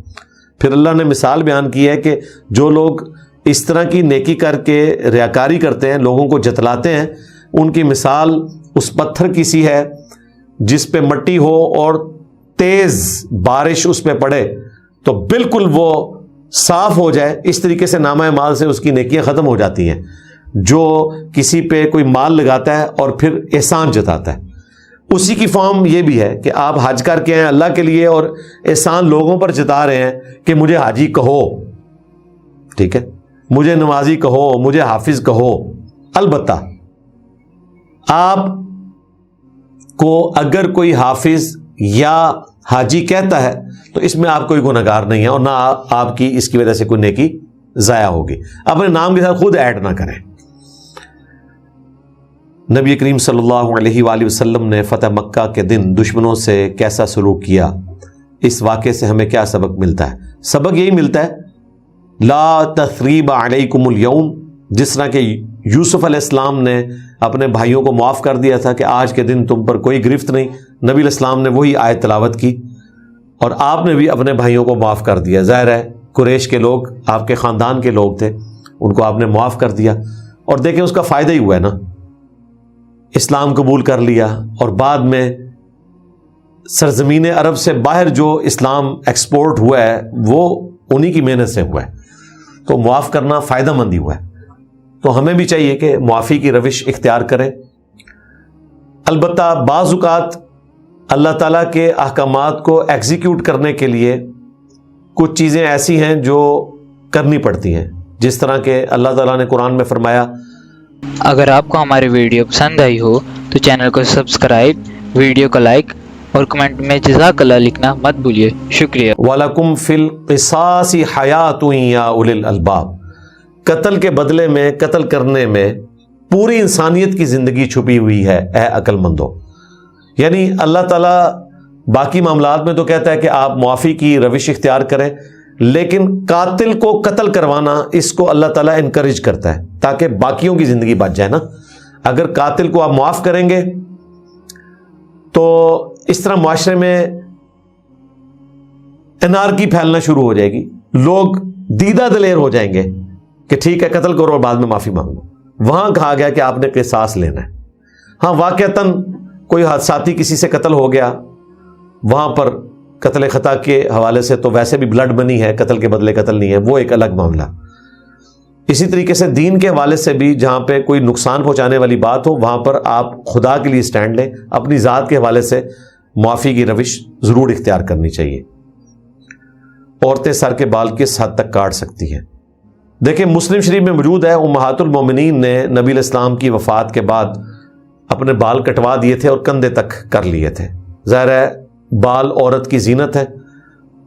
پھر اللہ نے مثال بیان کی ہے کہ جو لوگ اس طرح کی نیکی کر کے ریاکاری کرتے ہیں، لوگوں کو جتلاتے ہیں، ان کی مثال اس پتھر کی سی ہے جس پہ مٹی ہو اور تیز بارش اس پہ پڑے تو بالکل وہ صاف ہو جائے، اس طریقے سے نامہ اعمال سے اس کی نیکیاں ختم ہو جاتی ہیں۔ جو کسی پہ کوئی مال لگاتا ہے اور پھر احسان جتاتا ہے، اسی کی فارم یہ بھی ہے کہ آپ حج کر کے ہیں اللہ کے لیے اور احسان لوگوں پر جتا رہے ہیں کہ مجھے حاجی کہو، ٹھیک ہے، مجھے نمازی کہو، مجھے حافظ کہو۔ البتہ آپ کو اگر کوئی حافظ یا حاجی کہتا ہے تو اس میں آپ کوئی گنہگار نہیں ہے اور نہ آپ کی اس کی وجہ سے کوئی نیکی ضائع ہوگی۔ اپنے نام کے ساتھ خود ایڈ نہ کریں۔ نبی کریم صلی اللہ علیہ وآلہ وسلم نے فتح مکہ کے دن دشمنوں سے کیسا سلوک کیا، اس واقعے سے ہمیں کیا سبق ملتا ہے؟ سبق یہی ملتا ہے لا تثریب علیکم اليوم، جس طرح کہ یوسف علیہ السلام نے اپنے بھائیوں کو معاف کر دیا تھا کہ آج کے دن تم پر کوئی گرفت نہیں، نبی علیہ السلام نے وہی آیت تلاوت کی اور آپ نے بھی اپنے بھائیوں کو معاف کر دیا۔ ظاہر ہے قریش کے لوگ آپ کے خاندان کے لوگ تھے، ان کو آپ نے معاف کر دیا اور دیکھیں اس کا فائدہ ہی ہوا ہے نا، اسلام قبول کر لیا اور بعد میں سرزمین عرب سے باہر جو اسلام ایکسپورٹ ہوا ہے وہ انہی کی محنت سے ہوا ہے، تو معاف کرنا فائدہ مند ہی ہوا ہے۔ تو ہمیں بھی چاہیے کہ معافی کی روش اختیار کریں۔ البتہ بعض اوقات اللہ تعالیٰ کے احکامات کو ایگزیکیوٹ کرنے کے لیے کچھ چیزیں ایسی ہیں جو کرنی پڑتی ہیں، جس طرح کہ اللہ تعالیٰ نے قرآن میں فرمایا، اگر آپ کو ہماری ویڈیو پسند آئی ہو تو چینل کو سبسکرائب، ویڈیو کو لائک اور کمنٹ میں جزاک اللہ لکھنا مت بھولیے۔ شکریہ۔ وَلَكُمْ فِي الْقِصَاصِ حَيَاةٌ يَا أُولِي الْأَلْبَابِ، قتل کے بدلے میں، قتل کرنے میں پوری انسانیت کی زندگی چھپی ہوئی ہے اے عقل مندو۔ یعنی اللہ تعالیٰ باقی معاملات میں تو کہتا ہے کہ آپ معافی کی روش اختیار کریں، لیکن قاتل کو قتل کروانا اس کو اللہ تعالیٰ انکریج کرتا ہے تاکہ باقیوں کی زندگی بچ جائے نا۔ اگر قاتل کو آپ معاف کریں گے تو اس طرح معاشرے میں انارکی پھیلنا شروع ہو جائے گی، لوگ دیدہ دلیر ہو جائیں گے کہ ٹھیک ہے قتل کرو اور بعد میں معافی مانگو۔ وہاں کہا گیا کہ آپ نے قصاص لینا ہے۔ ہاں واقعتاً کوئی حادثاتی کسی سے قتل ہو گیا، وہاں پر قتل خطا کے حوالے سے تو ویسے بھی بلڈ منی ہے، قتل کے بدلے قتل نہیں ہے، وہ ایک الگ معاملہ۔ اسی طریقے سے دین کے حوالے سے بھی جہاں پہ کوئی نقصان پہنچانے والی بات ہو وہاں پر آپ خدا کے لیے سٹینڈ لیں، اپنی ذات کے حوالے سے معافی کی روش ضرور اختیار کرنی چاہیے۔ عورتیں سر کے بال کس حد تک کاٹ سکتی ہیں؟ دیکھیں مسلم شریف میں موجود ہے، امہات المومنین نے نبی علیہ السلام کی وفات کے بعد اپنے بال کٹوا دیے تھے اور کندھے تک کر لیے تھے۔ ظاہر ہے بال عورت کی زینت ہے،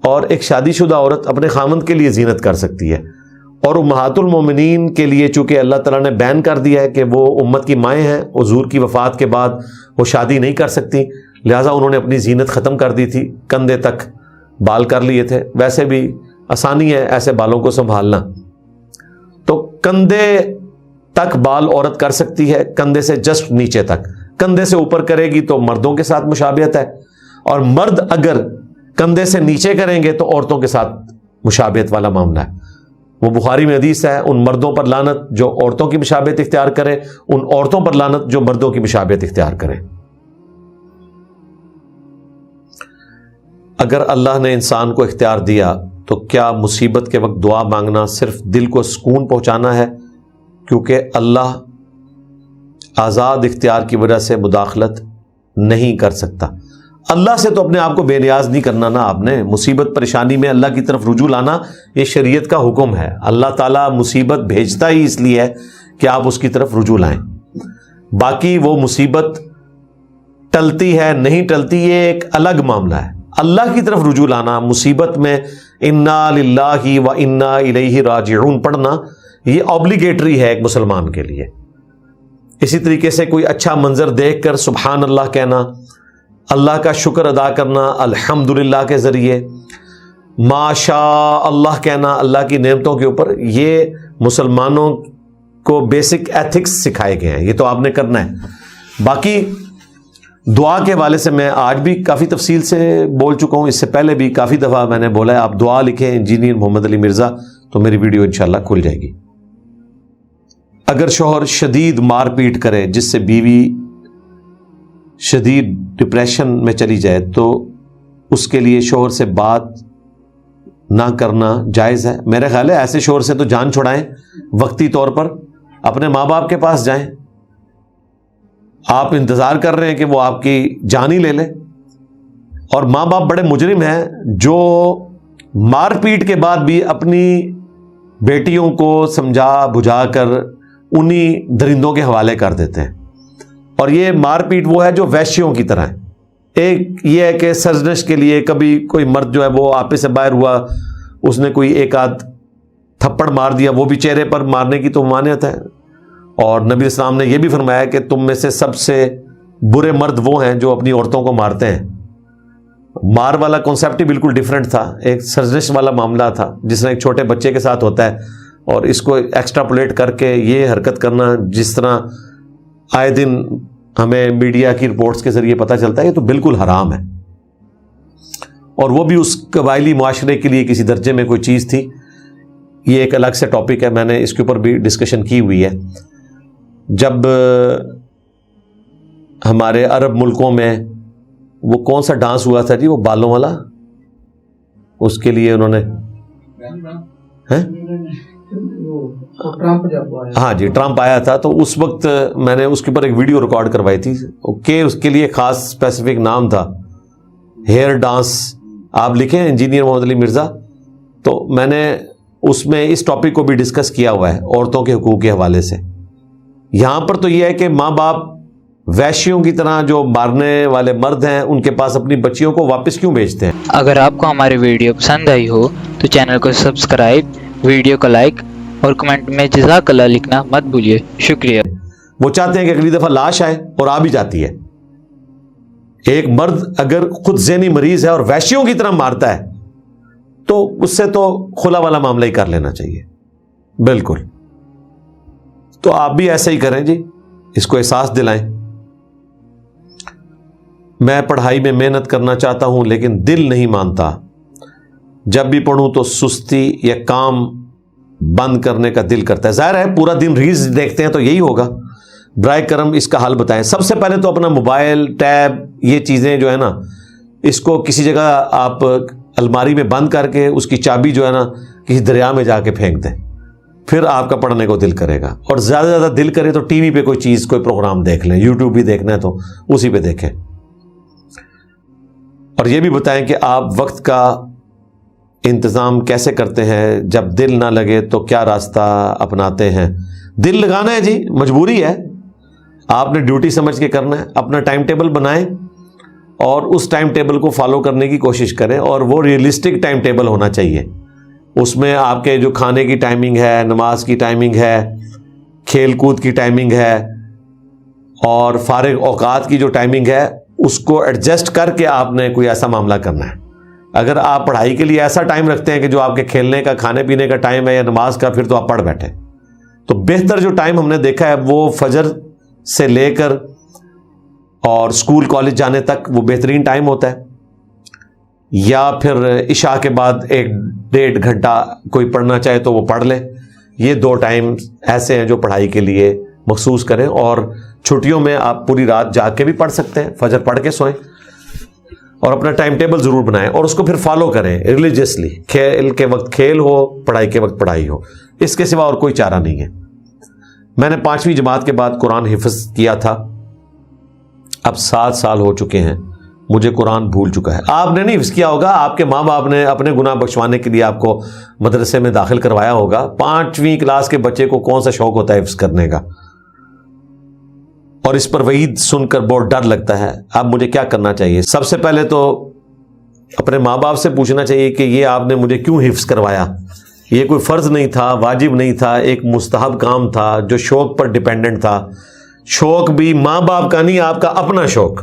اور ایک شادی شدہ عورت اپنے خامند کے لیے زینت کر سکتی ہے، اور امہات المومنین کے لیے چونکہ اللہ تعالیٰ نے بین کر دیا ہے کہ وہ امت کی مائیں ہیں، حضور کی وفات کے بعد وہ شادی نہیں کر سکتی، لہٰذا انہوں نے اپنی زینت ختم کر دی تھی، کندھے تک بال کر لیے تھے۔ ویسے بھی آسانی ہے ایسے بالوں کو سنبھالنا، تو کندھے تک بال عورت کر سکتی ہے، کندھے سے جسٹ نیچے تک۔ کندھے سے اوپر کرے گی تو مردوں کے ساتھ مشابہت ہے، اور مرد اگر کندھے سے نیچے کریں گے تو عورتوں کے ساتھ مشابہت والا معاملہ ہے۔ وہ بخاری میں حدیث ہے، ان مردوں پر لعنت جو عورتوں کی مشابہت اختیار کریں، ان عورتوں پر لعنت جو مردوں کی مشابہت اختیار کریں۔ اگر اللہ نے انسان کو اختیار دیا تو کیا مصیبت کے وقت دعا مانگنا صرف دل کو سکون پہنچانا ہے؟ کیونکہ اللہ آزاد اختیار کی وجہ سے مداخلت نہیں کر سکتا۔ اللہ سے تو اپنے آپ کو بے نیاز نہیں کرنا نا آپ نے۔ مصیبت پریشانی میں اللہ کی طرف رجوع لانا یہ شریعت کا حکم ہے۔ اللہ تعالیٰ مصیبت بھیجتا ہی اس لیے ہے کہ آپ اس کی طرف رجوع لائیں۔ باقی وہ مصیبت ٹلتی ہے نہیں ٹلتی یہ ایک الگ معاملہ ہے۔ اللہ کی طرف رجوع لانا، مصیبت میں انا للہ و انا الیہ راجعون پڑھنا یہ obligatory ہے ایک مسلمان کے لیے۔ اسی طریقے سے کوئی اچھا منظر دیکھ کر سبحان اللہ کہنا، اللہ کا شکر ادا کرنا الحمدللہ کے ذریعے، ماشاء اللہ کہنا اللہ کی نعمتوں کے اوپر، یہ مسلمانوں کو بیسک ایتھکس سکھائے گئے ہیں، یہ تو آپ نے کرنا ہے۔ باقی دعا کے حوالے سے میں آج بھی کافی تفصیل سے بول چکا ہوں، اس سے پہلے بھی کافی دفعہ میں نے بولا ہے، آپ دعا لکھیں انجینئر محمد علی مرزا تو میری ویڈیو انشاءاللہ کھل جائے گی۔ اگر شوہر شدید مار پیٹ کرے جس سے بیوی شدید ڈپریشن میں چلی جائے تو اس کے لیے شوہر سے بات نہ کرنا جائز ہے؟ میرے خیال ہے ایسے شوہر سے تو جان چھڑائیں، وقتی طور پر اپنے ماں باپ کے پاس جائیں۔ آپ انتظار کر رہے ہیں کہ وہ آپ کی جان ہی لے لے، اور ماں باپ بڑے مجرم ہیں جو مار پیٹ کے بعد بھی اپنی بیٹیوں کو سمجھا بجھا کر انہی درندوں کے حوالے کر دیتے ہیں۔ اور یہ مار پیٹ وہ ہے جو ویشیوں کی طرح ہے۔ ایک یہ ہے کہ سرزنش کے لیے کبھی کوئی مرد جو ہے وہ آپے سے باہر ہوا، اس نے کوئی ایک آدھ تھپڑ مار دیا، وہ بھی چہرے پر مارنے کی تو ممانعت ہے، اور نبی اسلام نے یہ بھی فرمایا کہ تم میں سے سب سے برے مرد وہ ہیں جو اپنی عورتوں کو مارتے ہیں۔ مار والا کانسیپٹ ہی بالکل ڈیفرنٹ تھا، ایک سرزنش والا معاملہ تھا جس طرح ایک چھوٹے بچے کے ساتھ ہوتا ہے، اور اس کو ایکسٹراپولیٹ کر کے یہ حرکت کرنا جس طرح آئے دن ہمیں میڈیا کی رپورٹس کے ذریعے پتہ چلتا ہے، یہ تو بالکل حرام ہے، اور وہ بھی اس قبائلی معاشرے کے لیے کسی درجے میں کوئی چیز تھی۔ یہ ایک الگ سے ٹاپک ہے، میں نے اس کے اوپر بھی ڈسکشن کی ہوئی ہے۔ جب ہمارے عرب ملکوں میں وہ کون سا ڈانس ہوا تھا جی، وہ بالوں والا، اس کے لیے انہوں نے ہاں جی ٹرمپ آیا تھا، تو اس وقت میں نے اس کے اوپر ایک ویڈیو ریکارڈ کروائی تھی کہ اس کے لیے خاص اسپیسیفک نام تھا، ہیئر ڈانس۔ آپ لکھیں انجینئر محمد علی مرزا، تو میں نے اس میں اس ٹاپک کو بھی ڈسکس کیا ہوا ہے عورتوں کے حقوق کے حوالے سے۔ یہاں پر تو یہ ہے کہ ماں باپ ویشیوں کی طرح جو مارنے والے مرد ہیں ان کے پاس اپنی بچیوں کو واپس کیوں بھیجتے ہیں؟ اگر آپ کو ہماری ویڈیو پسند آئی ہو تو چینل کو سبسکرائب، ویڈیو کو لائک اور کمنٹ میں جزاک اللہ لکھنا مت بھولیے۔ شکریہ۔ وہ چاہتے ہیں کہ اگلی دفعہ لاش آئے، اور آ بھی جاتی ہے۔ ایک مرد اگر خود ذہنی مریض ہے اور ویشیوں کی طرح مارتا ہے تو اس سے تو خلا والا معاملہ ہی کر لینا چاہیے۔ بالکل، تو آپ بھی ایسا ہی کریں جی، اس کو احساس دلائیں۔ میں پڑھائی میں محنت کرنا چاہتا ہوں لیکن دل نہیں مانتا، جب بھی پڑھوں تو سستی یا کام بند کرنے کا دل کرتا ہے۔ ظاہر ہے پورا دن ریلز دیکھتے ہیں تو یہی ہوگا، برائے کرم اس کا حل بتائیں. سب سے پہلے تو اپنا موبائل، ٹیب، یہ چیزیں جو ہے نا، اس کو کسی جگہ آپ الماری میں بند کر کے اس کی چابی جو ہے نا کسی دریا میں جا کے پھینک دیں، پھر آپ کا پڑھنے کو دل کرے گا. اور زیادہ سے زیادہ دل کرے تو ٹی وی پہ کوئی چیز، کوئی پروگرام دیکھ لیں. یوٹیوب بھی دیکھنا ہے تو اسی پہ دیکھیں. اور یہ بھی بتائیں کہ آپ وقت کا انتظام کیسے کرتے ہیں، جب دل نہ لگے تو کیا راستہ اپناتے ہیں. دل لگانا ہے جی، مجبوری ہے، آپ نے ڈیوٹی سمجھ کے کرنا ہے. اپنا ٹائم ٹیبل بنائیں اور اس ٹائم ٹیبل کو فالو کرنے کی کوشش کریں، اور وہ ریئلسٹک ٹائم ٹیبل ہونا چاہیے. اس میں آپ کے جو کھانے کی ٹائمنگ ہے، نماز کی ٹائمنگ ہے، کھیل کود کی ٹائمنگ ہے، اور فارغ اوقات کی جو ٹائمنگ ہے، اس کو ایڈجسٹ کر کے آپ نے کوئی ایسا معاملہ کرنا ہے. اگر آپ پڑھائی کے لیے ایسا ٹائم رکھتے ہیں کہ جو آپ کے کھیلنے کا، کھانے پینے کا ٹائم ہے یا نماز کا، پھر تو آپ پڑھ بیٹھے. تو بہتر جو ٹائم ہم نے دیکھا ہے وہ فجر سے لے کر اور اسکول کالج جانے تک وہ بہترین ٹائم ہوتا ہے، یا پھر عشاء کے بعد 1-1.5 گھنٹہ کوئی پڑھنا چاہے تو وہ پڑھ لے. یہ 2 ٹائم ایسے ہیں جو پڑھائی کے لیے مخصوص کریں. اور چھٹیوں میں آپ پوری رات جاگ کے بھی پڑھ سکتے ہیں، فجر پڑھ کے سوئیں، اور اپنا ٹائم ٹیبل ضرور بنائیں اور اس کو پھر فالو کریں ریلیجیسلی. کھیل کے وقت کھیل ہو، پڑھائی کے وقت پڑھائی ہو. اس کے سوا اور کوئی چارہ نہیں ہے. میں نے 5ویں جماعت کے بعد قرآن حفظ کیا تھا، اب 7 سال ہو چکے ہیں، مجھے قرآن بھول چکا ہے. آپ نے نہیں حفظ کیا ہوگا، آپ کے ماں باپ نے اپنے گناہ بخشوانے کے لیے آپ کو مدرسے میں داخل کروایا ہوگا. 5ویں کلاس کے بچے کو کون سا شوق ہوتا ہے حفظ کرنے کا؟ اور اس پر وعید سن کر بہت ڈر لگتا ہے. اب مجھے کیا کرنا چاہیے؟ سب سے پہلے تو اپنے ماں باپ سے پوچھنا چاہیے کہ یہ آپ نے مجھے کیوں حفظ کروایا. یہ کوئی فرض نہیں تھا، واجب نہیں تھا، ایک مستحب کام تھا جو شوق پر ڈیپینڈنٹ تھا. شوق بھی ماں باپ کا نہیں، آپ کا اپنا شوق.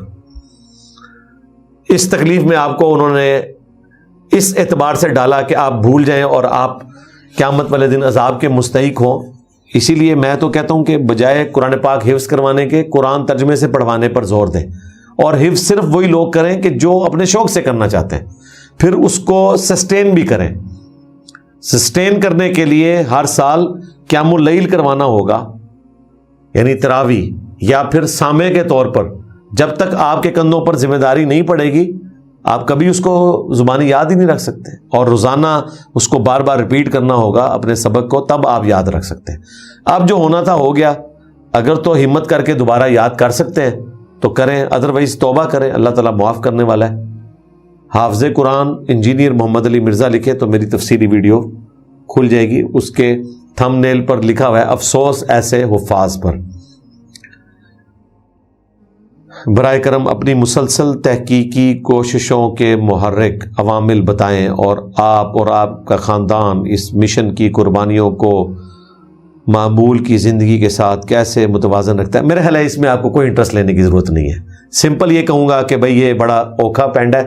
اس تکلیف میں آپ کو انہوں نے اس اعتبار سے ڈالا کہ آپ بھول جائیں اور آپ قیامت والے دن عذاب کے مستحق ہوں. اسی لیے میں تو کہتا ہوں کہ بجائے قرآن پاک حفظ کروانے کے، قرآن ترجمے سے پڑھوانے پر زور دیں. اور حفظ صرف وہی لوگ کریں کہ جو اپنے شوق سے کرنا چاہتے ہیں، پھر اس کو سسٹین بھی کریں. سسٹین کرنے کے لیے ہر سال قیام اللیل کروانا ہوگا، یعنی تراویح، یا پھر سامع کے طور پر. جب تک آپ کے کندھوں پر ذمہ داری نہیں پڑے گی، آپ کبھی اس کو زبانی یاد ہی نہیں رکھ سکتے. اور روزانہ اس کو بار بار ریپیٹ کرنا ہوگا اپنے سبق کو، تب آپ یاد رکھ سکتے ہیں. اب جو ہونا تھا ہو گیا. اگر تو ہمت کر کے دوبارہ یاد کر سکتے ہیں تو کریں، ادروائز توبہ کریں، اللہ تعالیٰ معاف کرنے والا ہے. حافظ قرآن انجینئر محمد علی مرزا لکھے تو میری تفصیلی ویڈیو کھل جائے گی. اس کے تھم نیل پر لکھا ہوا ہے افسوس ایسے حفاظ پر. برائے کرم اپنی مسلسل تحقیقی کوششوں کے محرک عوامل بتائیں، اور آپ کا خاندان اس مشن کی قربانیوں کو معمول کی زندگی کے ساتھ کیسے متوازن رکھتا ہے. میرے خیال ہے اس میں آپ کو کوئی انٹرسٹ لینے کی ضرورت نہیں ہے. سمپل یہ کہوں گا کہ بھئی یہ بڑا اوکھا پینڈ ہے،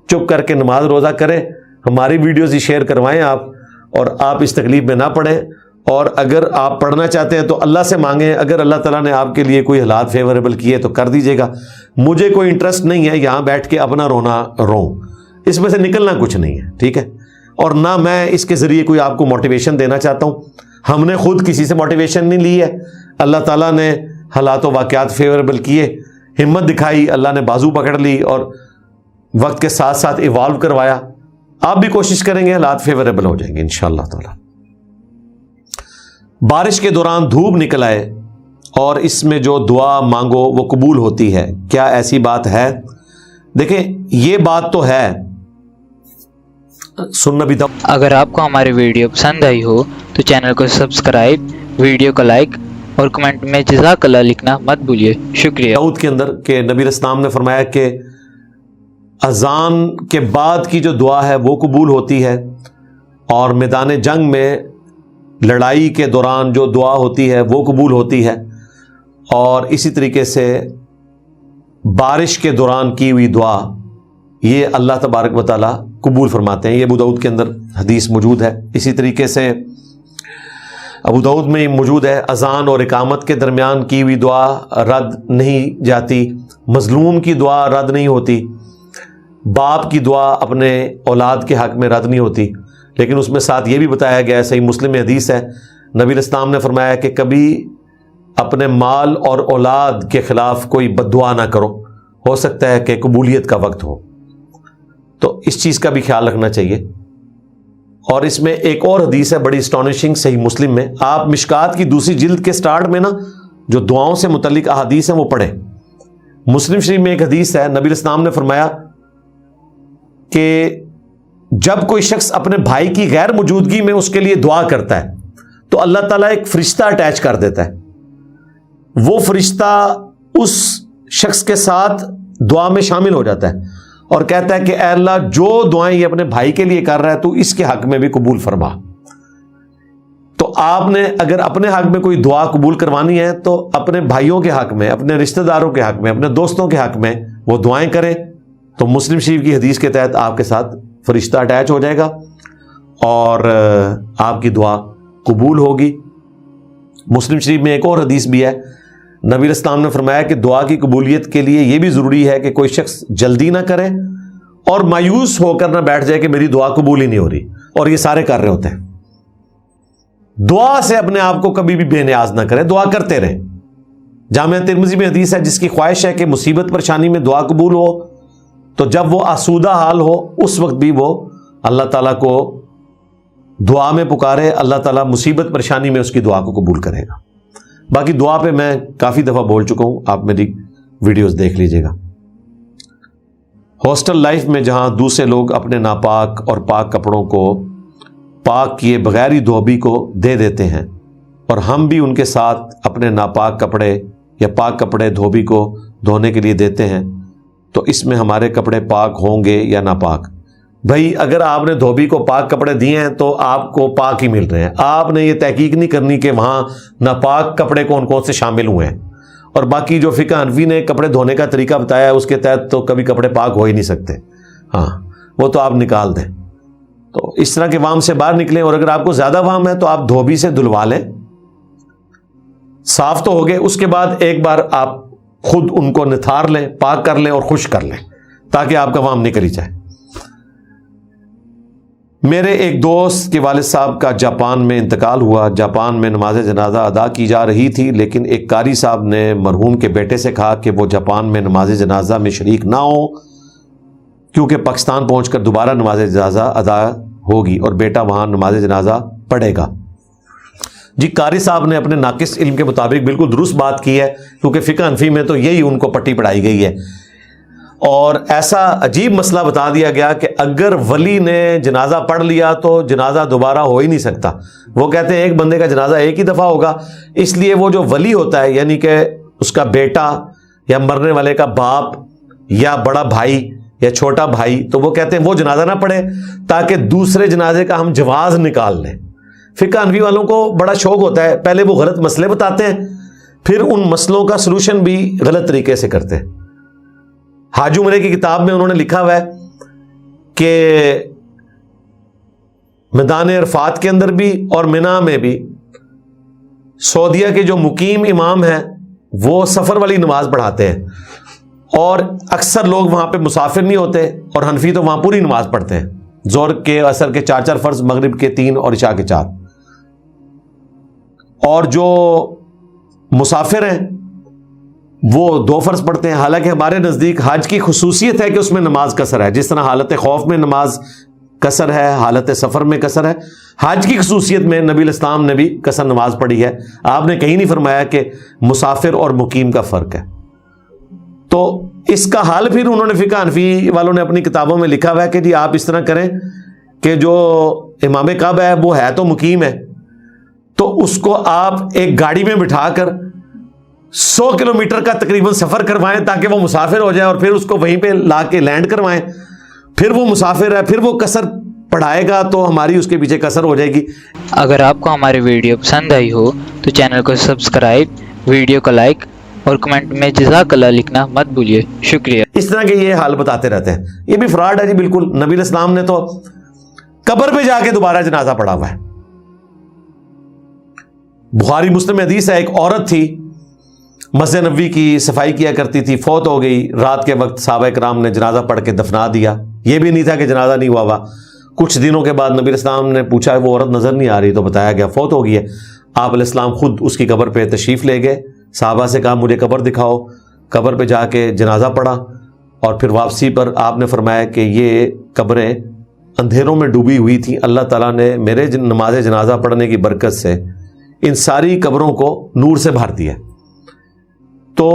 چپ کر کے نماز روزہ کریں، ہماری ویڈیوز ہی شیئر کروائیں آپ، اور آپ اس تکلیف میں نہ پڑیں. اور اگر آپ پڑھنا چاہتے ہیں تو اللہ سے مانگیں. اگر اللہ تعالیٰ نے آپ کے لیے کوئی حالات فیوریبل کیے تو کر دیجیے گا. مجھے کوئی انٹرسٹ نہیں ہے یہاں بیٹھ کے اپنا رونا روں، اس میں سے نکلنا کچھ نہیں ہے، ٹھیک ہے. اور نہ میں اس کے ذریعے کوئی آپ کو موٹیویشن دینا چاہتا ہوں. ہم نے خود کسی سے موٹیویشن نہیں لی ہے. اللہ تعالیٰ نے حالات و واقعات فیوریبل کیے، ہمت دکھائی، اللہ نے بازو پکڑ لی اور وقت کے ساتھ ساتھ ایوالو کروایا. آپ بھی کوشش کریں گے، حالات فیوریبل ہو جائیں گے انشاءاللہ تعالی. بارش کے دوران دھوپ نکل آئے اور اس میں جو دعا مانگو وہ قبول ہوتی ہے، کیا ایسی بات ہے؟ دیکھیں یہ بات تو ہے، سننا بھی تھا. اگر آپ کو ہماری ویڈیو پسند آئی ہو تو چینل کو سبسکرائب، ویڈیو کو لائک اور کمنٹ میں جزاک اللہ لکھنا مت بھولیے. شکریہ. داؤد کے اندر کہ نبی اسلام نے فرمایا کہ اذان کے بعد کی جو دعا ہے وہ قبول ہوتی ہے، اور میدان جنگ میں لڑائی کے دوران جو دعا ہوتی ہے وہ قبول ہوتی ہے، اور اسی طریقے سے بارش کے دوران کی ہوئی دعا یہ اللہ تبارک و تعالیٰ قبول فرماتے ہیں. یہ ابو داؤد کے اندر حدیث موجود ہے. اسی طریقے سے ابو داؤد میں موجود ہے اذان اور اقامت کے درمیان کی ہوئی دعا رد نہیں جاتی، مظلوم کی دعا رد نہیں ہوتی، باپ کی دعا اپنے اولاد کے حق میں رد نہیں ہوتی. لیکن اس میں ساتھ یہ بھی بتایا گیا ہے، صحیح مسلم میں حدیث ہے، نبی اسلام نے فرمایا کہ کبھی اپنے مال اور اولاد کے خلاف کوئی بد دعا نہ کرو، ہو سکتا ہے کہ قبولیت کا وقت ہو، تو اس چیز کا بھی خیال رکھنا چاہیے۔ اور اس میں ایک اور حدیث ہے بڑی اسٹانشنگ، صحیح مسلم میں، آپ مشکات کی دوسری جلد کے سٹارٹ میں نا جو دعاؤں سے متعلق احادیث ہیں وہ پڑھیں۔ مسلم شریف میں ایک حدیث ہے، نبی الاسلام نے فرمایا کہ جب کوئی شخص اپنے بھائی کی غیر موجودگی میں اس کے لیے دعا کرتا ہے تو اللہ تعالیٰ ایک فرشتہ اٹیچ کر دیتا ہے، وہ فرشتہ اس شخص کے ساتھ دعا میں شامل ہو جاتا ہے اور کہتا ہے کہ اے اللہ، جو دعائیں یہ اپنے بھائی کے لیے کر رہا ہے تو اس کے حق میں بھی قبول فرما۔ تو آپ نے اگر اپنے حق میں کوئی دعا قبول کروانی ہے تو اپنے بھائیوں کے حق میں، اپنے رشتہ داروں کے حق میں، اپنے دوستوں کے حق میں وہ دعائیں کریں، تو مسلم شریف کی حدیث کے تحت آپ کے ساتھ فرشتہ اٹیچ ہو جائے گا اور آپ کی دعا قبول ہوگی۔ مسلم شریف میں ایک اور حدیث بھی ہے، نبی الاسلام نے فرمایا کہ دعا کی قبولیت کے لیے یہ بھی ضروری ہے کہ کوئی شخص جلدی نہ کرے اور مایوس ہو کر نہ بیٹھ جائے کہ میری دعا قبول ہی نہیں ہو رہی، اور یہ سارے کر رہے ہوتے ہیں۔ دعا سے اپنے آپ کو کبھی بھی بے نیاز نہ کریں، دعا کرتے رہیں۔ جامعہ ترمذی میں حدیث ہے، جس کی خواہش ہے کہ مصیبت پریشانی میں دعا قبول ہو تو جب وہ آسودہ حال ہو اس وقت بھی وہ اللہ تعالیٰ کو دعا میں پکارے، اللہ تعالیٰ مصیبت پریشانی میں اس کی دعا کو قبول کرے گا۔ باقی دعا پہ میں کافی دفعہ بول چکا ہوں، آپ میری ویڈیوز دیکھ لیجئے گا۔ ہاسٹل لائف میں جہاں دوسرے لوگ اپنے ناپاک اور پاک کپڑوں کو پاک کیے بغیر ہی دھوبی کو دے دیتے ہیں اور ہم بھی ان کے ساتھ اپنے ناپاک کپڑے یا پاک کپڑے دھوبی کو دھونے کے لیے دیتے ہیں، تو اس میں ہمارے کپڑے پاک ہوں گے یا ناپاک؟ بھائی اگر آپ نے دھوبی کو پاک کپڑے دیے ہیں تو آپ کو پاک ہی مل رہے ہیں، آپ نے یہ تحقیق نہیں کرنی کہ وہاں ناپاک کپڑے کون کون سے شامل ہوئے ہیں۔ اور باقی جو فقہ حنفی نے کپڑے دھونے کا طریقہ بتایا ہے اس کے تحت تو کبھی کپڑے پاک ہو ہی نہیں سکتے، ہاں وہ تو آپ نکال دیں۔ تو اس طرح کے وہم سے باہر نکلیں، اور اگر آپ کو زیادہ وہم ہے تو آپ دھوبی سے دھلوا لیں، صاف تو ہو گئے، اس کے بعد ایک بار آپ خود ان کو نتھار لیں، پاک کر لیں اور خشک کر لیں تاکہ آپ کا وہم نکل ہی جائے۔ میرے ایک دوست کے والد صاحب کا جاپان میں انتقال ہوا۔ جاپان میں نماز جنازہ ادا کی جا رہی تھی، لیکن ایک قاری صاحب نے مرحوم کے بیٹے سے کہا کہ وہ جاپان میں نماز جنازہ میں شریک نہ ہو کیونکہ پاکستان پہنچ کر دوبارہ نماز جنازہ ادا ہوگی اور بیٹا وہاں نماز جنازہ پڑھے گا۔ جی قاری صاحب نے اپنے ناقص علم کے مطابق بالکل درست بات کی ہے، کیونکہ فقہ حنفی میں تو یہی ان کو پٹی پڑھائی گئی ہے، اور ایسا عجیب مسئلہ بتا دیا گیا کہ اگر ولی نے جنازہ پڑھ لیا تو جنازہ دوبارہ ہو ہی نہیں سکتا۔ وہ کہتے ہیں ایک بندے کا جنازہ ایک ہی دفعہ ہوگا، اس لیے وہ جو ولی ہوتا ہے یعنی کہ اس کا بیٹا یا مرنے والے کا باپ یا بڑا بھائی یا چھوٹا بھائی، تو وہ کہتے ہیں وہ جنازہ نہ پڑھے تاکہ دوسرے جنازے کا ہم جواز نکال لیں۔ فقہ حنفی والوں کو بڑا شوق ہوتا ہے، پہلے وہ غلط مسئلے بتاتے ہیں پھر ان مسئلوں کا سلوشن بھی غلط طریقے سے کرتے ہیں۔ حاج عمرے کی کتاب میں انہوں نے لکھا ہوا ہے کہ میدان عرفات کے اندر بھی اور منا میں بھی سعودیہ کے جو مقیم امام ہیں وہ سفر والی نماز پڑھاتے ہیں، اور اکثر لوگ وہاں پہ مسافر نہیں ہوتے، اور حنفی تو وہاں پوری نماز پڑھتے ہیں، ظہر کے عصر کے 4 فرض، مغرب کے 3 اور عشاء کے 4۔ اور جو مسافر ہیں وہ 2 فرض پڑھتے ہیں۔ حالانکہ ہمارے نزدیک حج کی خصوصیت ہے کہ اس میں نماز قصر ہے، جس طرح حالت خوف میں نماز قصر ہے، حالت سفر میں قصر ہے، حج کی خصوصیت میں نبی الاسلام نے بھی قصر نماز پڑھی ہے۔ آپ نے کہیں نہیں فرمایا کہ مسافر اور مقیم کا فرق ہے۔ تو اس کا حال پھر انہوں نے فقہ حنفی والوں نے اپنی کتابوں میں لکھا ہوا ہے کہ جی آپ اس طرح کریں کہ جو امام کعبہ ہے وہ ہے تو مقیم ہے، تو اس کو آپ ایک گاڑی میں بٹھا کر 100 کلومیٹر کا تقریباً سفر کروائیں تاکہ وہ مسافر ہو جائے، اور پھر اس کو وہیں پہ لا کے لینڈ کروائیں، پھر وہ مسافر ہے، پھر وہ قصر پڑھائے گا تو ہماری اس کے پیچھے قصر ہو جائے گی۔ اگر آپ کو ہماری ویڈیو پسند آئی ہو تو چینل کو سبسکرائب، ویڈیو کو لائک اور کمنٹ میں جزاک اللہ لکھنا مت بھولیے۔ شکریہ۔ اس طرح کے یہ حال بتاتے رہتے ہیں، یہ بھی فراڈ ہے جی بالکل۔ نبی الاسلام نے تو قبر پہ جا کے دوبارہ جنازہ پڑھا ہوا ہے۔ بخاری مسلم میں حدیث ہے، ایک عورت تھی مسجد نبوی کی صفائی کیا کرتی تھی، فوت ہو گئی، رات کے وقت صحابہ کرام نے جنازہ پڑھ کے دفنا دیا، یہ بھی نہیں تھا کہ جنازہ نہیں ہوا۔ کچھ دنوں کے بعد نبی الاسلام نے پوچھا وہ عورت نظر نہیں آ رہی، تو بتایا گیا فوت ہو گئی ہے۔ آپ علیہ السلام خود اس کی قبر پہ تشریف لے گئے، صحابہ سے کہا مجھے قبر دکھاؤ، قبر پہ جا کے جنازہ پڑھا، اور پھر واپسی پر آپ نے فرمایا کہ یہ قبریں اندھیروں میں ڈوبی ہوئی تھیں، اللہ تعالیٰ نے میرے نماز جنازہ پڑھنے کی برکت سے ان ساری قبروں کو نور سے بھر دیا۔ تو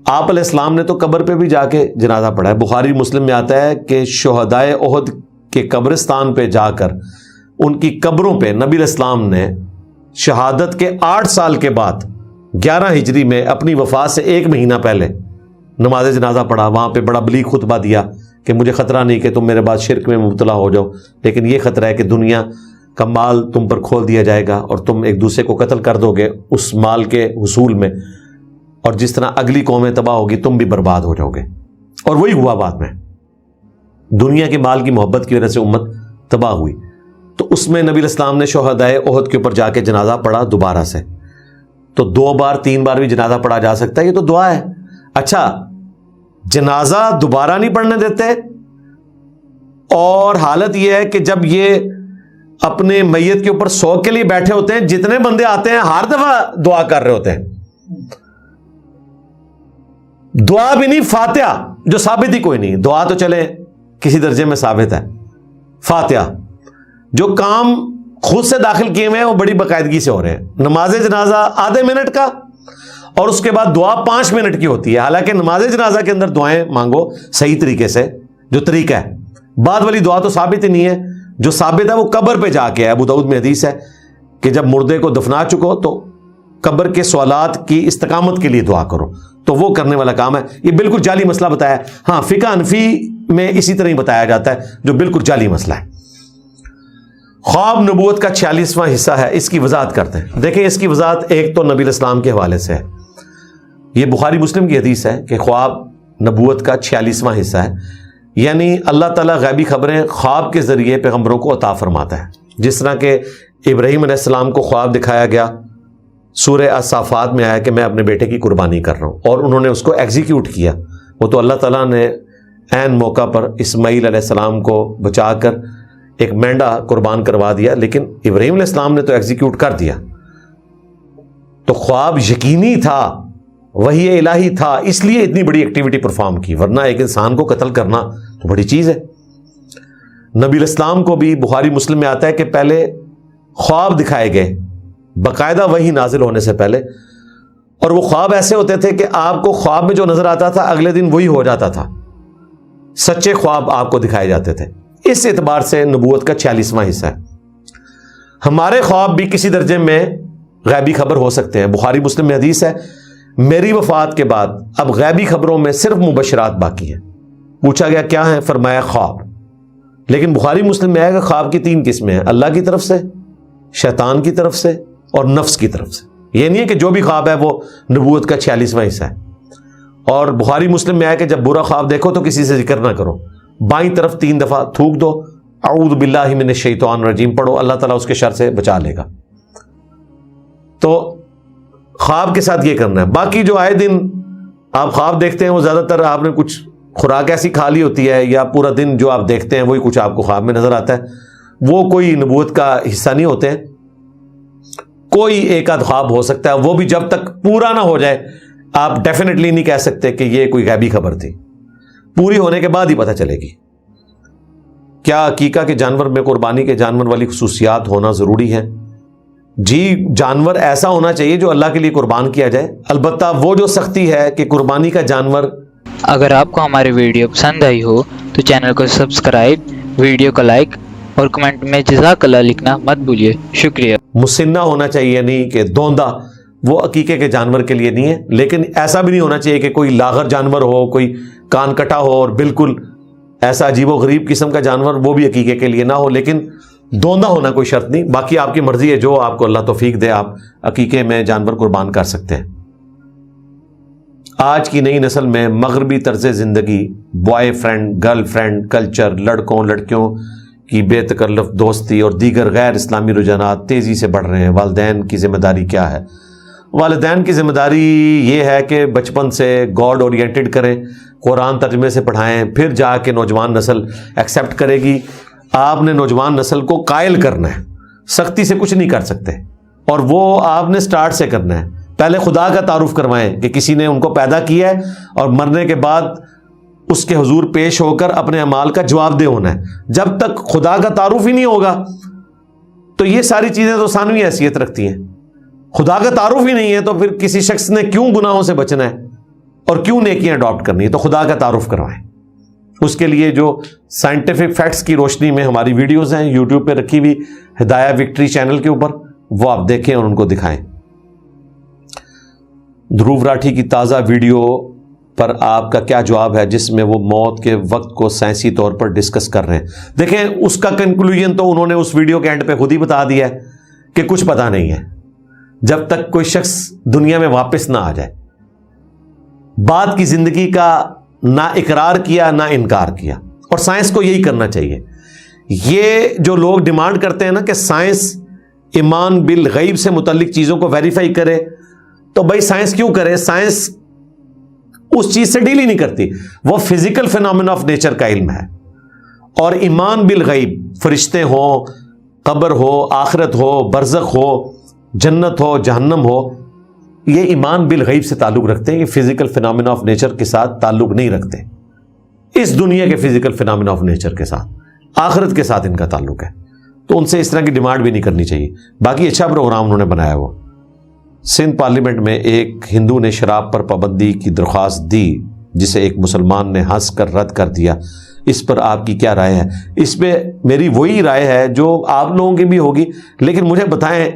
آپ علیہ السلام نے تو قبر پہ بھی جا کے جنازہ پڑھا ہے۔ بخاری مسلم میں آتا ہے کہ شہدائے احد کے قبرستان پہ جا کر ان کی قبروں پہ نبی علیہ السلام نے شہادت کے 8 سال کے بعد 11 ہجری میں اپنی وفات سے 1 مہینہ پہلے نماز جنازہ پڑھا، وہاں پہ بڑا بلیغ خطبہ دیا کہ مجھے خطرہ نہیں کہ تم میرے بعد شرک میں مبتلا ہو جاؤ، لیکن یہ خطرہ ہے کہ دنیا کا مال تم پر کھول دیا جائے گا اور تم ایک دوسرے کو قتل کر دو گے اس مال کے حصول میں، اور جس طرح اگلی قومیں تباہ ہوگی تم بھی برباد ہو جاؤ گے۔ اور وہی ہوا بعد میں، دنیا کے مال کی محبت کی وجہ سے امت تباہ ہوئی۔ تو اس میں نبی علیہ السلام نے شہدائے احد کے اوپر جا کے جنازہ پڑھا دوبارہ سے، تو 2 بار 3 بار بھی جنازہ پڑھا جا سکتا ہے، یہ تو دعا ہے۔ اچھا، جنازہ دوبارہ نہیں پڑھنے دیتے، اور حالت یہ ہے کہ جب یہ اپنے میت کے اوپر 100 کے لیے بیٹھے ہوتے ہیں، جتنے بندے آتے ہیں ہر دفعہ دعا کر رہے ہوتے ہیں، دعا بھی نہیں، فاتحہ جو ثابت ہی کوئی نہیں، دعا تو چلے کسی درجے میں ثابت ہے، فاتحہ جو کام خود سے داخل کیے ہوئے ہیں وہ بڑی باقاعدگی سے ہو رہے ہیں۔ نماز جنازہ آدھے منٹ کا اور اس کے بعد دعا 5 منٹ کی ہوتی ہے، حالانکہ نماز جنازہ کے اندر دعائیں مانگو صحیح طریقے سے، جو طریقہ ہے۔ بعد والی دعا تو ثابت ہی نہیں ہے، جو ثابت ہے وہ قبر پہ جا کے ہے۔ ابو داؤد میں حدیث ہے کہ جب مردے کو دفنا چکو تو قبر کے سوالات کی استقامت کے لیے دعا کرو، تو وہ کرنے والا کام ہے۔ یہ بالکل جعلی مسئلہ بتایا ہے، ہاں فقہ حنفی میں اسی طرح ہی بتایا جاتا ہے، جو بالکل جعلی مسئلہ ہے۔ خواب نبوت کا 46واں حصہ ہے، اس کی وضاحت کرتے ہیں۔ دیکھیں اس کی وضاحت ایک تو نبی علیہ السلام کے حوالے سے ہے، یہ بخاری مسلم کی حدیث ہے کہ خواب نبوت کا 46واں حصہ ہے، یعنی اللہ تعالیٰ غیبی خبریں خواب کے ذریعے پیغمبروں کو عطا فرماتا ہے۔ جس طرح کہ ابراہیم علیہ السلام کو خواب دکھایا گیا، سورہ الصافات میں آیا کہ میں اپنے بیٹے کی قربانی کر رہا ہوں، اور انہوں نے اس کو ایگزیکیوٹ کیا۔ وہ تو اللہ تعالیٰ نے عین موقع پر اسماعیل علیہ السلام کو بچا کر ایک مینڈا قربان کروا دیا، لیکن ابراہیم علیہ السلام نے تو ایگزیکیوٹ کر دیا۔ تو خواب یقینی تھا، وحی الہی تھا، اس لیے اتنی بڑی ایکٹیویٹی پرفارم کی، ورنہ ایک انسان کو قتل کرنا تو بڑی چیز ہے۔ نبی علیہ السلام کو بھی بخاری مسلم میں آتا ہے کہ پہلے خواب دکھائے گئے باقاعدہ وحی نازل ہونے سے پہلے، اور وہ خواب ایسے ہوتے تھے کہ آپ کو خواب میں جو نظر آتا تھا اگلے دن وہی ہو جاتا تھا، سچے خواب آپ کو دکھائے جاتے تھے۔ اس اعتبار سے نبوت کا 46واں حصہ ہے۔ ہمارے خواب بھی کسی درجے میں غیبی خبر ہو سکتے ہیں۔ بخاری مسلم میں حدیث ہے میری وفات کے بعد اب غیبی خبروں میں صرف مبشرات باقی ہیں۔ پوچھا گیا کیا ہے؟ فرمایا خواب۔ لیکن بخاری مسلم میں آئے گا خواب کی 3 قسمیں ہیں، اللہ کی طرف سے، شیطان کی طرف سے اور نفس کی طرف سے۔ یہ نہیں ہے کہ جو بھی خواب ہے وہ نبوت کا 46واں حصہ ہے۔ اور بخاری مسلم میں آیا کہ جب برا خواب دیکھو تو کسی سے ذکر نہ کرو، بائیں طرف 3 دفعہ تھوک دو، اعوذ باللہ من الشیطان الرجیم پڑھو، اللہ تعالیٰ اس کے شر سے بچا لے گا۔ تو خواب کے ساتھ یہ کرنا ہے۔ باقی جو آئے دن آپ خواب دیکھتے ہیں وہ زیادہ تر آپ نے کچھ خوراک ایسی کھا لی ہوتی ہے، یا پورا دن جو آپ دیکھتے ہیں وہی کچھ آپ کو خواب میں نظر آتا ہے، وہ کوئی نبوت کا حصہ نہیں ہوتے ہیں۔ کوئی ایک آدھ خواب ہو سکتا ہے، وہ بھی جب تک پورا نہ ہو جائے آپ ڈیفینیٹلی نہیں کہہ سکتے کہ یہ کوئی غیبی خبر تھی، پوری ہونے کے بعد ہی پتہ چلے گی۔ کیا عقیقہ کے جانور میں قربانی کے جانور والی خصوصیات ہونا ضروری ہے؟ جی، جانور ایسا ہونا چاہیے جو اللہ کے لیے قربان کیا جائے، البتہ وہ جو سختی ہے کہ قربانی کا جانور۔ اگر آپ کو ہماری ویڈیو پسند آئی ہو تو چینل کو سبسکرائب، ویڈیو کو لائک اور کمنٹ میں جزاک اللہ لکھنا مت بھولیے۔ شکریہ۔ مسنہ ہونا چاہیے، نہیں کہ دوندہ، وہ عقیقے کے جانور کے لیے نہیں ہے۔ لیکن ایسا بھی نہیں ہونا چاہیے کہ کوئی لاغر جانور ہو، کوئی کان کٹا ہو اور بالکل ایسا عجیب و غریب قسم کا جانور، وہ بھی عقیقے کے لیے نہ ہو۔ لیکن دوندہ ہونا کوئی شرط نہیں، باقی آپ کی مرضی ہے، جو آپ کو اللہ توفیق دے آپ عقیقے میں جانور قربان کر سکتے ہیں۔ آج کی نئی نسل میں مغربی طرز زندگی، boy friend girl friend culture, لڑکوں لڑکیوں کی بے تکلف دوستی اور دیگر غیر اسلامی رجحانات تیزی سے بڑھ رہے ہیں۔ والدین کی ذمہ داری کیا ہے؟ والدین کی ذمہ داری یہ ہے کہ بچپن سے گاڈ اورینٹڈ کریں، قرآن ترجمے سے پڑھائیں، پھر جا کے نوجوان نسل ایکسیپٹ کرے گی۔ آپ نے نوجوان نسل کو قائل کرنا ہے، سختی سے کچھ نہیں کر سکتے۔ اور وہ آپ نے سٹارٹ سے کرنا ہے. پہلے خدا کا تعارف کروائیں کہ کسی نے ان کو پیدا کیا ہے اور مرنے کے بعد اس کے حضور پیش ہو کر اپنے اعمال کا جواب دہ ہونا ہے. جب تک خدا کا تعارف ہی نہیں ہوگا تو یہ ساری چیزیں تو ثانوی حیثیت رکھتی ہیں. خدا کا تعارف ہی نہیں ہے تو پھر کسی شخص نے کیوں گناہوں سے بچنا ہے اور کیوں نیکیاں اڈاپٹ کرنی ہے؟ تو خدا کا تعارف کروائیں. اس کے لیے جو سائنٹیفک فیکٹس کی روشنی میں ہماری ویڈیوز ہیں یوٹیوب پہ رکھی ہوئی ہدایہ وکٹری چینل کے اوپر، وہ آپ دیکھیں اور ان کو دکھائیں. دھروو راٹھی کی تازہ ویڈیو پر آپ کا کیا جواب ہے جس میں وہ موت کے وقت کو سائنسی طور پر ڈسکس کر رہے ہیں؟ دیکھیں اس کا کنکلوژن تو انہوں نے اس ویڈیو کے اینڈ پہ خود ہی بتا دیا ہے کہ کچھ پتا نہیں ہے جب تک کوئی شخص دنیا میں واپس نہ آ جائے. بعد کی زندگی کا نہ اقرار کیا نہ انکار کیا، اور سائنس کو یہی کرنا چاہیے. یہ جو لوگ ڈیمانڈ کرتے ہیں نا کہ سائنس ایمان بالغیب سے متعلق چیزوں کو ویریفائی کرے، تو بھائی سائنس کیوں کرے؟ سائنس اس چیز سے ڈیل ہی نہیں کرتی. وہ فزیکل فینومینا آف نیچر کا علم ہے. اور ایمان بالغیب، فرشتے ہوں، قبر ہو، آخرت ہو، برزخ ہو، جنت ہو، جہنم ہو، یہ ایمان بالغیب سے تعلق رکھتے ہیں. یہ فزیکل فینومینا آف نیچر کے ساتھ تعلق نہیں رکھتے. اس دنیا کے فزیکل فینومینا آف نیچر کے ساتھ، آخرت کے ساتھ ان کا تعلق ہے. تو ان سے اس طرح کی ڈیمانڈ بھی نہیں کرنی چاہیے. باقی اچھا پروگرام انہوں نے بنایا. وہ سندھ پارلیمنٹ میں ایک ہندو نے شراب پر پابندی کی درخواست دی جسے ایک مسلمان نے ہنس کر رد کر دیا. اس پر آپ کی کیا رائے ہے؟ اس پہ میری وہی رائے ہے جو آپ لوگوں کی بھی ہوگی، لیکن مجھے بتائیں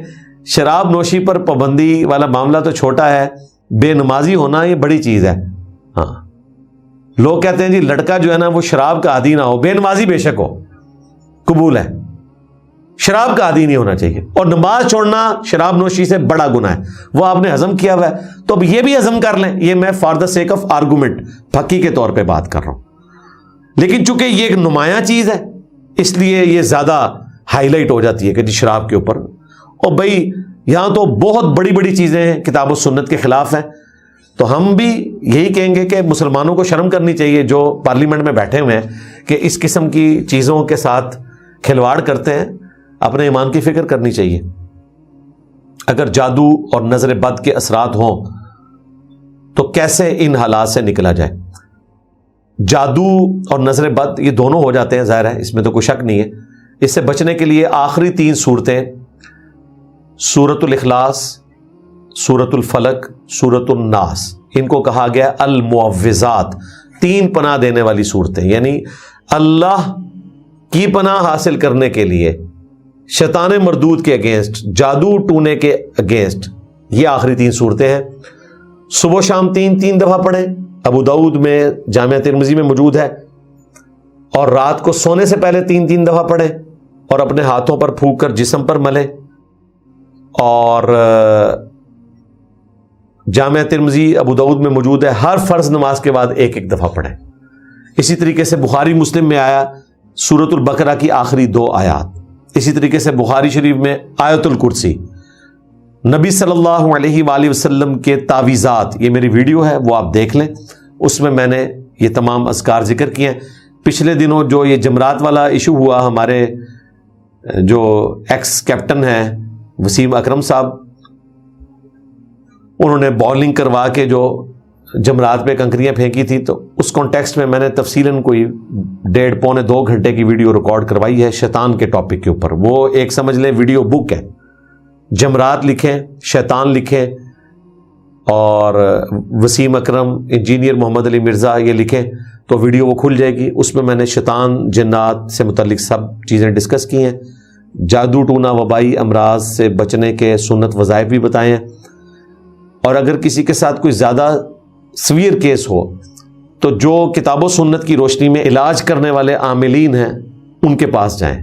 شراب نوشی پر پابندی والا معاملہ تو چھوٹا ہے، بے نمازی ہونا یہ بڑی چیز ہے. ہاں لوگ کہتے ہیں جی لڑکا جو ہے نا وہ شراب کا عادی نہ ہو، بے نمازی بے شک ہو، قبول ہے، شراب کا عادی نہیں ہونا چاہیے. اور نماز چھوڑنا شراب نوشی سے بڑا گناہ ہے. وہ آپ نے ہضم کیا ہوا ہے تو اب یہ بھی ہضم کر لیں. یہ میں for the sake of argument پھکی کے طور پہ بات کر رہا ہوں. لیکن چونکہ یہ ایک نمایاں چیز ہے اس لیے یہ زیادہ ہائی لائٹ ہو جاتی ہے کہ جی شراب کے اوپر. اور بھائی یہاں تو بہت بڑی بڑی چیزیں ہیں کتاب و سنت کے خلاف ہیں. تو ہم بھی یہی کہیں گے کہ مسلمانوں کو شرم کرنی چاہیے جو پارلیمنٹ میں بیٹھے ہوئے ہیں کہ اس قسم کی چیزوں کے ساتھ کھلواڑ کرتے ہیں. اپنے ایمان کی فکر کرنی چاہیے. اگر جادو اور نظر بد کے اثرات ہوں تو کیسے ان حالات سے نکلا جائے؟ جادو اور نظر بد یہ دونوں ہو جاتے ہیں، ظاہر ہے، اس میں تو کوئی شک نہیں ہے. اس سے بچنے کے لیے آخری 3 صورتیں، سورۃ الاخلاص، سورۃ الفلق، سورۃ الناس، ان کو کہا گیا المعوذات، 3 پناہ دینے والی صورتیں. یعنی اللہ کی پناہ حاصل کرنے کے لیے شیطان مردود کے اگینسٹ، جادو ٹونے کے اگینسٹ، یہ آخری 3 صورتیں ہیں. صبح و شام 3 دفعہ پڑھیں. ابو داؤد میں، جامعہ ترمذی میں موجود ہے. اور رات کو سونے سے پہلے 3 دفعہ پڑھیں اور اپنے ہاتھوں پر پھونک کر جسم پر ملیں. اور جامعہ ترمذی ابو داؤد میں موجود ہے، ہر فرض نماز کے بعد 1 دفعہ پڑھیں. اسی طریقے سے بخاری مسلم میں آیا سورۃ البقرہ کی آخری 2 آیات. اسی طریقے سے بخاری شریف میں آیت الکرسی. نبی صلی اللہ علیہ وآلہ وسلم کے تعویذات، یہ میری ویڈیو ہے وہ آپ دیکھ لیں، اس میں میں نے یہ تمام اذکار ذکر کیے ہیں. پچھلے دنوں جو یہ جمرات والا ایشو ہوا، ہمارے جو ایکس کیپٹن ہیں وسیم اکرم صاحب، انہوں نے بولنگ کروا کے جو جمرات پہ کنکریاں پھینکی تھی، تو اس کانٹیکسٹ میں نے تفصیلاً کوئی 1.5 پونے 2 گھنٹے کی ویڈیو ریکارڈ کروائی ہے شیطان کے ٹاپک کے اوپر. وہ ایک سمجھ لیں ویڈیو بک ہے. جمرات لکھیں، شیطان لکھیں، اور وسیم اکرم، انجینئر محمد علی مرزا یہ لکھیں تو ویڈیو وہ کھل جائے گی. اس میں میں نے شیطان، جنات سے متعلق سب چیزیں ڈسکس کی ہیں. جادو ٹونا، وبائی امراض سے بچنے کے سنت وظائف بھی بتائے ہیں. اور اگر کسی کے ساتھ کوئی زیادہ سویر کیس ہو تو جو کتاب و سنت کی روشنی میں علاج کرنے والے عاملین ہیں ان کے پاس جائیں.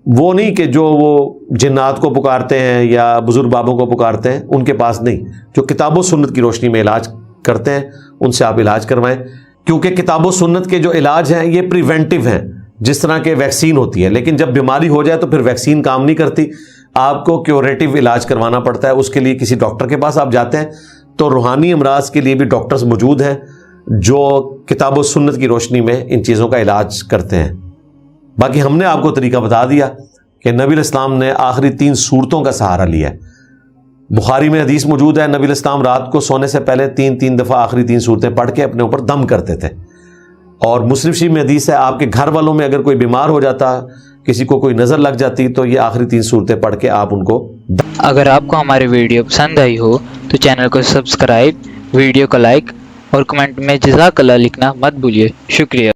وہ نہیں کہ جو وہ جنات کو پکارتے ہیں یا بزرگ بابوں کو پکارتے ہیں، ان کے پاس نہیں. جو کتاب و سنت کی روشنی میں علاج کرتے ہیں ان سے آپ علاج کروائیں. کیونکہ کتاب و سنت کے جو علاج ہیں یہ پریونٹیو ہیں، جس طرح کہ ویکسین ہوتی ہے. لیکن جب بیماری ہو جائے تو پھر ویکسین کام نہیں کرتی، آپ کو کیوریٹیو علاج کروانا پڑتا ہے. اس کے لیے کسی ڈاکٹر کے پاس آپ جاتے ہیں. تو روحانی امراض کے لیے بھی ڈاکٹرز موجود ہیں جو کتاب و سنت کی روشنی میں ان چیزوں کا علاج کرتے ہیں. باقی ہم نے آپ کو طریقہ بتا دیا کہ نبی علیہ السلام نے آخری 3 صورتوں کا سہارا لیا ہے. بخاری میں حدیث موجود ہے، نبی علیہ السلام رات کو سونے سے پہلے 3 دفعہ آخری 3 صورتیں پڑھ کے اپنے اوپر دم کرتے تھے۔ اور مسلم شریف میں حدیث ہے آپ کے گھر والوں میں اگر کوئی بیمار ہو جاتا، کسی کو کوئی نظر لگ جاتی، تو یہ آخری 3 صورتیں پڑھ کے آپ ان کو اگر آپ کو ہماری ویڈیو پسند آئی ہو تو چینل کو سبسکرائب، ویڈیو کو لائک اور کمنٹ میں جزاک اللہ لکھنا مت بھولیے۔ شکریہ۔